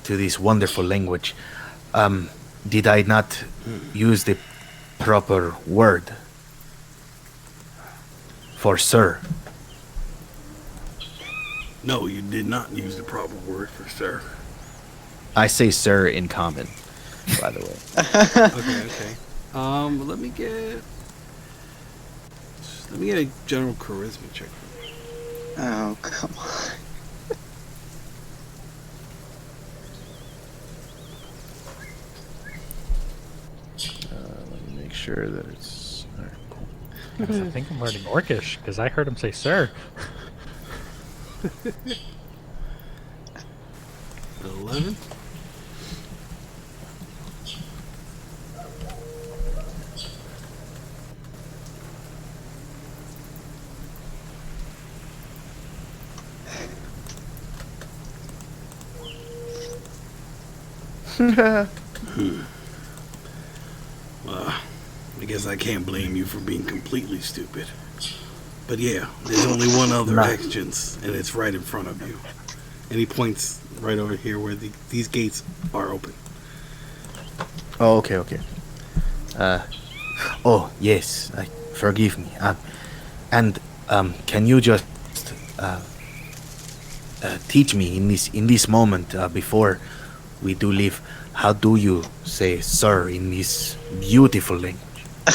to this wonderful language. Did I not use the proper word for sir? No, you did not use the proper word for sir. I say sir in common, by the way. Okay. Let me get a general charisma check. Oh, come on. Let me make sure that it's. All right, cool. I think I'm learning Orcish because I heard him say "sir." 11. Well, I guess I can't blame you for being completely stupid. But yeah, there's only one other entrance, and it's right in front of you. And he points right over here where these gates are open. Oh, okay. Oh yes, forgive me. And can you just teach me in this moment before we do leave? How do you say "sir" in this beautiful language?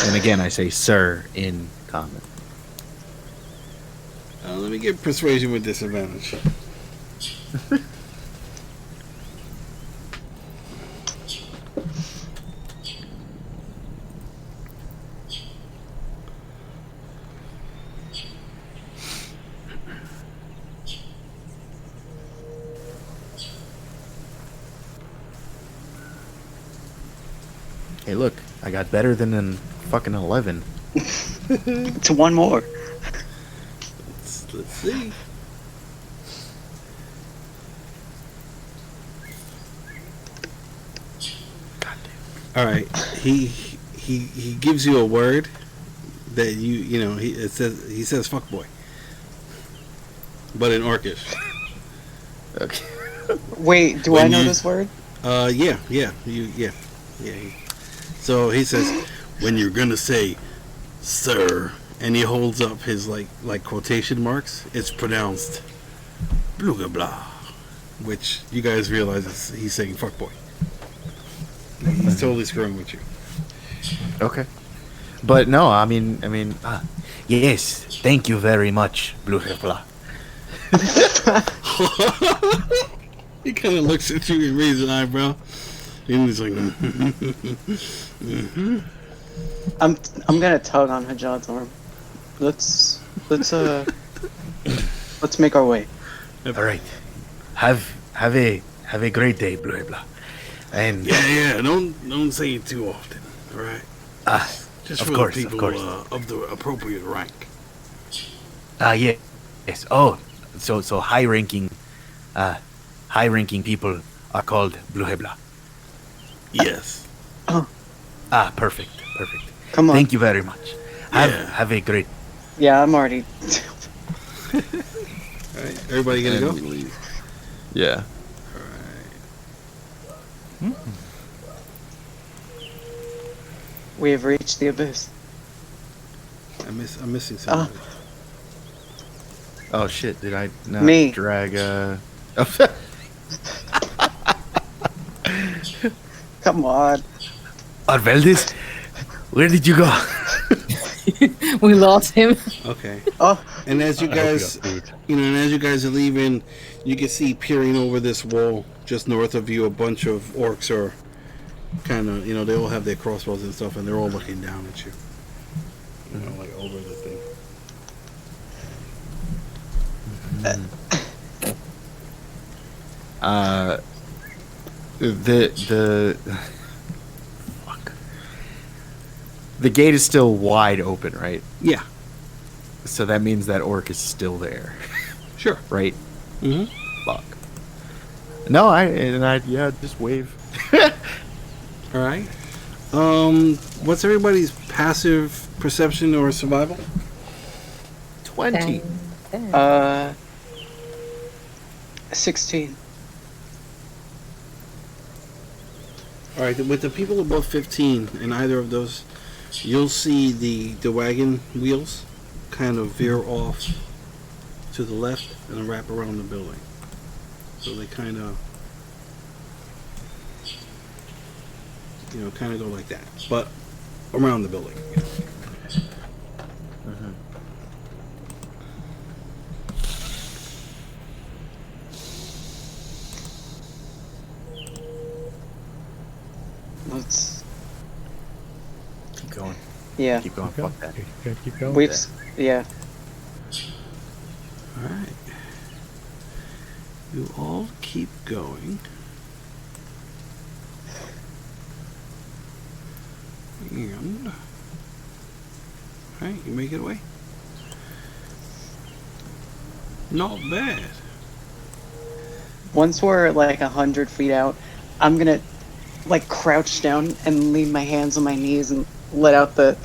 And again, I say sir in common. Let me get persuasion with disadvantage. Hey, look, I got better than a fucking 11. It's one more. Let's see. All right. He gives you a word that he says fuckboy, but in Orcish. Okay. Wait, do I know this word? Yeah. So he says, when you're gonna say, sir, and he holds up his like quotation marks, it's pronounced, blah blah, which you guys realize he's saying fuckboy. He's totally screwing with you. Okay. But no, I mean, Yes, thank you very much, Blue. He kind of looks at you and raises an eyebrow, and he's like, I'm gonna tug on Hajad's arm. Let's make our way. All right, have a great day, Blue. And yeah. Don't say it too often, all right? Just of for course, the people of course. of the appropriate rank. Yes. Oh, so high-ranking people are called Blue. Yes. Perfect. Come on. Thank you very much. Yeah. Have a great. Yeah, I'm already. All right, everybody gonna go? we leave. Yeah. We have reached the abyss. I'm missing somebody. Oh shit! Did I not Me. drag? Come on. Arveldis, where did you go? We lost him. Okay. Oh, And as you guys, and as you guys are leaving, you can see peering over this wall just north of you, a bunch of orcs are kind of, they all have their crossbows and stuff, and they're all looking down at you. Like over the thing. the fuck. The gate is still wide open, right? Yeah, So that means that orc is still there, sure. right? Mm-hmm. Fuck. No, I just wave. All right. What's everybody's passive perception or survival? 20. 10. 16. All right. With the people above 15 in either of those, you'll see the wagon wheels kind of veer off to the left and wrap around the building. So they kind of, kind of go like that, but around the building. Let's. Keep going. Yeah. Keep going. Fuck that. Keep going. We've. Yeah. All right. You all keep going. And all right, you make it away. Not bad. Once we're like 100 feet out, I'm gonna like crouch down and lean my hands on my knees and let out the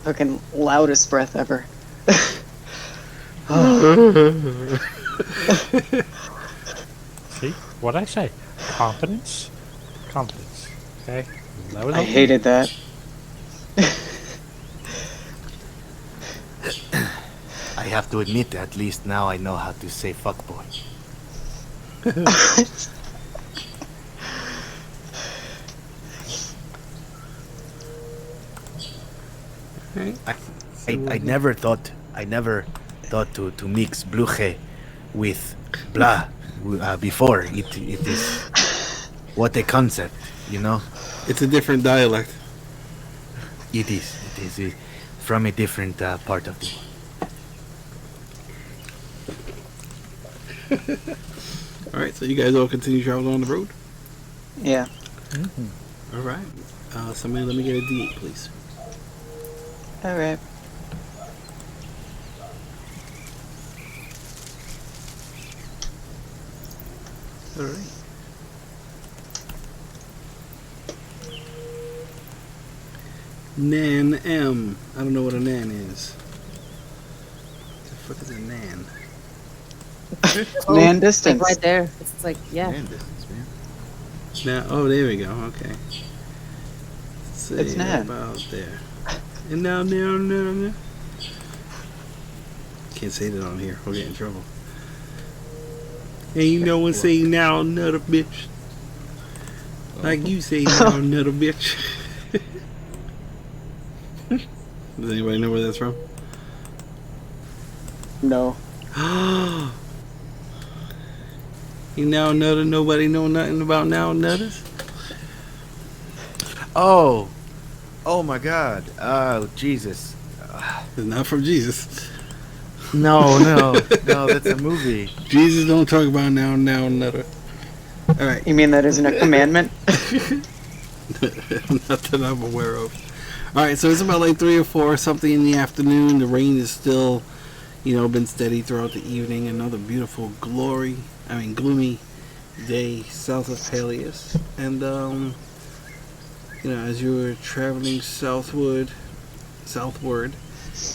fucking loudest breath ever. See what I say? Confidence. Confidence. Okay. That was I hated that. I have to admit, at least now I know how to say fuckboy. Right. I never thought to mix bluche with blah before. It is what a concept, you know. It's a different dialect. It is from a different part of the world. All right, so you guys all continue traveling on the road. Yeah. All right. Somebody, let me get a D8, please. All right. All right. Nan M. I don't know what a nan is. What the fuck is a nan? Man Like distance. right there. It's like, yeah. Man, distance, man. Now, oh, there we go. Okay. Let's It's see nan. about there. And now. Can't say that on here. We'll get in trouble. Ain't no one say now, another bitch. Like you say now, another bitch. Does anybody know where that's from? No. You now nutter, nobody know nothing about now nutters? Oh my God. Oh Jesus. It's not from Jesus. No, that's a movie. Jesus don't talk about now nutter. Alright. You mean that isn't a commandment? Not that I'm aware of. Alright, so it's about like 3 or 4 something in the afternoon. The rain is still, been steady throughout the evening. Another beautiful gloomy day south of Palius. And as you were traveling southward,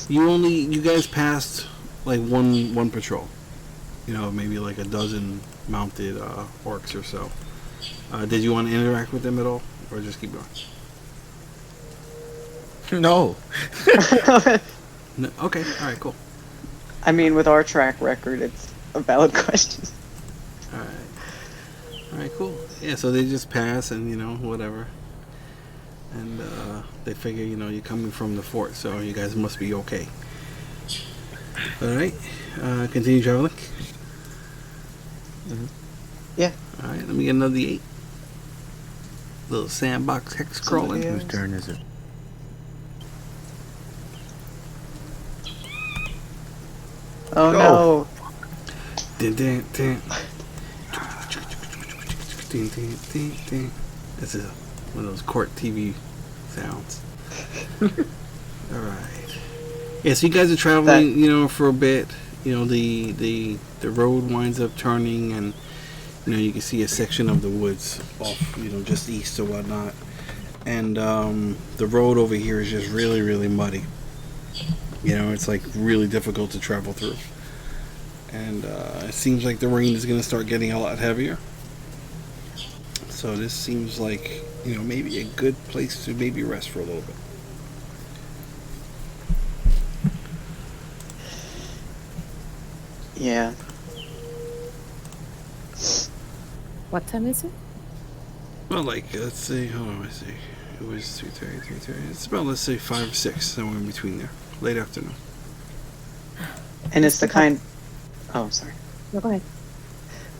you guys passed like one patrol. Maybe like a dozen mounted orcs or so. Did you want to interact with them at all, or just keep going? No. No? Okay, all right, cool. I mean, with our track record, it's a valid question. All right, cool. Yeah, so they just pass and whatever, and they figure you're coming from the fort, so you guys must be okay. All right, continue traveling. Yeah. All right, let me get another 8. Little sandbox hex crawling. Yeah. Whose turn is it? Oh no. Dun, dun, dun. Ding, ding, ding, ding. This is one of those court TV sounds. All right. Yeah, so you guys are traveling, for a bit. The road winds up turning, and you can see a section of the woods off, just east or whatnot. And the road over here is just really, really muddy. It's like really difficult to travel through. And it seems like the rain is going to start getting a lot heavier. So this seems like, maybe a good place to maybe rest for a little bit. Yeah. What time is it? Well, let's see, hold on, let's see. It was 3:30. It's about, let's say, 5 or 6, somewhere in between there. Late afternoon. And it's the kind... Oh, sorry. No, go ahead.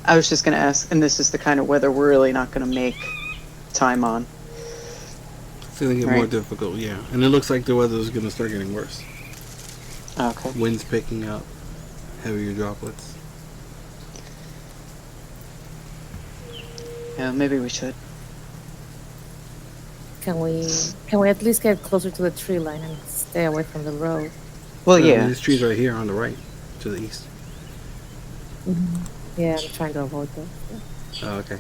I was just going to ask, and this is the kind of weather we're really not going to make time on. It's going to get more difficult, yeah. And it looks like the weather is going to start getting worse. Okay. Winds picking up, heavier droplets. Yeah, maybe we should. Can we at least get closer to the tree line and stay away from the road? Well, yeah. This tree's right here on the right, to the east. Mm-hmm. Yeah, I'm trying to avoid that. Yeah. Oh, okay.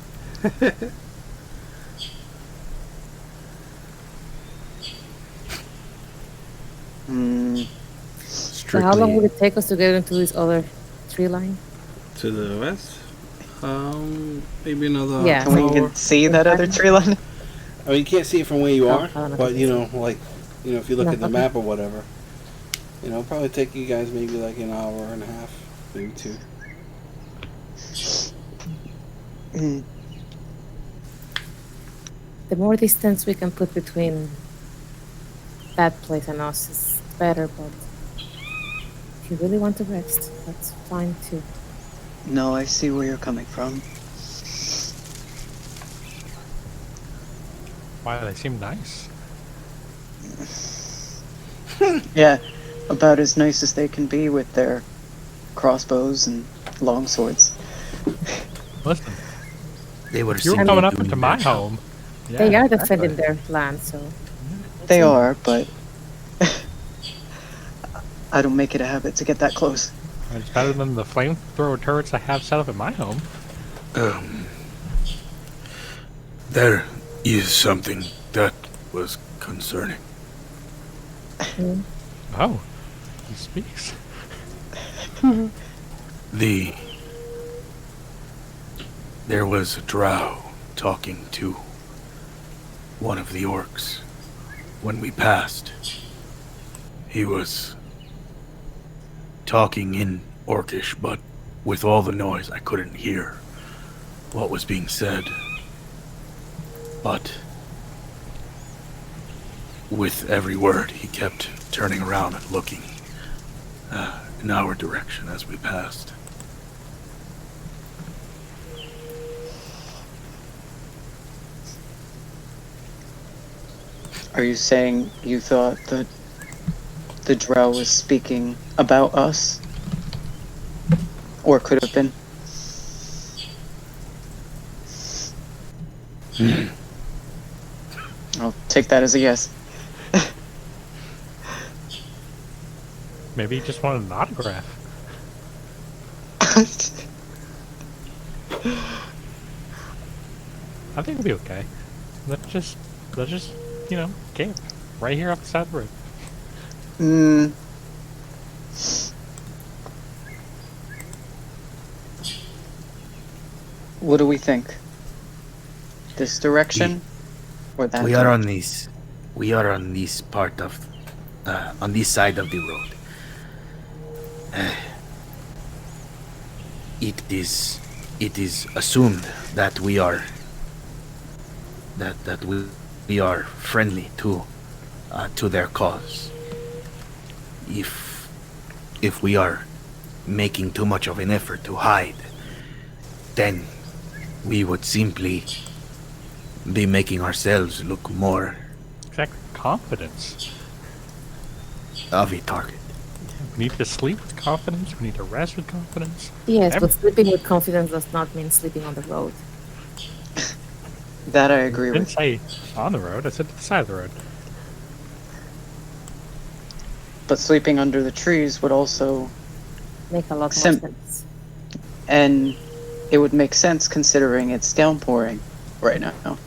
So how long would it take us to get into this other tree line? To the west? Maybe another Can we even see that other tree line? I mean, you can't see it from where you are, I don't know but if if you look at the okay. map or whatever, it'll probably take you guys maybe like an hour and a half, maybe 2. The more distance we can put between that place and us is better, but if you really want to rest, that's fine too. No, I see where you're coming from. Why, they seem nice. Yeah, about as nice as they can be with their crossbows and long swords. Listen, They were you're simply coming up doing into their my job. home. They Yeah, are defending exactly. their land, so They are, but I don't make it a habit to get that close. It's better than the flamethrower turrets I have set up at my home. There is something that was concerning. Oh, he speaks. There was a drow talking to one of the orcs when we passed. He was talking in Orcish, but with all the noise I couldn't hear what was being said. But with every word, he kept turning around and looking in our direction as we passed. Are you saying you thought that the drow was speaking about us? Or could have been? I'll take that as a yes. Maybe he just wanted an autograph. I think it'll be okay. Let's just camp right here off the side of the road. What do we think? This direction? Or that We are on direction? this. We are on this part of, on this side of the road. It is assumed that we are we are friendly to their cause. If we are making too much of an effort to hide, then we would simply be making ourselves look more Exactly. Confidence. of a target. We need to sleep with confidence. We need to rest with confidence. yes, but Every- sleeping with confidence does not mean sleeping on the road. That I agree I didn't with. say on the road. I said to the side of the road. But sleeping under the trees would also, Make a lot more Sim- sense. and it would make sense considering it's downpouring right now.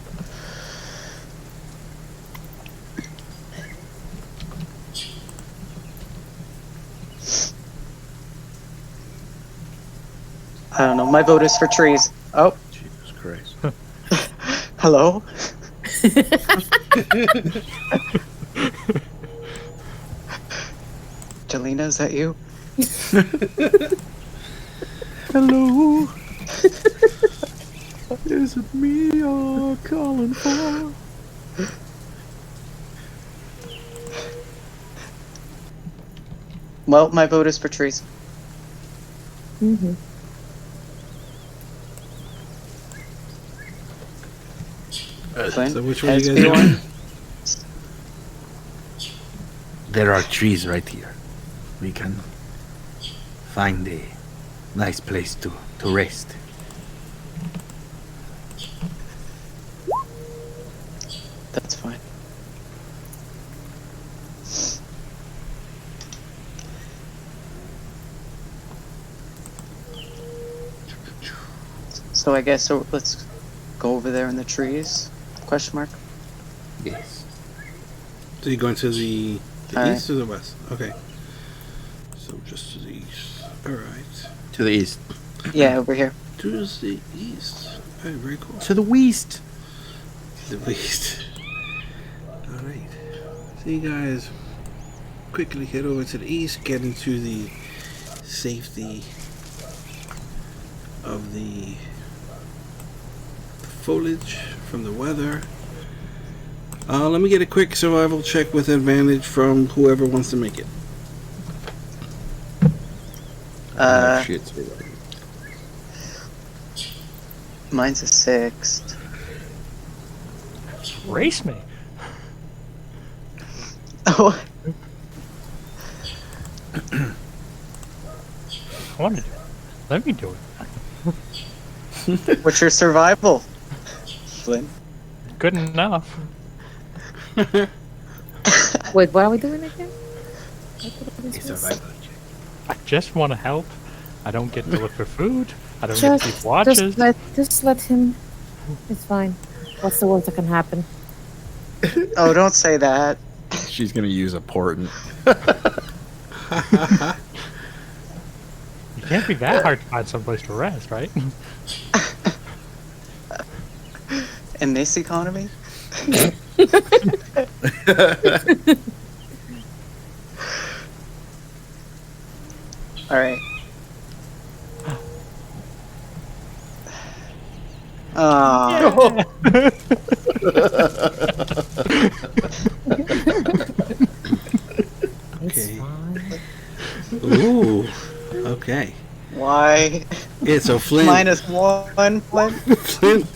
I don't know. My vote is for trees. Oh, Jesus Christ. hello. Jelena, is that you? Hello. Is it me you're calling for? Well, my vote is for trees. Mm-hmm. Flynn, So which one you heads guys be going? one. There are trees right here. We can find a nice place to rest. That's fine. So I guess let's go over there in the trees. Question mark. Yes. So you're going to the Alright. east or the west? Okay. So just to the east. Alright. To the east. Yeah, over here. To the east. Alright, very cool. To the west. To the east. Alright. So you guys quickly head over to the east, get into the safety of the foliage from the weather. Let me get a quick survival check with advantage from whoever wants to make it. Shit. Mine's a 6. Race me. Oh, I want to do it. Let me do it. what's your survival, Flynn? Good enough. Wait, what are we doing again? I thought A this was- survival check. I just want to help. I don't get to look for food. I don't get Just, to keep watches. just let him. It's fine. What's the worst that can happen? Oh, don't say that. She's gonna use a portent. You can't be that hard to find someplace to rest, right? In this economy? Alright. Ah, It's Okay. fine. Ooh. Okay. why? Yeah, so Flynn, -1, Flynn? Flynn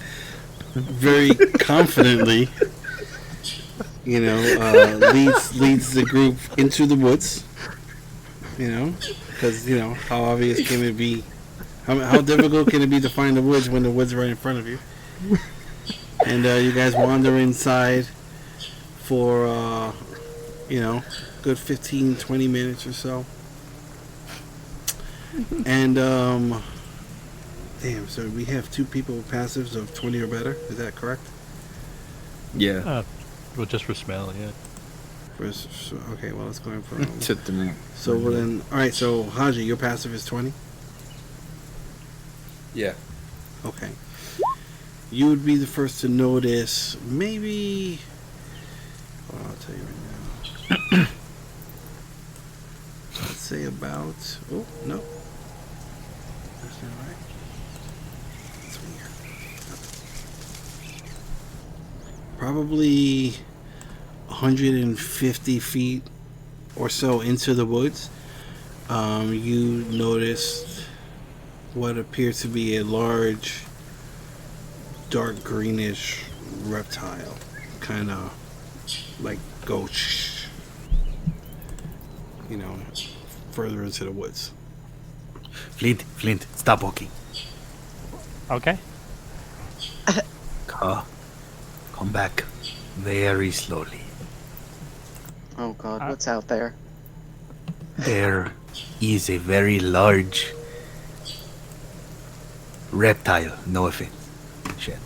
very confidently, leads the group into the woods. Because how obvious can it be? How difficult can it be to find the woods when the woods are right in front of you? And you guys wander inside for good 15-20 minutes or so. And damn, so we have 2 people with passives of 20 or better. Is that correct? Yeah. Well, just for smell, yeah. Okay, well, let's go and put So then, all right. So Haji, your passive is 20. Yeah. Okay. You would be the first to notice. Maybe. Well, I'll tell you right now. Let's say about. Oh no. That's not right. That's weird. Probably 150 feet or so into the woods, you noticed what appears to be a large, dark greenish reptile, kind of like go, further into the woods. Flint, stop walking. Okay. Come back very slowly. Oh God, what's out there? There is a very large reptile. No offense. Shit.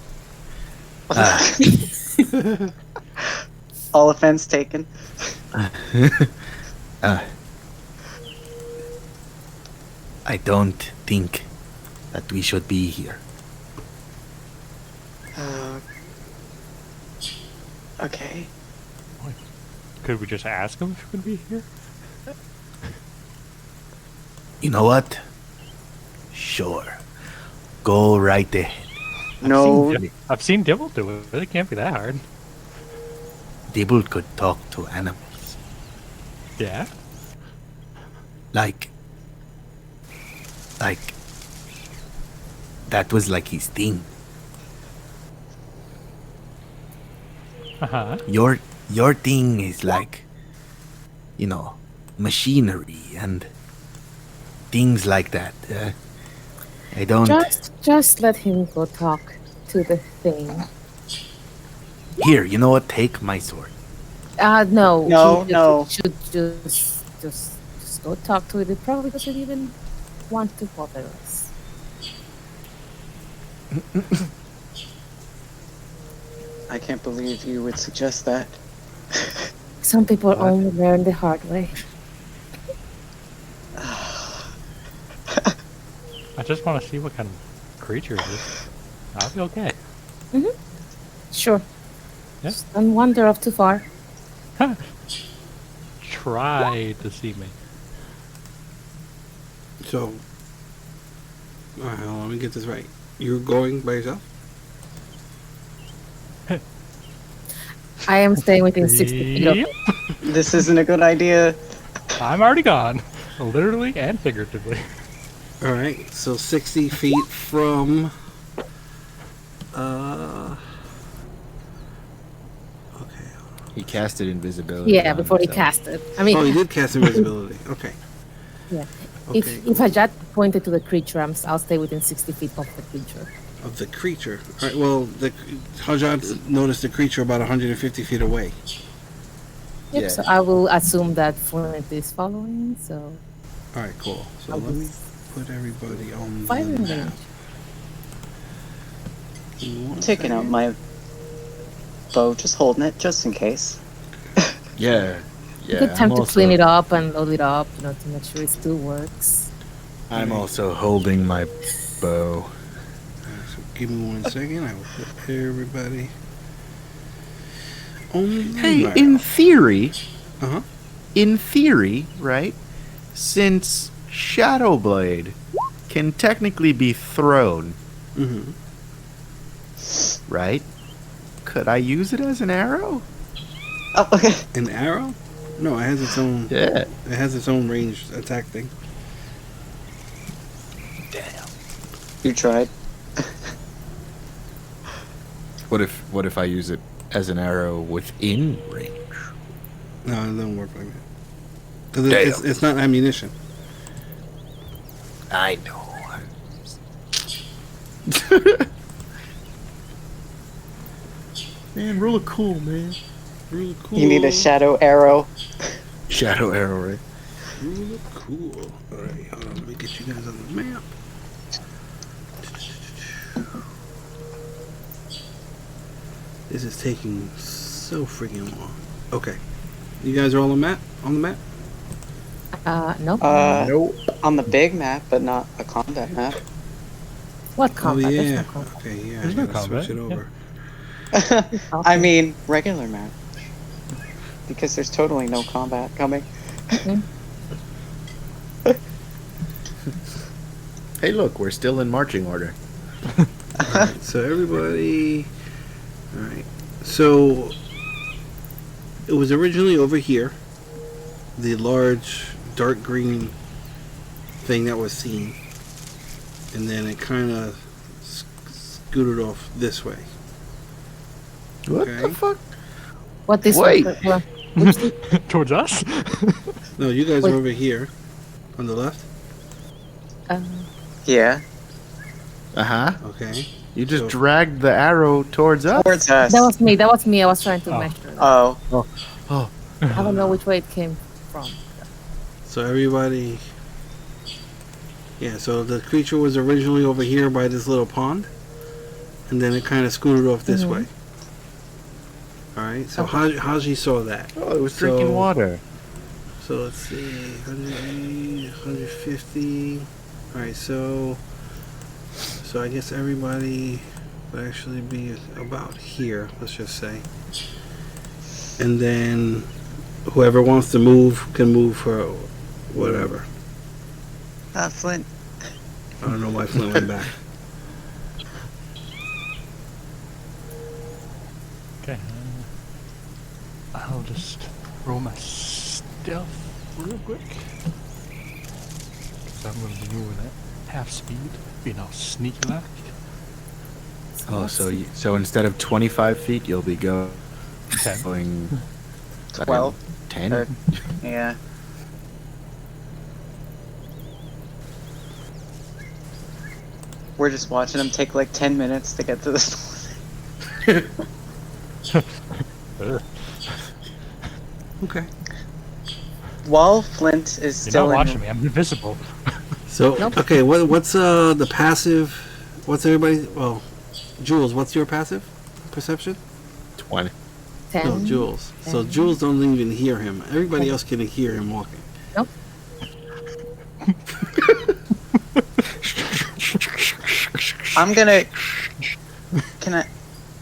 All offense taken. I don't think that we should be here. Okay. Could we just ask him if he would be here? You know what? Sure. Go right ahead. No. I've seen Dibble do it. It can't be that hard. Dibble could talk to animals. Yeah. Like, that was like his thing. Uh-huh. Your thing is like, machinery and things like that. I don't. Just let him go talk to the thing. Here, you know what? Take my sword. No. No, he no. should just go talk to it. It probably doesn't even want to bother us. I can't believe you would suggest that. Some people only learn the hard way. I just want to see what kind of creature it is. I'll be okay. Sure. Yeah. Just don't wander off too far. Try to see me. So, alright, hold on, let me get this right. You're going by yourself? I am staying within 60 feet of Yep. This isn't a good idea. I'm already gone. Literally and figuratively. Alright, so 60 feet from... Okay. He casted invisibility. Yeah, on before he himself. cast it. I mean, Oh, he did cast invisibility. Okay. yeah. Okay. If I just pointed to the creature, I'll stay within 60 feet of the creature. Of the creature. Alright, well, Hajad noticed the creature about 150 feet away. Yep, Yeah. so I will assume that Flint is following, so Alright, cool. So I'll let me just put everybody on the firing map. range. One Taking out second. my bow, just holding it, just in case. Yeah. Yeah. Good time I'm to also- clean it up and load it up, to make sure it still works. I'm also holding my bow. Alright, so give me 1 second. I will put everybody on the Hey, map. Uh-huh. in theory, right? Since Shadowblade can technically be thrown, Mm-hmm. right? Could I use it as an arrow? Oh, okay. An arrow? No, it has its own. Yeah. It has its own ranged attack thing. You tried. What if I use it as an arrow within range? No, it doesn't work like that. Because it's not ammunition. I know. Man, rule of cool, man. Real cool. You need a shadow arrow. Shadow arrow, right? Real cool. Alright, hold on. Let me get you guys on the map. This is taking so freaking long. Okay. You guys are all on the map? Nope. Nope. On the big map, but not a combat map. What combat? Oh, There's yeah. no combat. Okay, yeah. There's I no gotta switch it combat, over. I Okay. mean, regular map. Because there's totally no combat coming. Hey, look, we're still in marching order. Alright, so everybody. Alright. So it was originally over here. The large dark green thing that was seen. And then it kind of scooted off this way. What Okay. the fuck? What this Wait. one? Which Towards us? No, you guys Wait. are over here on the left. Yeah. Uh huh. Okay. You just So- dragged the arrow towards us. Towards us. That was me. That was me. I was trying to Oh. measure. That. Oh, I don't know which way it came from. So everybody, yeah. So the creature was originally over here by this little pond, and then it kind of scooted off this Mhm. way. All right. So Haji saw that. Oh, it was drinking So- water. So let's see, 180, 150. All right. So I guess everybody would actually be about here. Let's just say, and then whoever wants to move can move for whatever. Flint. I don't know why Flint went back. Okay. I'll just roll my stealth real quick. Because I'm going to be moving at half speed, being all sneaky like. Oh, so instead of 25 feet, you'll be going 12. 10. Or- Yeah. We're just watching him take like 10 minutes to get to this. Okay. While Flint is You're still not in. watching me. I'm invisible. So Nope. okay, what's the passive? What's everybody? Well, Jules, what's your passive perception? 20. 10. No, Jules. So 10. Jules don't even hear him. Everybody else can hear him walking. Nope. I'm gonna. Can I?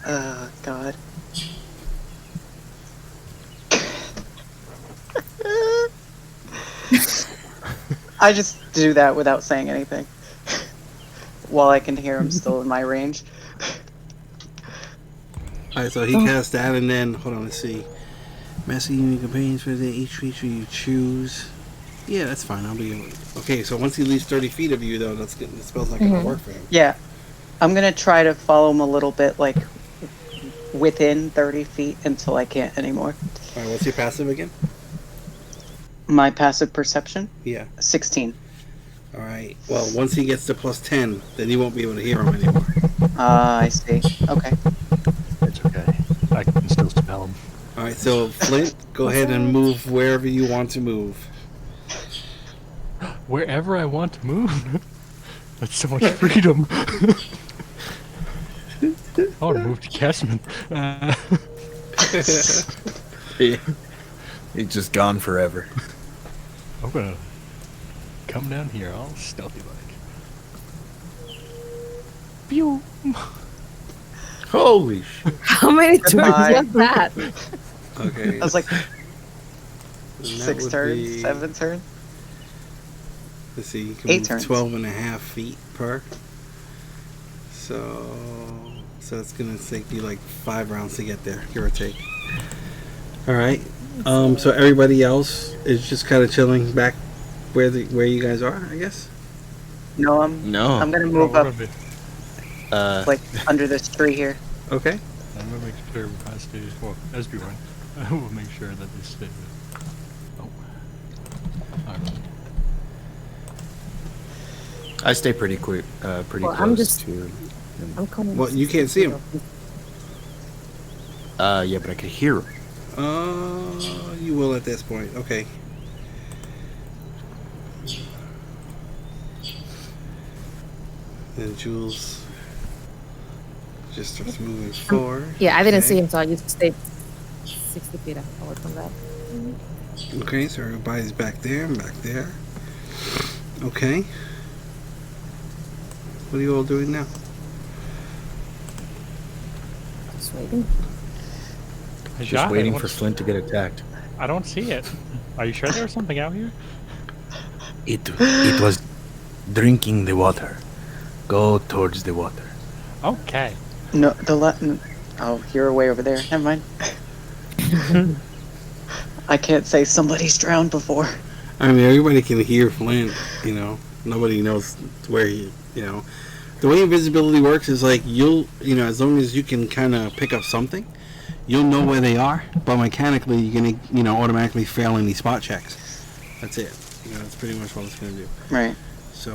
Oh, God. I just do that without saying anything. While I can hear him still in my range. All right, so he cast that, and then hold on, let's see. Messy unique companions for each creature you choose. Yeah, that's fine. I'll be okay. So once he leaves 30 feet of you, though, that's good. The spell's not gonna work for him. Yeah. I'm gonna try to follow him a little bit, like, within 30 feet until I can't anymore. All right, what's your passive again? My passive perception? Yeah. 16. All right. Well, once he gets to plus 10, then you won't be able to hear him anymore. I see. Okay. It's okay. I can still spell them. All right. So Flint, go ahead and move wherever you want to move. Wherever I want to move. That's so much freedom. I want to move to Casman. He's just gone forever. I'm gonna come down here all stealthy like. Pew! Holy shit. How many turns Goodbye. was that? Okay. I was like, And that 6 would turns, be- 7 turns. Let's see. You can 8 move turns. 12.5 feet per. So it's gonna take you like 5 rounds to get there, give or take. All right. So everybody else is just kind of chilling back where you guys are, I guess. No, I'm No. gonna move up, Uh, like, under this tree here. Okay. I'm gonna make sure I stay. Well, as everyone, I will make sure that they stay. Oh. Alright. I stay pretty quick, pretty Well, close I'm just- to him. I'm coming. Well, you can't see him. Yeah, but I could hear him. You will at this point. Okay. Then Jules just starts moving forward. Yeah, I didn't Okay. see him, so I just stayed 60 feet away from that. Okay, so everybody's back there and back there. Okay. What are you all doing now? Just waiting. Just waiting for Flint to get attacked. I don't see it. Are you sure there was something out here? It was drinking the water. Go towards the water. Okay. No, oh, you're way over there. Never mind. I can't say somebody's drowned before. I mean, everybody can hear Flint, you know. Nobody knows where he, you know. The way invisibility works is like as long as you can kind of pick up something, you'll know where they are, but mechanically you're going to, automatically fail any spot checks. That's it. That's pretty much what it's going to do. Right. So,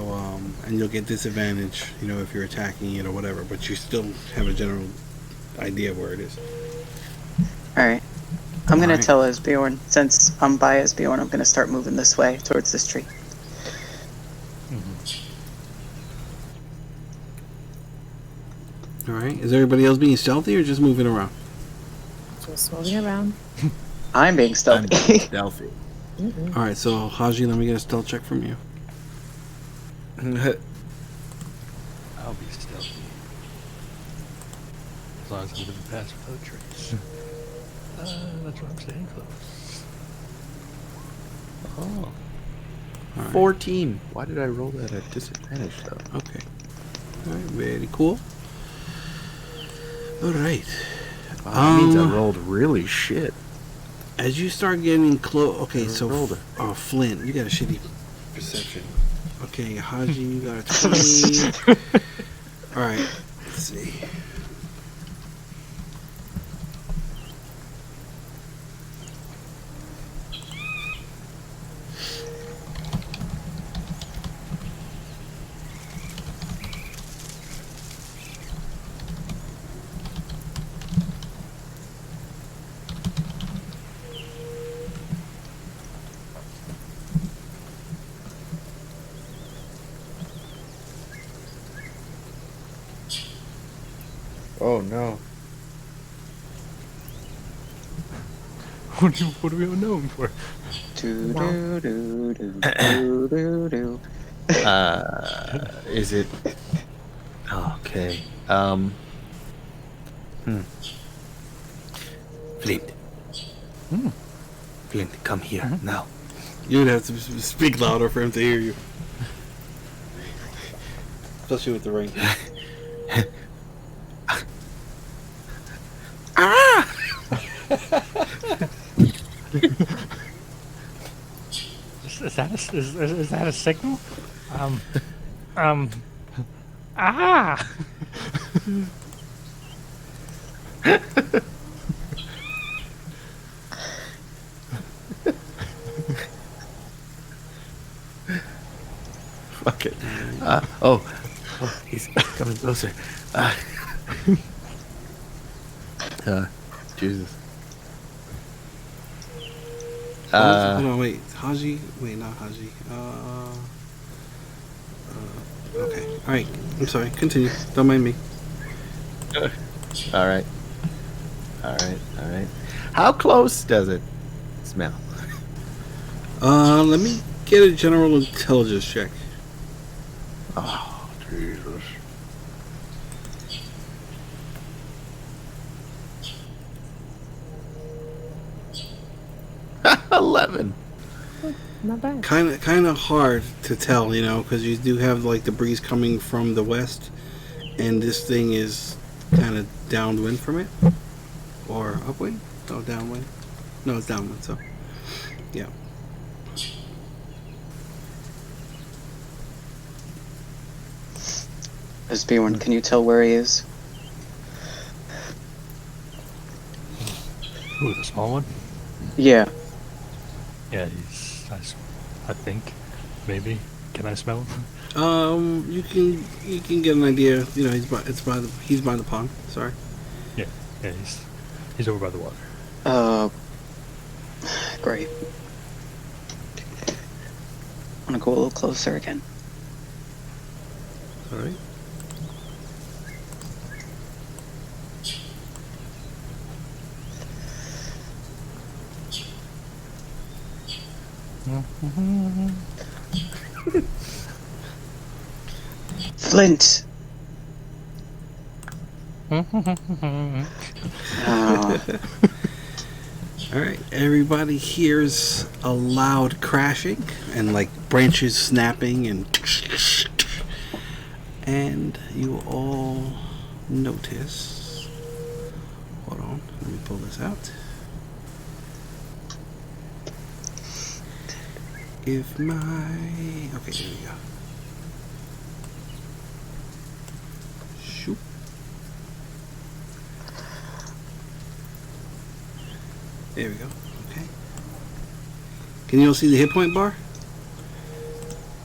and you'll get disadvantage, if you're attacking it or whatever, but you still have a general idea of where it is. Alright. I'm gonna Alright. tell Asbjorn, since I'm by Asbjorn, I'm gonna start moving this way towards this tree. Alright. Is everybody else being stealthy or just moving around? Just moving around. I'm being I'm stealthy. stealthy. Alright, so Haji, let me get a stealth check from you. I'll be stealthy. As long as I'm moving past without trace. That's what I'm saying close. Oh. Alright. 14. Why did I roll that at disadvantage, though? Okay. Alright, very cool. Alright. Wow, that means I rolled really shit. As you start getting close, okay, Never so rolled it. Flint, you got a shitty perception. Okay, Haji, you got a 20. All right, let's see. Oh, no. What are we known for? Do do do do do do do. Is it... Okay. Flint. Flint, come here now. You would have to speak louder for him to hear you. Especially with the ring. Is that a signal? Ah! Fuck it. He's coming closer. Jesus. Hold on, wait. Haji? Wait, not Haji. Okay. Alright. I'm sorry. Continue. Don't mind me. All right. How close does it smell? Let me get a general intelligence check. Oh, Jesus. $11. Not bad. Kind of hard to tell, because you do have like the breeze coming from the west, and this thing is kind of downwind from it, or upwind? No, downwind. No, it's downwind. So, yeah. Asbjorn, can you tell where he is? Ooh, the small one? Yeah. Yeah, I think. Maybe. Can I smell him? You can get an idea. He's by the pond. Sorry. Yeah, he's over by the water. Great. I'm gonna go a little closer again. All right. Flint! Oh. All right. Everybody hears a loud crashing and like branches snapping and you all notice. Hold on. Let me pull this out. If my... Okay, there we go. Shoot. There we go. Okay. Can you all see the hit point bar?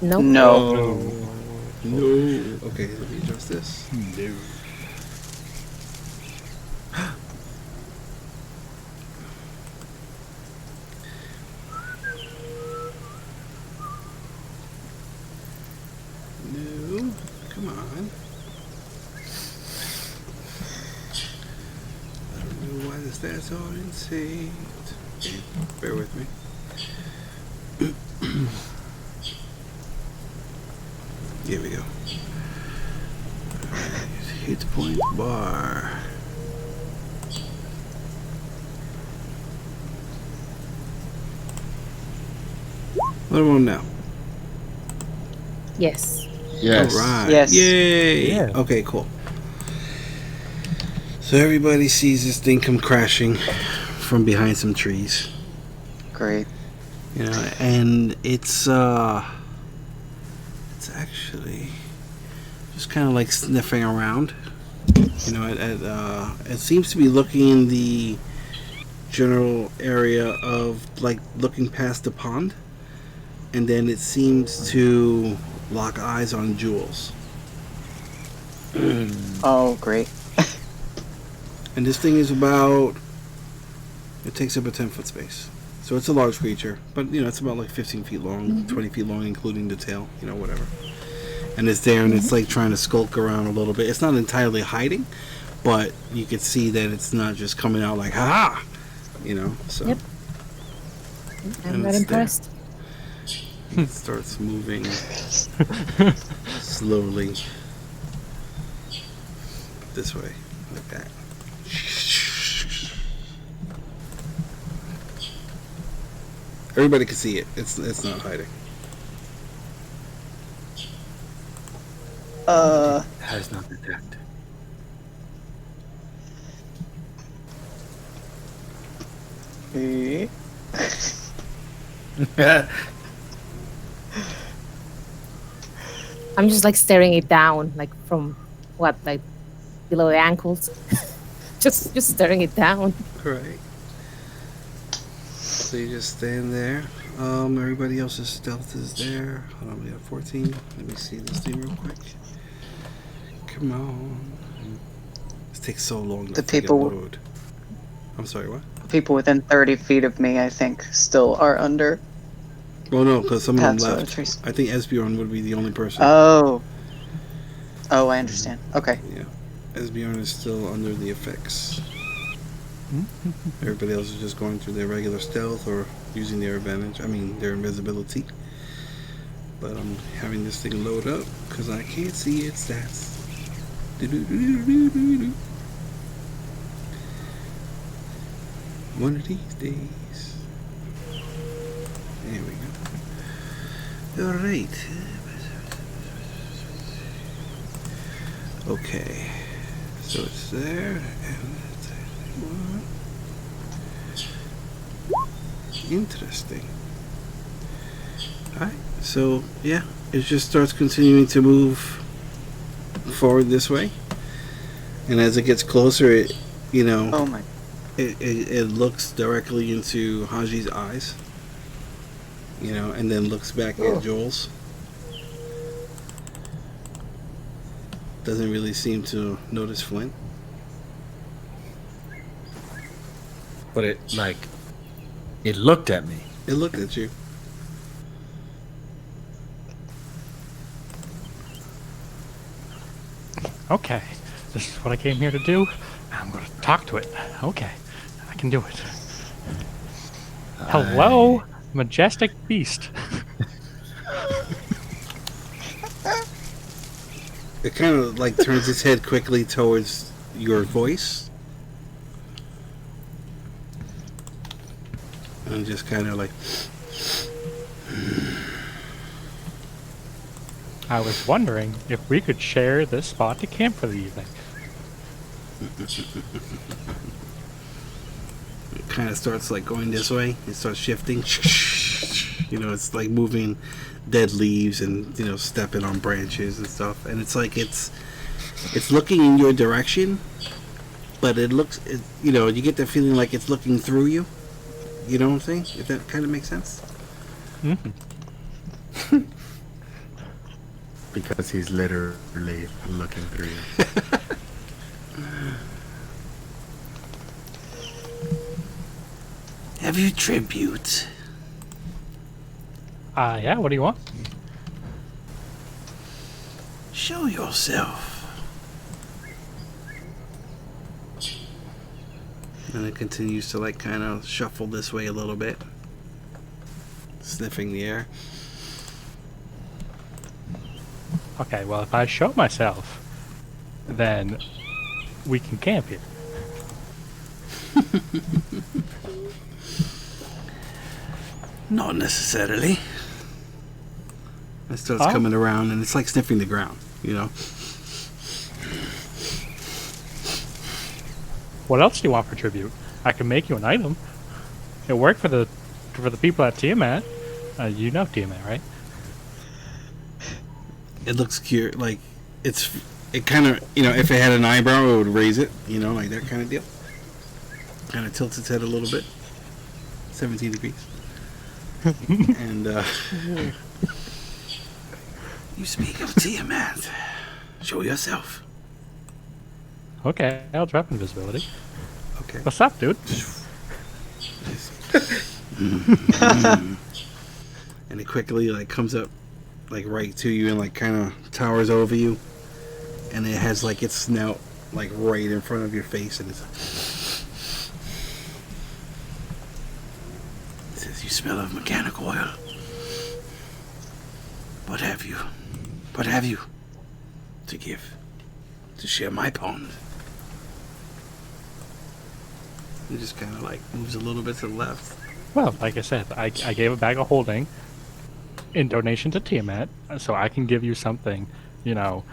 Nope. No. No. Okay, let me adjust this. No. Come on. I don't know why the stats aren't saved. Okay, bear with me. Here we go. Alright, hit point bar. What about now? Yes. Yes. Alright. Yes. Yay! Yeah. Okay, cool. So everybody sees this thing come crashing from behind some trees. Great. You know, and it's actually just kind of like sniffing around. You know, it seems to be looking in the general area of like looking past the pond, and then it seems to lock eyes on Jules. Oh, great. And this thing is about, it takes up a 10-foot space. So it's a large creature, but you know, it's about like 15 feet long, 20 feet long, including the tail, you know, whatever. And it's there, and it's like trying to skulk around a little bit. It's not entirely hiding, but you can see that it's not just coming out like, ha, you know, so. Yep. I'm And not it's impressed. It starts moving slowly this way, like that. Everybody can see it. It's not hiding. Has not detected. Eh. I'm just like staring it down, like from what, like below the ankles. just staring it down. Alright. So you just stand there. Everybody else's stealth is there. Hold on, we have 14. Let me see this thing real quick. Come on. This takes so long to The freaking people- load. I'm sorry, what? People within 30 feet of me, I think, still are under Well, no, because some of them paths of the left. trees. I think Esbjorn would be the only person. Oh. Oh, I understand. Okay. Yeah. Esbjorn is still under the effects. Everybody else is just going through their regular stealth or using their advantage. I mean, their invisibility. But I'm having this thing load up because I can't see its stats. Do-do-do-do-do-do-do. One of these days. There we go. Alright. Okay. So it's there. And that's one. Interesting. Alright. So, yeah. It just starts continuing to move forward this way. And as it gets closer, it, you know, Oh my. it looks directly into Haji's eyes, you know, and then looks back at Joel's. Doesn't really seem to notice Flint. But it looked at me. It looked at you. Okay, this is what I came here to do. I'm going to talk to it. Okay, I can do it. Hello, majestic beast. It kind of like turns its head quickly towards your voice. And just kind of like, I was wondering if we could share this spot to camp for the evening. it kind of starts like going this way. It starts shifting. You know, it's like moving dead leaves and, you know, stepping on branches and stuff. And it's like it's looking in your direction, but it looks, you know, you get the feeling like it's looking through you. You know what I'm saying? If that kind of makes sense. Mm-hmm. Because he's literally looking through you. Have you tribute? Yeah, what do you want? Show yourself. And it continues to like kind of shuffle this way a little bit, sniffing the air. Okay, well, if I show myself, then we can camp here. Not necessarily. It starts Oh. coming around, and it's like sniffing the ground, you know. What else do you want for tribute? I can make you an item. It worked for the people at Tiamat. You know Tiamat, right? It looks cute, like it kind of, you know, if it had an eyebrow, it would raise it, you know, like that kind of deal. Kind of tilts its head a little bit. 17 degrees. And You speak of Tiamat. Show yourself. Okay, I'll drop invisibility. okay. What's up, dude? And it quickly like comes up like right to you and like kind of towers over you, and it has like its snout like right in front of your face, and it Says you smell of mechanic oil. What have you? What have you to give? To share my pond? just kind of like moves a little bit to the left. Well, like I said, I gave a bag of holding in donation to Tiamat, so I can give you something, you know,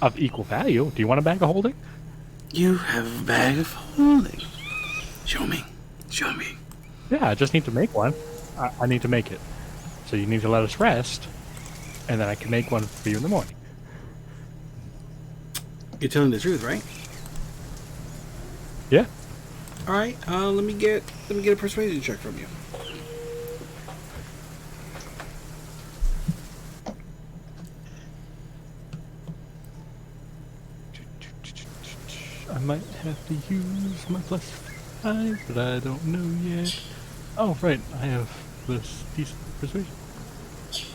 of equal value. Do you want a bag of holding? You have a bag of holding. Show me. Show me. Yeah, I just need to make one. I need to make it. So you need to let us rest, and then I can make one for you in the morning. You're telling the truth, right? Yeah. All right. Let me get a persuasion check from you. I might have to use my +5, but I don't know yet. Oh, right, I have this decent persuasion.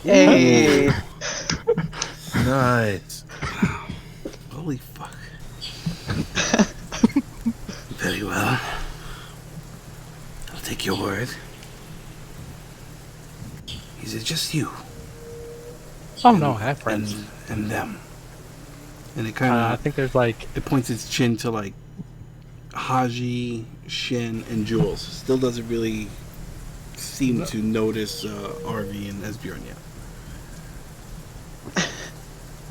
Hey. Nice. Holy fuck. Very well. I'll take your word. Is it just you Oh no, I have friends. and them? And it kind I of think there's like, it points its chin to like Haji, Shin, and Jules. Still doesn't really seem to notice RV and Esbjorn yet.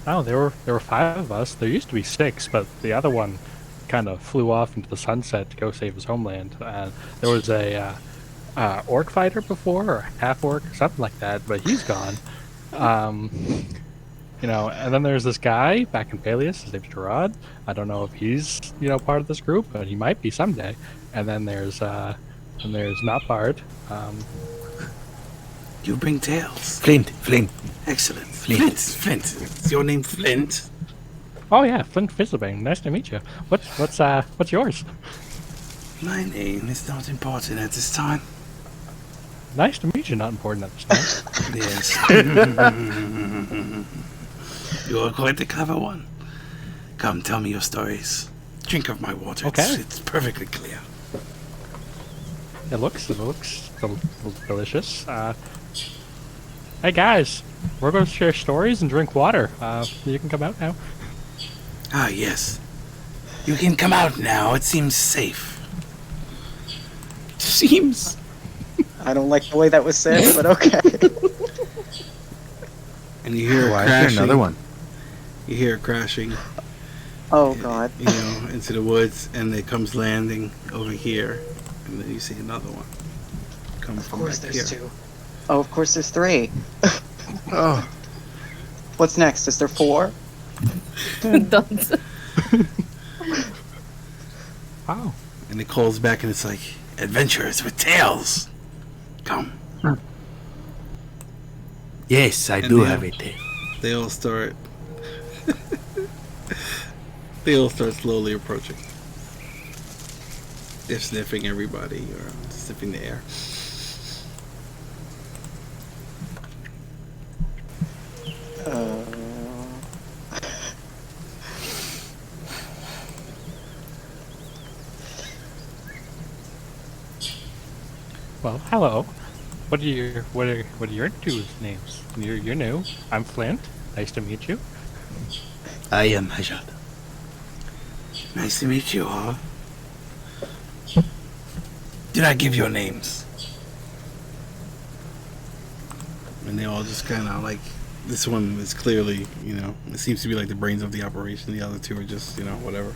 oh, there were 5 of us. There used to be 6, but the other one kind of flew off into the sunset to go save his homeland. There was a orc fighter before, or half orc, something like that, but he's gone. You know, and then there's this guy back in Palius, his name's Gerard. I don't know if he's, you know, part of this group, but he might be someday. And then there's not Bard. You bring tales. Flint. Excellent. Flint. Is your name Flint? Oh yeah, Flint Fizzlebang. Nice to meet you. What's yours? My name is not important at this time. Nice to meet you. Not important at this time. Yes. You are quite the clever one. Come, tell me your stories. Drink of my water. Okay. It's perfectly clear. It looks delicious. Hey guys, we're going to share stories and drink water. You can come out now. Ah, yes. You can come out now. It seems safe. Seems. I don't like the way that was said, but okay. And you hear it Why is there crashing. another one? You hear it crashing, Oh god. you know, into the woods, and it comes landing over here, and then you see another one come Of from course back there's here. 2. Oh, of course there's 3. Oh, What's next? Is there 4? Don't. Wow. And it calls back, and it's like, Adventurers with tales. Come. yes, I And do they- have a tail. they all start They all start slowly approaching. They're sniffing everybody or sniffing the air. Well, hello. What are your two names? You're new. I'm Flint. Nice to meet you. I am Hajad. Nice to meet you all. Did I give your names? And they all just kind of like, this one is clearly, it seems to be like the brains of the operation. The other two are just, whatever.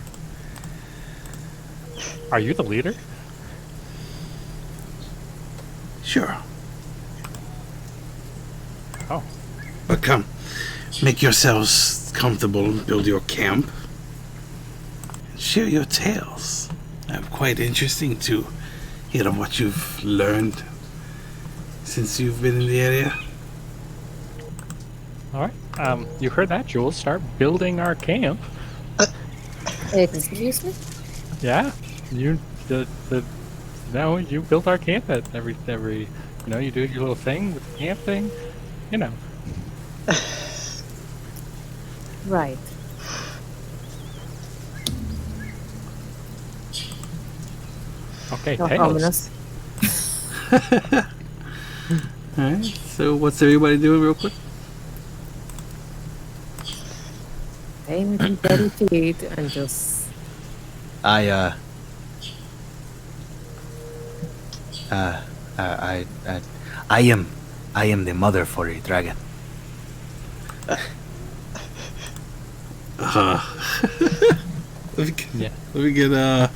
Are you the leader? Sure. Oh. But come, make yourselves comfortable and build your camp. And share your tales. Quite interesting to hear of what you've learned since you've been in the area. All right. You heard that, Jules. Start building our camp. Excuse me? Yeah. You built our camp at every you do your little thing with the camp thing. Right. Okay, Not tails. ominous. Alright, so what's everybody doing real quick? Aim at 30 feet and just... I am the mother for a dragon. Yeah. Let me get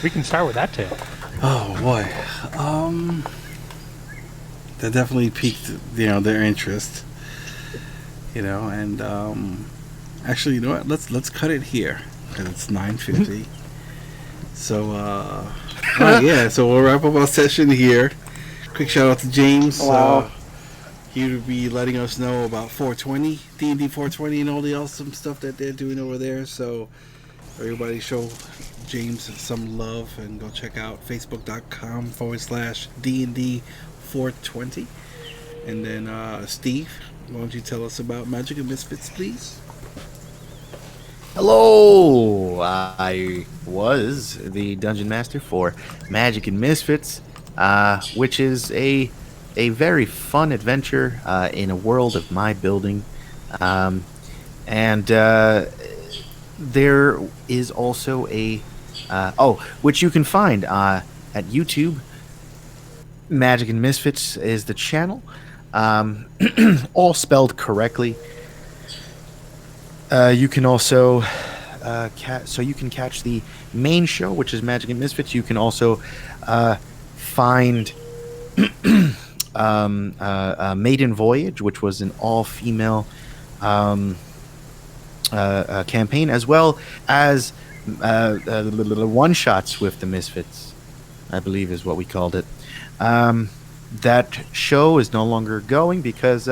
We can start with that tale. oh boy. That definitely piqued their interest. And actually, you know what? Let's cut it here because it's 9:50. So alright, yeah, so we'll wrap up our session here. Quick shout out to James. Wow. He would be letting us know about 420, D&D 420, and all the awesome stuff that they're doing over there. So everybody show James some love and go check out facebook.com/D&D 420. And then Steve, why don't you tell us about Magic and Misfits, please? Hello! I was the Dungeon Master for Magic and Misfits, which is a very fun adventure in a world of my building. And there is also which you can find at YouTube. Magic and Misfits is the channel, all spelled correctly. You can also you can catch the main show, which is Magic and Misfits. You can also find Maiden Voyage, which was an all-female campaign, as well as the one-shots with the Misfits, I believe is what we called it. That show is no longer going because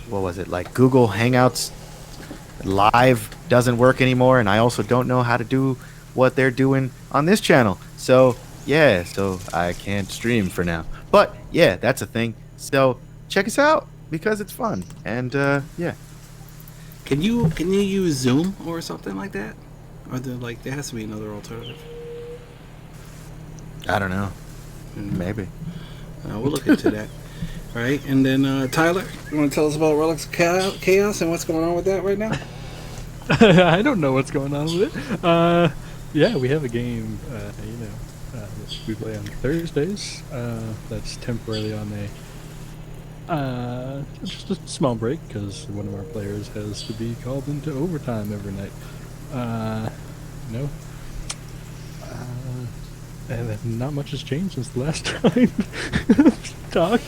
what was it, like Google Hangouts Live doesn't work anymore, and I also don't know how to do what they're doing on this channel. So yeah, so I can't stream for now. But yeah, that's a thing. So check us out because it's fun. And yeah. Can you use Zoom or something like that? Or there has to be another alternative. I don't know. Maybe. We'll look into that. Right, and then Tyler, you want to tell us about Relics of Chaos and what's going on with that right now? I don't know what's going on with it. Yeah, we have a game, we play on Thursdays. That's temporarily on just a small break because one of our players has to be called into overtime every night. And not much has changed since the last time talked.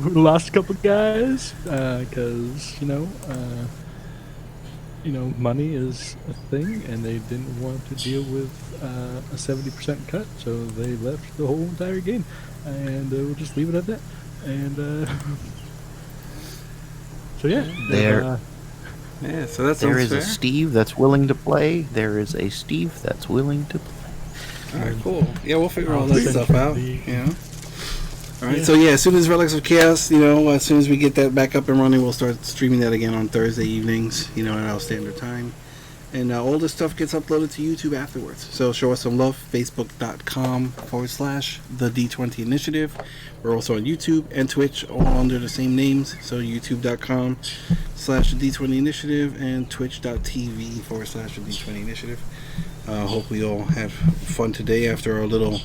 We lost a couple guys because money is a thing, and they didn't want to deal with a 70% cut, so they left the whole entire game, and we'll just leave it at that. And So yeah, There- Yeah, so that There sounds is fair. a Steve that's willing to play. There is a Steve that's willing to play. All right, cool. Yeah, we'll figure all I'll that send stuff you out. the- You know. All right. So yeah, as soon as Relics of Chaos, as soon as we get that back up and running, we'll start streaming that again on Thursday evenings. At our standard time. And all this stuff gets uploaded to YouTube afterwards. So show us some love. Facebook.com/the D20 Initiative. We're also on YouTube and Twitch, all under the same names. So YouTube.com/the D20 Initiative and Twitch.tv/the D20 Initiative. Hope we all had fun today after our little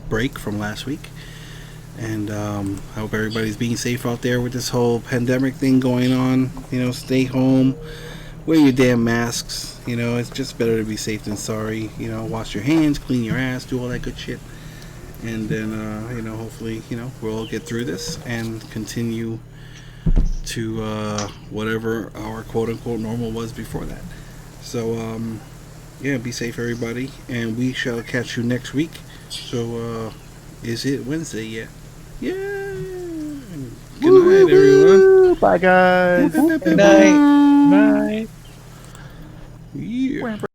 break from last week. And I hope everybody's being safe out there with this whole pandemic thing going on. Stay home. Wear your damn masks. It's just better to be safe than sorry. Wash your hands, clean your ass, do all that good shit. And then, hopefully, we'll all get through this and continue to whatever our quote-unquote normal was before that. So, yeah, be safe, everybody. And we shall catch you next week. So, is it Wednesday yet? Yeah. Good night, everyone. Bye, guys. Good night. Bye. Yeah.